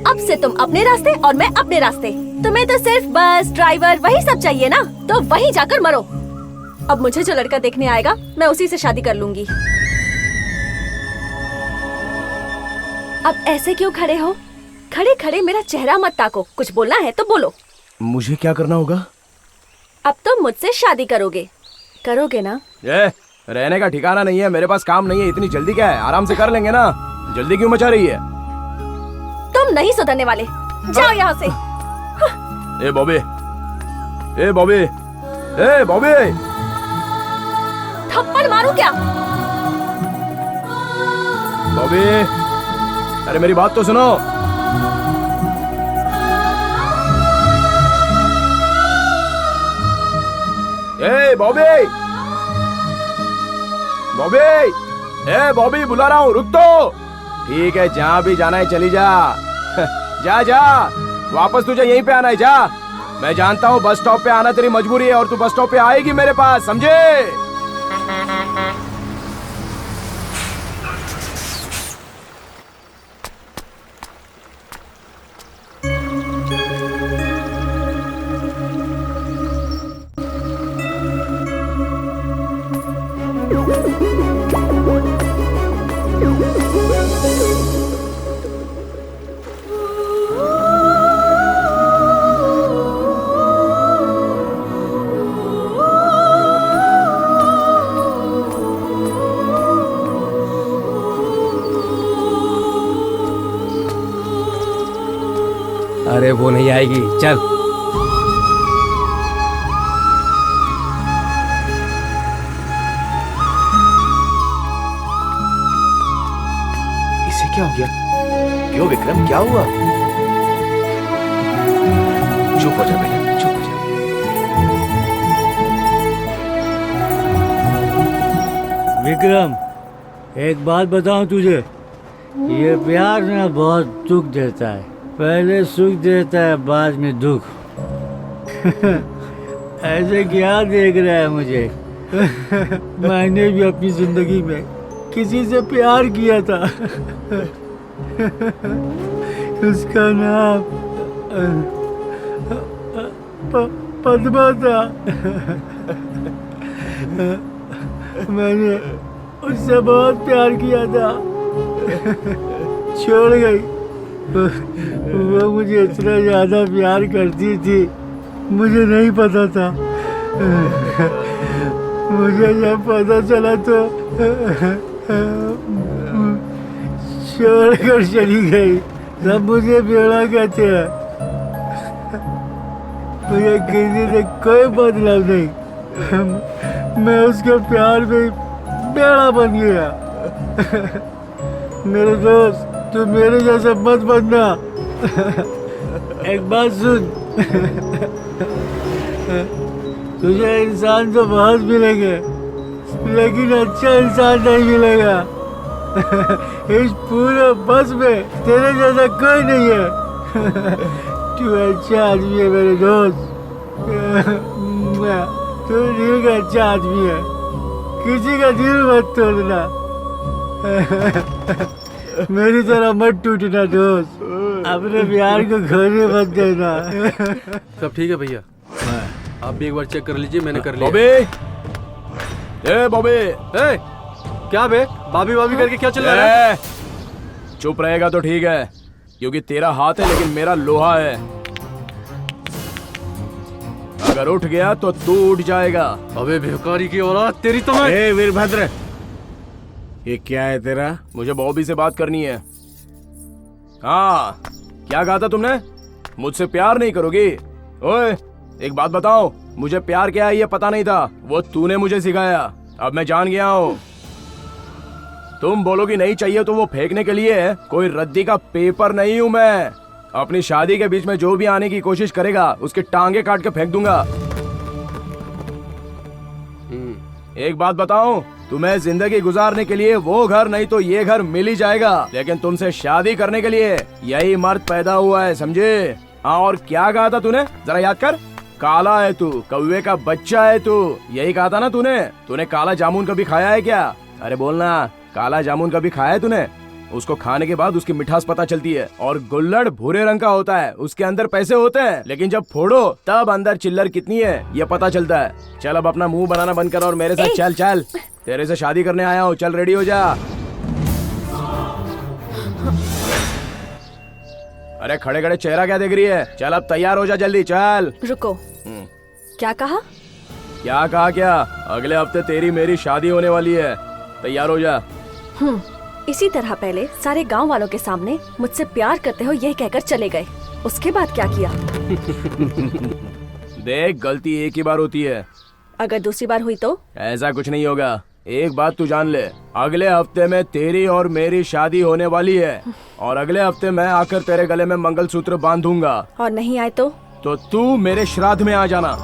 अब से तुम अपने रास्ते और मैं अपने रास्ते। तुम्हें तो सिर्फ बस ड्राइवर वही सब चाहिए ना, तो वहीं जाकर मरो। अब मुझे जो लड़का देखने आएगा मैं उसी से शादी कर लूंगी। अब ऐसे क्यों खड़े हो? खड़े खड़े मेरा चेहरा मत ताको, कुछ बोलना है तो बोलो। मुझे क्या करना होगा? अब तुम मुझसे शादी करोगे ना? रहने का ठिकाना नहीं है, मेरे पास काम नहीं है, इतनी जल्दी क्या है? आराम से कर लेंगे ना, जल्दी क्यों मचा रही है? तुम नहीं सुधरने वाले, जाओ यहाँ से। ए बॉबी, ए बॉबी, ए बॉबी, थप्पड़ मारूं क्या? बॉबी, अरे मेरी बात तो सुनो। ए बॉबी, बॉबी, ए बॉबी, बुला रहा हूँ, रुक तो। ठीक है, जहाँ भी जाना है चली जा। जा जा, वापस तुझे यहीं पे आना है, जा। मैं जानता हूँ बस स्टॉप पे आना तेरी मजबूरी है, और तू बस स्टॉप पे आएगी मेरे पास, समझे? अरे वो नहीं आएगी, चल। इसे क्या हो गया? क्यों विक्रम, क्या हुआ? चुप हो जा बेटा, चुप हो जा। विक्रम, एक बात बताऊं तुझे, ये प्यार ना बहुत दुख देता है। पहले सुख देता है, बाद में दुख। ऐसे क्या देख रहा है मुझे? मैंने भी अपनी जिंदगी में किसी से प्यार किया था। उसका नाम पद्मा था। मैंने उससे बहुत प्यार किया था, छोड़ गई। वो मुझे इतना ज्यादा प्यार करती थी, मुझे नहीं पता था। मुझे जब पता चला तो छोड़ कर चली गई। सब मुझे बेड़ा कहते हैं, मुझे किसी से कोई मतलब नहीं। मैं उसके प्यार में बेड़ा बन गया। मेरे दोस्त, तू मेरे जैसा मत बनना। एक बात सुन, तुझे इंसान तो बहुत मिलेंगे, लेकिन अच्छा इंसान नहीं मिलेगा। इस पूरे बस में तेरे जैसा कोई नहीं है। तू अच्छा आदमी है मेरे दोस्त, तू दिल का अच्छा आदमी है। किसी का दिल मत तोड़ना, मेरी तरह मत टूटना दोस्त। अपने प्यार को खोने मत देना। सब ठीक है भैया, आप भी एक बार चेक कर लीजिए, मैंने कर लिया। बॉबी, ए बॉबी, ए क्या बे, बाबी बाबी करके क्या चल रहा है? चुप रहेगा तो ठीक है, क्योंकि तेरा हाथ है लेकिन मेरा लोहा है। अगर उठ गया तो तू उठ जाएगा। अबे भिखारी की औलाद, तेरी तो मैं। ए वीरभद्र, ये क्या है तेरा? मुझे बॉबी से बात करनी है। हाँ, क्या कहा था तुमने? मुझसे प्यार नहीं करोगी? ओए, एक बात बताओ, मुझे प्यार क्या है ये पता नहीं था, वो तूने मुझे सिखाया। अब मैं जान गया हूँ। तुम बोलोगी नहीं चाहिए तो वो फेंकने के लिए कोई रद्दी का पेपर नहीं हूँ मैं। अपनी शादी के बीच में जो भी आने की कोशिश करेगा उसके टांगे काट के फेंक दूंगा। एक बात बताऊं, तुम्हें जिंदगी गुजारने के लिए वो घर नहीं तो ये घर मिल ही जाएगा, लेकिन तुमसे शादी करने के लिए यही मर्द पैदा हुआ है, समझे? हाँ, और क्या कहा था तूने? जरा याद कर। काला है तू, कौवे का बच्चा है तू, यही कहा था ना तूने? तूने काला जामुन कभी खाया है क्या? अरे बोलना, काला जामुन कभी खाया है तूने? उसको खाने के बाद उसकी मिठास पता चलती है। और गुल्लड़ भूरे रंग का होता है, उसके अंदर पैसे होते हैं, लेकिन जब फोड़ो तब अंदर चिल्लर कितनी है ये पता चलता है। चल अब अपना मुंह बनाना बंद कर और मेरे साथ चल। चल, तेरे से शादी करने आया हूँ, चल रेडी हो जा। अरे खड़े खड़े चेहरा क्या देख रही है? चल अब तैयार हो जा, जल्दी चल। रुको, क्या कहा? क्या कहा क्या? अगले हफ्ते तेरी मेरी शादी होने वाली है, तैयार हो जा। इसी तरह पहले सारे गांव वालों के सामने मुझसे प्यार करते हो यह कहकर चले गए, उसके बाद क्या किया? देख, गलती एक ही बार होती है, अगर दूसरी बार हुई तो? ऐसा कुछ नहीं होगा। एक बात तू जान ले, अगले हफ्ते में तेरी और मेरी शादी होने वाली है, और अगले हफ्ते मैं आकर तेरे गले में मंगलसूत्र बांधूंगा। और नहीं आए तो तू मेरे श्राद्ध में आ जाना।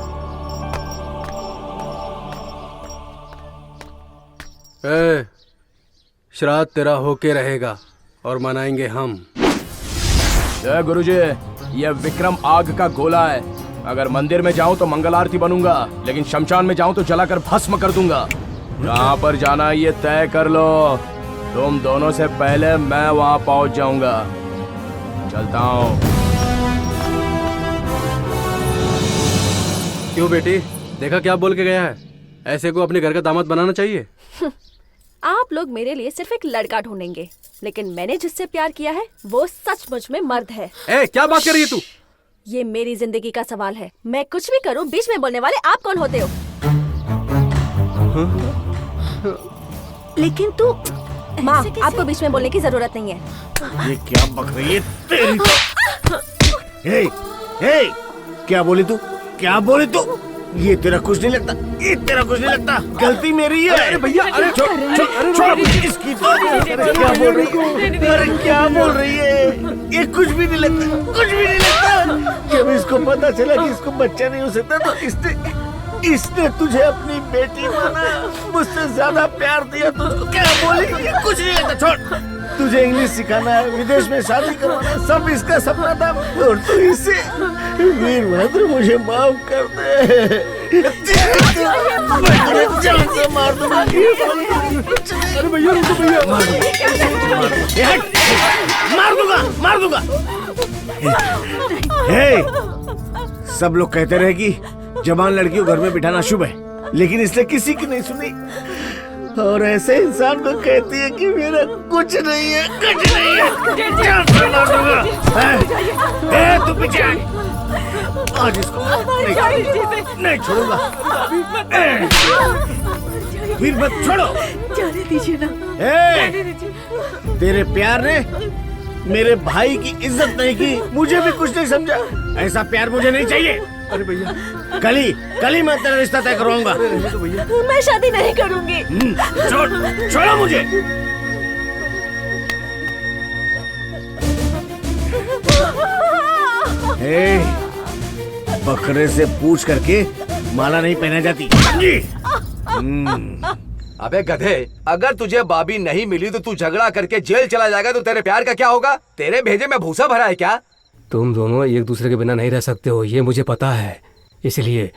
श्राद्ध तेरा होके रहेगा और मनाएंगे हम। जय गुरुजी, ये विक्रम आग का गोला है। अगर मंदिर में जाऊं तो मंगल आरती बनूंगा, लेकिन शमशान में जाऊं तो जलाकर भस्म कर दूंगा। कहाँ पर जाना ये तय कर लो, तुम दोनों से पहले मैं वहां पहुंच जाऊंगा। चलता हूँ। क्यों बेटी, देखा क्या बोल के गया है? ऐसे को अपने घर का दामाद बनाना चाहिए। आप लोग मेरे लिए सिर्फ एक लड़का ढूंढेंगे, लेकिन मैंने जिससे प्यार किया है वो सचमुच में मर्द है। क्या बात कर रही है तू? ये मेरी जिंदगी का सवाल है, मैं कुछ भी करूं बीच में बोलने वाले आप कौन होते हो? लेकिन तू माँ, आपको बीच में बोलने की जरूरत नहीं है। ये क्या बक रही है तेरी तो? हे, हे, क्या बोली तू? क्या बोली तू? ये तेरा कुछ नहीं लगता, ये तेरा कुछ नहीं लगता, गलती मेरी है। अरे भैया, अरे छोड़ इसकी तो। क्या बोल रही है? अरे क्या बोल रही है? ये कुछ भी नहीं लगता, कुछ भी नहीं लगता। जब इसको पता चला कि इसको बच्चा नहीं हो सकता तो इसने तुझे अपनी बेटी माना, मुझसे ज्यादा प्यार दिया तो क्या बोली? कुछ नहीं लगता, छोड़। तुझे इंग्लिश सिखाना है, विदेश में शादी करवाना, सब इसका सपना था, और तू इसे। वीरभद्र, मुझे माफ कर दे। मार दूंगा। अरे भैया रुको भैया, मार दूंगा। हे, सब लोग कहते रहे कि जवान लड़की को घर में बिठाना शुभ है, लेकिन इसने किसी की नहीं सुनी। और ऐसे इंसान को कहती है कि मेरा कुछ नहीं है, कुछ नहीं है। तू पीछे आज इसको नहीं छोड़ूंगा। फिर मत छोड़ो, जाने दीजिए ना। जाने दीजिए। तेरे प्यार ने मेरे भाई की इज्जत नहीं की, मुझे भी कुछ नहीं समझा। ऐसा प्यार मुझे नहीं चाहिए। अरे भैया, कल ही मैं तेरा रिश्ता तय करवाऊंगा। मैं शादी नहीं करूंगी। छोड़ो मुझे। बकरे से पूछ करके माला नहीं पहना जाती। अबे गधे, अगर तुझे भाभी नहीं मिली तो तू झगड़ा करके जेल चला जाएगा, तो तेरे प्यार का क्या होगा? तेरे भेजे में भूसा भरा है क्या? तुम दोनों एक दूसरे के बिना नहीं रह सकते हो, ये मुझे पता है। इसलिए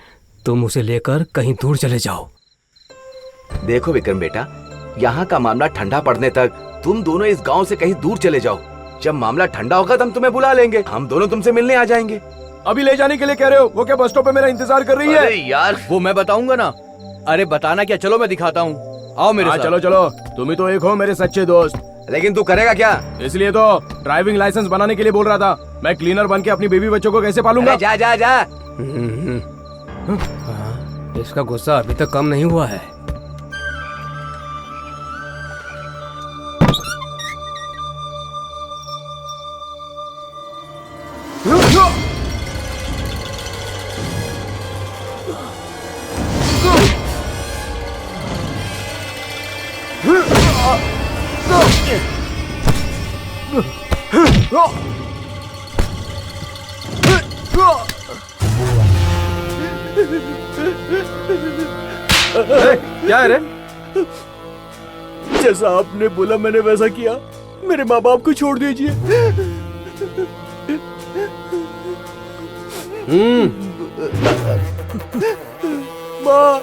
तुम उसे लेकर कहीं दूर चले जाओ। देखो विक्रम बेटा, यहाँ का मामला ठंडा पड़ने तक तुम दोनों इस गांव से कहीं दूर चले जाओ। जब मामला ठंडा होगा तो हम तुम्हें बुला लेंगे, हम दोनों तुमसे मिलने आ जाएंगे। अभी ले जाने के लिए कह रहे हो? वो क्या बस स्टॉप पे मेरा इंतजार कर रही है? अरे यार, वो मैं बताऊंगा ना। अरे बताना क्या, चलो मैं दिखाता हूँ। आओ मेरे साथ। चलो चलो, तुम ही तो एक हो मेरे सच्चे दोस्त। लेकिन तू करेगा क्या? इसलिए तो ड्राइविंग लाइसेंस बनाने के लिए बोल रहा था। मैं क्लीनर बन के अपनी बेबी बच्चों को कैसे पालूंगा? जा जा जा। इसका गुस्सा अभी तक कम नहीं हुआ है। क्या है रे? जैसा आपने बोला मैंने वैसा किया। मेरे माँ बाप को छोड़ दीजिए। माँ।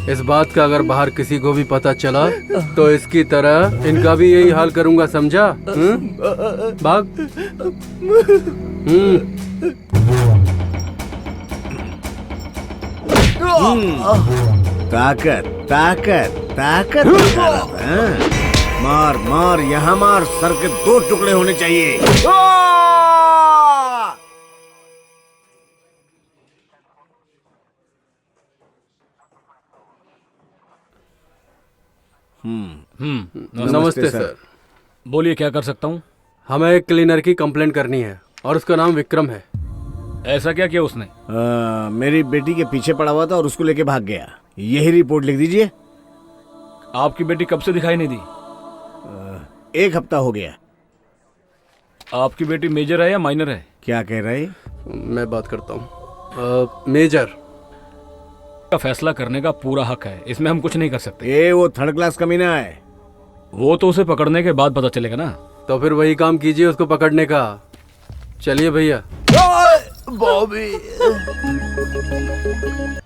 इस बात का अगर बाहर किसी को भी पता चला तो इसकी तरह इनका भी यही हाल करूंगा, समझा? भाग। ताकत ताकत ताकत। मार मार, यहाँ मार, सर के 2 टुकड़े होने चाहिए। नमस्ते सर। बोलिए, क्या कर सकता हूँ? हमें एक क्लीनर की कंप्लेंट करनी है और उसका नाम विक्रम है। ऐसा क्या किया उसने? मेरी बेटी के पीछे पड़ा हुआ था और उसको लेके भाग गया। यही रिपोर्ट लिख दीजिए। आपकी बेटी कब से दिखाई नहीं दी? 1 हफ्ता हो गया। आपकी बेटी मेजर है या माइनर है? क्या कह रहे? मैं बात करता हूँ। मेजर का फैसला करने का पूरा हक है, इसमें हम कुछ नहीं कर सकते। ये वो 3rd क्लास कमीना है। वो तो उसे पकड़ने के बाद पता चलेगा ना। तो फिर वही काम कीजिए उसको पकड़ने का। चलिए भैया। बॉबी,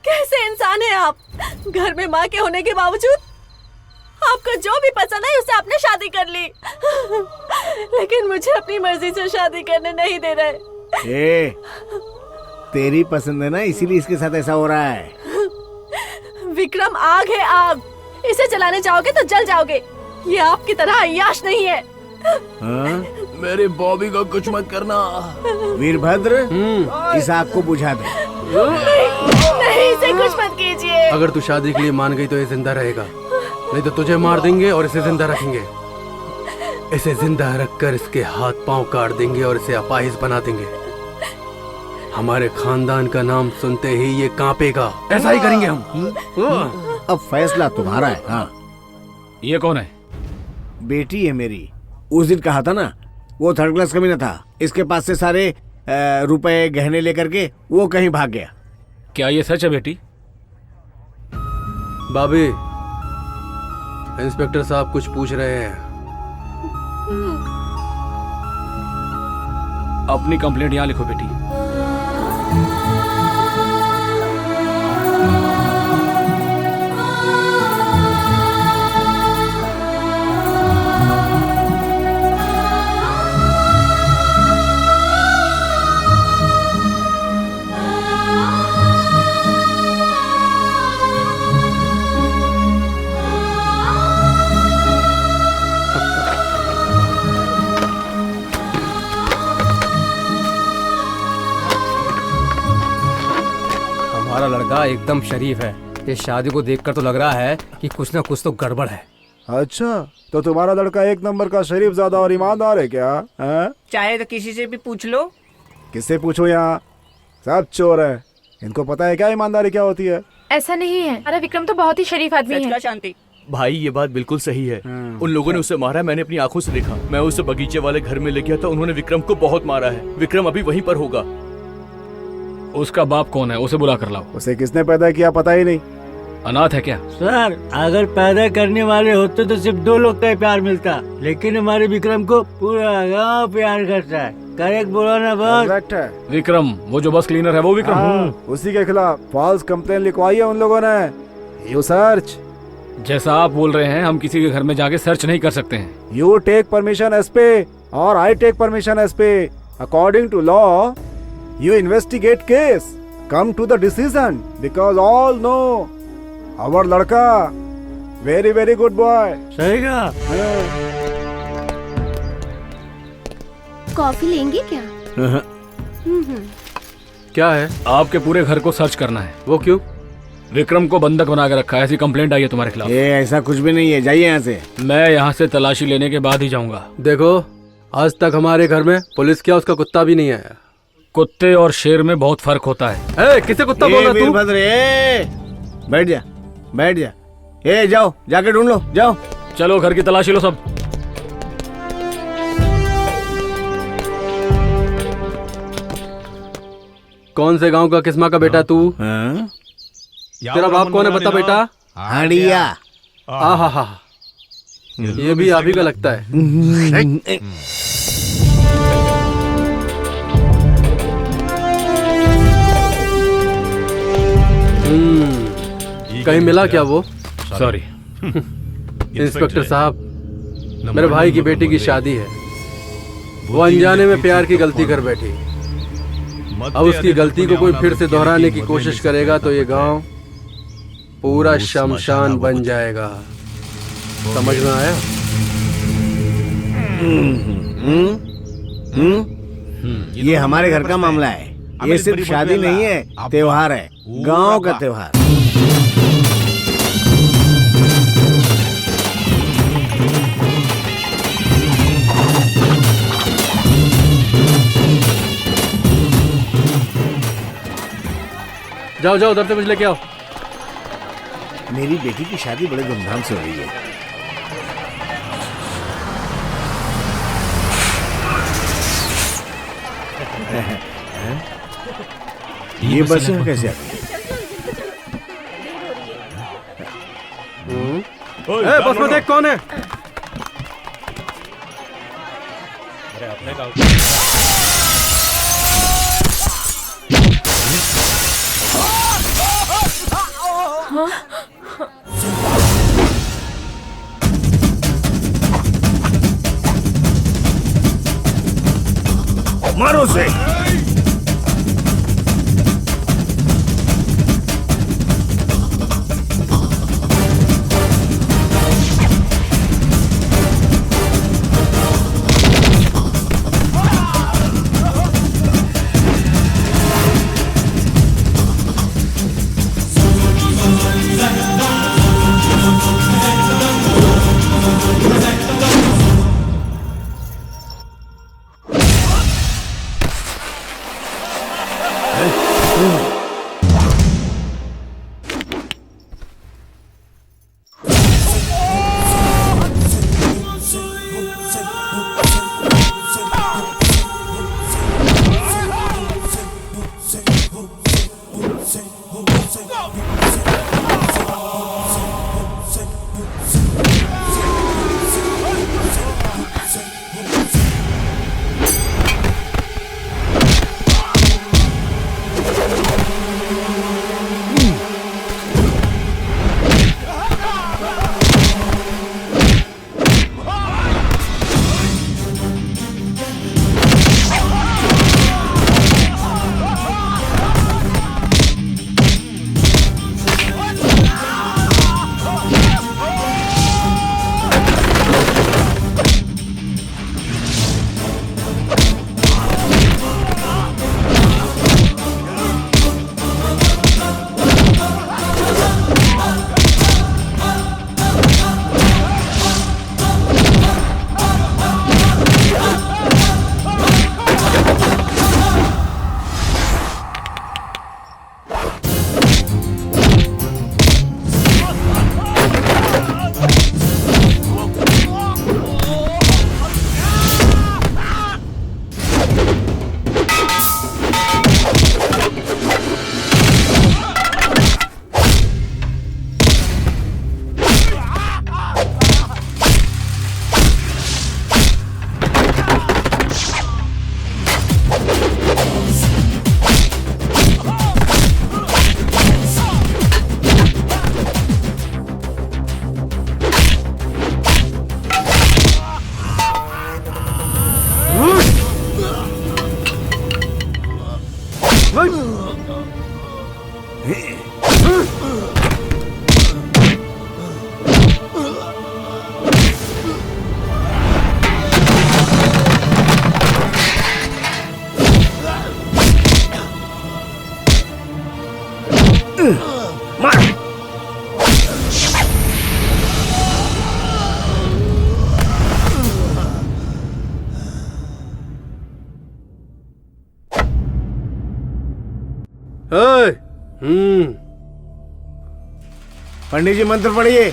कैसे इंसान है आप? घर में माँ के होने के बावजूद आपको जो भी पसंद है उससे आपने शादी कर ली। लेकिन मुझे अपनी मर्जी से शादी करने नहीं दे रहे। तेरी पसंद है ना, इसीलिए इसके साथ ऐसा हो रहा है। विक्रम आग है, आग। इसे जलाने जाओगे तो जल जाओगे। ये आपकी तरह अय्याश नहीं है। मेरे बॉबी को कुछ मत करना। वीरभद्र, इस आग को बुझा दो। नहीं, इसे कुछ मत कीजिए। अगर तू शादी के लिए मान गई तो ये जिंदा रहेगा, नहीं तो तुझे मार देंगे और इसे जिंदा रखेंगे। इसे जिंदा रखकर इसके हाथ पांव काट देंगे और इसे अपाहिज बना देंगे। हमारे खानदान का नाम सुनते ही ये कांपेगा। ऐसा ही करेंगे हम। अब फैसला तुम्हारा है। हाँ। ये कौन है? बेटी है मेरी। उस दिन कहा था ना, वो 3rd क्लास कमीना था। इसके पास से सारे रुपए गहने लेकर के वो कहीं भाग गया। क्या ये सच है बेटी? भाभी, इंस्पेक्टर साहब कुछ पूछ रहे हैं। अपनी कंप्लेंट यहाँ लिखो बेटी। तुम्हारा लड़का एकदम शरीफ है। इस शादी को देखकर तो लग रहा है कि कुछ ना कुछ तो गड़बड़ है। अच्छा, तो तुम्हारा लड़का एक नंबर का शरीफ ज़्यादा और ईमानदार है क्या? हैं? चाहे तो किसी से भी पूछ लो। किससे पूछो? यहाँ सब चोर है। इनको पता है क्या ईमानदारी क्या होती है? ऐसा नहीं है, हमारा विक्रम तो बहुत ही शरीफ आदमी है। शांति भाई ये बात बिल्कुल सही है। उन लोगों ने उसे मारा, मैंने अपनी आंखों से देखा। मैं उसे बगीचे वाले घर में ले गया था, उन्होंने विक्रम को बहुत मारा है। विक्रम अभी वहीं पर होगा। उसका बाप कौन है? उसे बुला कर लाओ। उसे किसने पैदा किया पता ही नहीं। अनाथ है क्या? सर, अगर पैदा करने वाले होते तो सिर्फ 2 लोग का ही प्यार मिलता, लेकिन हमारे विक्रम को पूरा गांव प्यार करता है। करेक्ट बोला ना बस? करेक्ट है। विक्रम, वो जो बस क्लीनर है वो विक्रम? उसी के खिलाफ फॉल्स कंप्लेन लिखवाई है उन लोगों ने। You search. जैसा आप बोल रहे हैं, हम किसी के घर में जाके सर्च नहीं कर सकते हैं। यू टेक परमिशन एसपी और I take permission SP. According to law you investigate case, come to the decision, because all know our लड़का very very good boy। सही कहा। कॉफी लेंगे क्या? क्या है? आपके पूरे घर को सर्च करना है। वो क्यों? विक्रम को बंधक बना के रखा है, ऐसी कंप्लेंट आई है तुम्हारे खिलाफ। ये ऐसा कुछ भी नहीं है, जाइए यहाँ से। मैं यहाँ से तलाशी लेने के बाद ही जाऊंगा। देखो, आज तक हमारे घर में पुलिस क्या उसका कुत्ता भी नहीं आया। कुत्ते और शेर में बहुत फर्क होता है। किसे कुत्ता बोल रहा तू? वीरभद्र, बैठ जा, बैठ जा। जाओ, जाके ढूंढ लो, जाओ। चलो घर की तलाशी लो सब। कौन से गांव का किस्मा का बेटा तू? तेरा बाप कौन है बता बेटा? हाड़िया। आहा, ये भी आप ही का लगता है। कहीं मिला क्या वो? सॉरी इंस्पेक्टर साहब, मेरे भाई की बेटी की शादी है। वो अनजाने में प्यार की गलती कर बैठी। अब उसकी गलती को कोई फिर से दोहराने की कोशिश करेगा तो ये गांव पूरा शमशान बन जाएगा। समझ में आया? ये हमारे घर का मामला है। ये सिर्फ शादी नहीं है, त्योहार है, गांव का त्योहार। जाओ जाओ, उधर से कुछ लेके आओ। मेरी बेटी की शादी बड़े धूमधाम से हो रही है। ये बस यहाँ कैसे आ गई? बस में देख कौन है? मारो से। मार। पंडित जी मंत्र पढ़िए।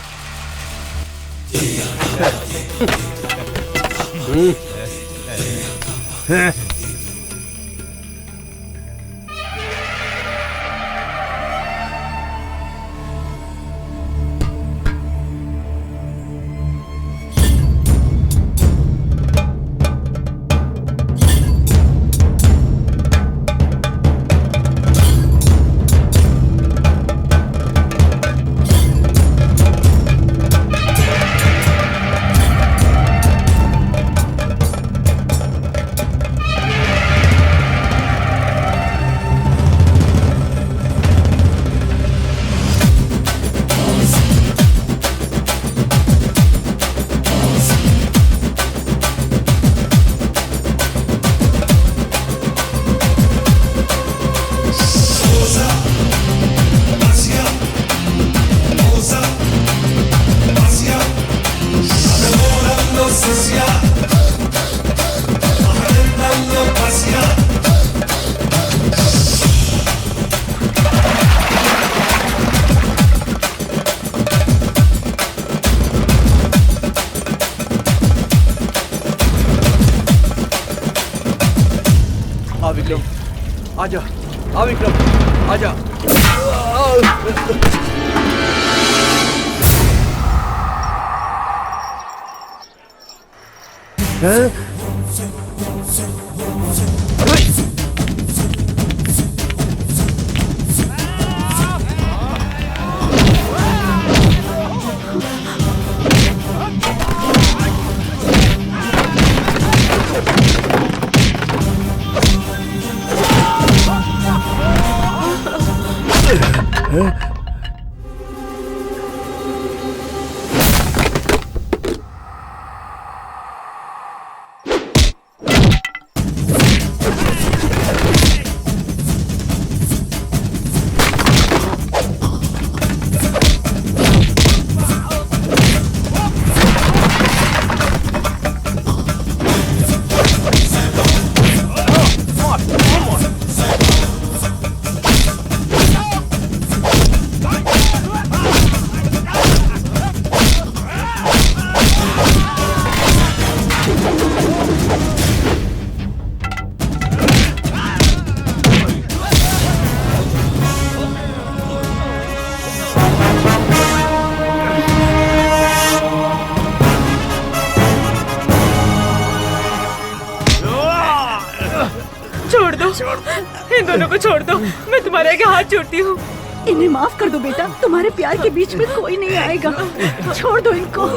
आजा, आ विक्रम, आजा। इन दोनों को छोड़ दो, मैं तुम्हारे आगे हाथ जोड़ती हूँ। इन्हें माफ कर दो बेटा, तुम्हारे प्यार के बीच में कोई नहीं आएगा। छोड़ दो इनको।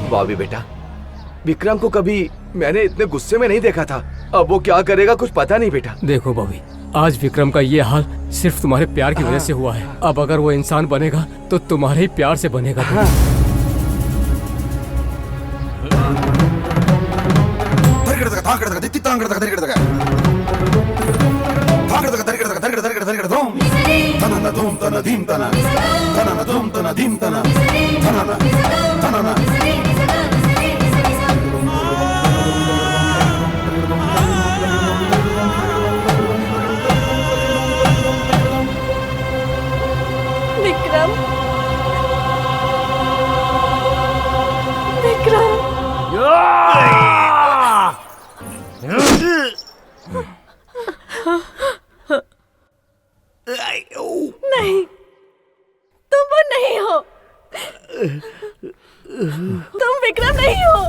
बॉबी बेटा, विक्रम को कभी मैंने इतने गुस्से में नहीं देखा था। अब वो क्या करेगा कुछ पता नहीं बेटा। देखो बॉबी, आज विक्रम का ये हाल सिर्फ तुम्हारे प्यार की वजह से हुआ है। अब अगर वो इंसान बनेगा तो तुम्हारे ही प्यार से बनेगा। विक्रम, विक्रम। नहीं, तुम वो नहीं हो। तुम विक्रम नहीं हो।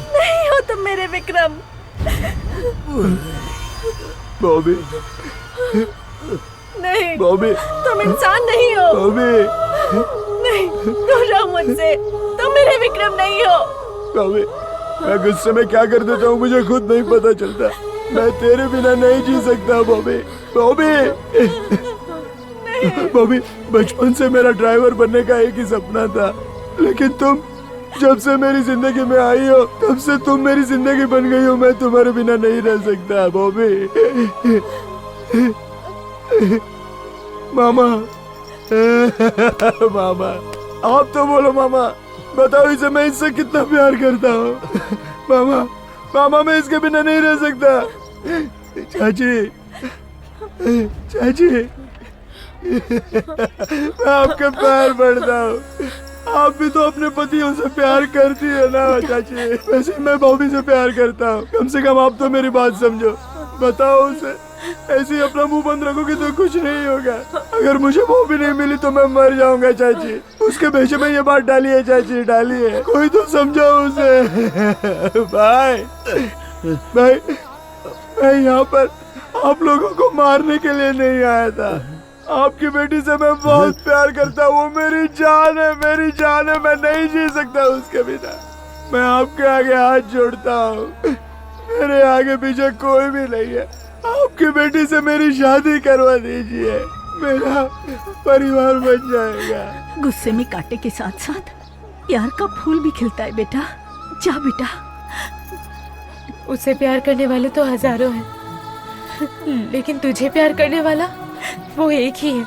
नहीं हो तुम मेरे विक्रम। बॉबी, नहीं बॉबी, तुम इंसान नहीं हो। बॉबी, नहीं, दूर रहो मुझसे। तुम मेरे विक्रम नहीं हो। बॉबी, मैं गुस्से में क्या कर देता हूँ मुझे खुद नहीं पता चलता। मैं तेरे बिना नहीं जी सकता बॉबी। बॉबी, बॉबी, बचपन से मेरा ड्राइवर बनने का एक ही सपना था, लेकिन तुम जब से मेरी जिंदगी में आई हो तब से तुम मेरी जिंदगी बन गई हो। मैं तुम्हारे बिना नहीं रह सकता बॉबी। मामा मामा आप तो बोलो मामा, बताओ इसे मैं इससे कितना प्यार करता हूँ। मामा मामा मैं इसके बिना नहीं रह सकता। चाची चाची मैं आपके पैर पड़ता हूँ। आप भी तो अपने पतियों से प्यार करती है ना चाची, वैसे मैं भाभी से प्यार करता हूँ। कम से कम आप तो मेरी बात समझो। बताओ उसे, ऐसे ही अपना मुंह बंद रखोगे तो कुछ नहीं होगा। अगर मुझे वो भी नहीं मिली तो मैं मर जाऊंगा चाची। उसके भेजे में ये बात डाली है चाची, डाली है, कोई तो समझाओ उसे। भाई भाई मैं यहाँ पर आप लोगों को मारने के लिए नहीं आया था। आपकी बेटी से मैं बहुत प्यार करता हूँ, वो मेरी जान है, मेरी जान है, मैं नहीं जी सकता उसके बिना। मैं आपके आगे हाथ जोड़ता हूँ, मेरे आगे पीछे कोई भी नहीं है। आपकी बेटी से मेरी शादी करवा दीजिए, मेरा परिवार बन जाएगा। गुस्से में कांटे के साथ साथ प्यार का फूल भी खिलता है बेटा। जा बेटा। उससे प्यार करने वाले तो हजारों हैं, लेकिन तुझे प्यार करने वाला वो एक ही है।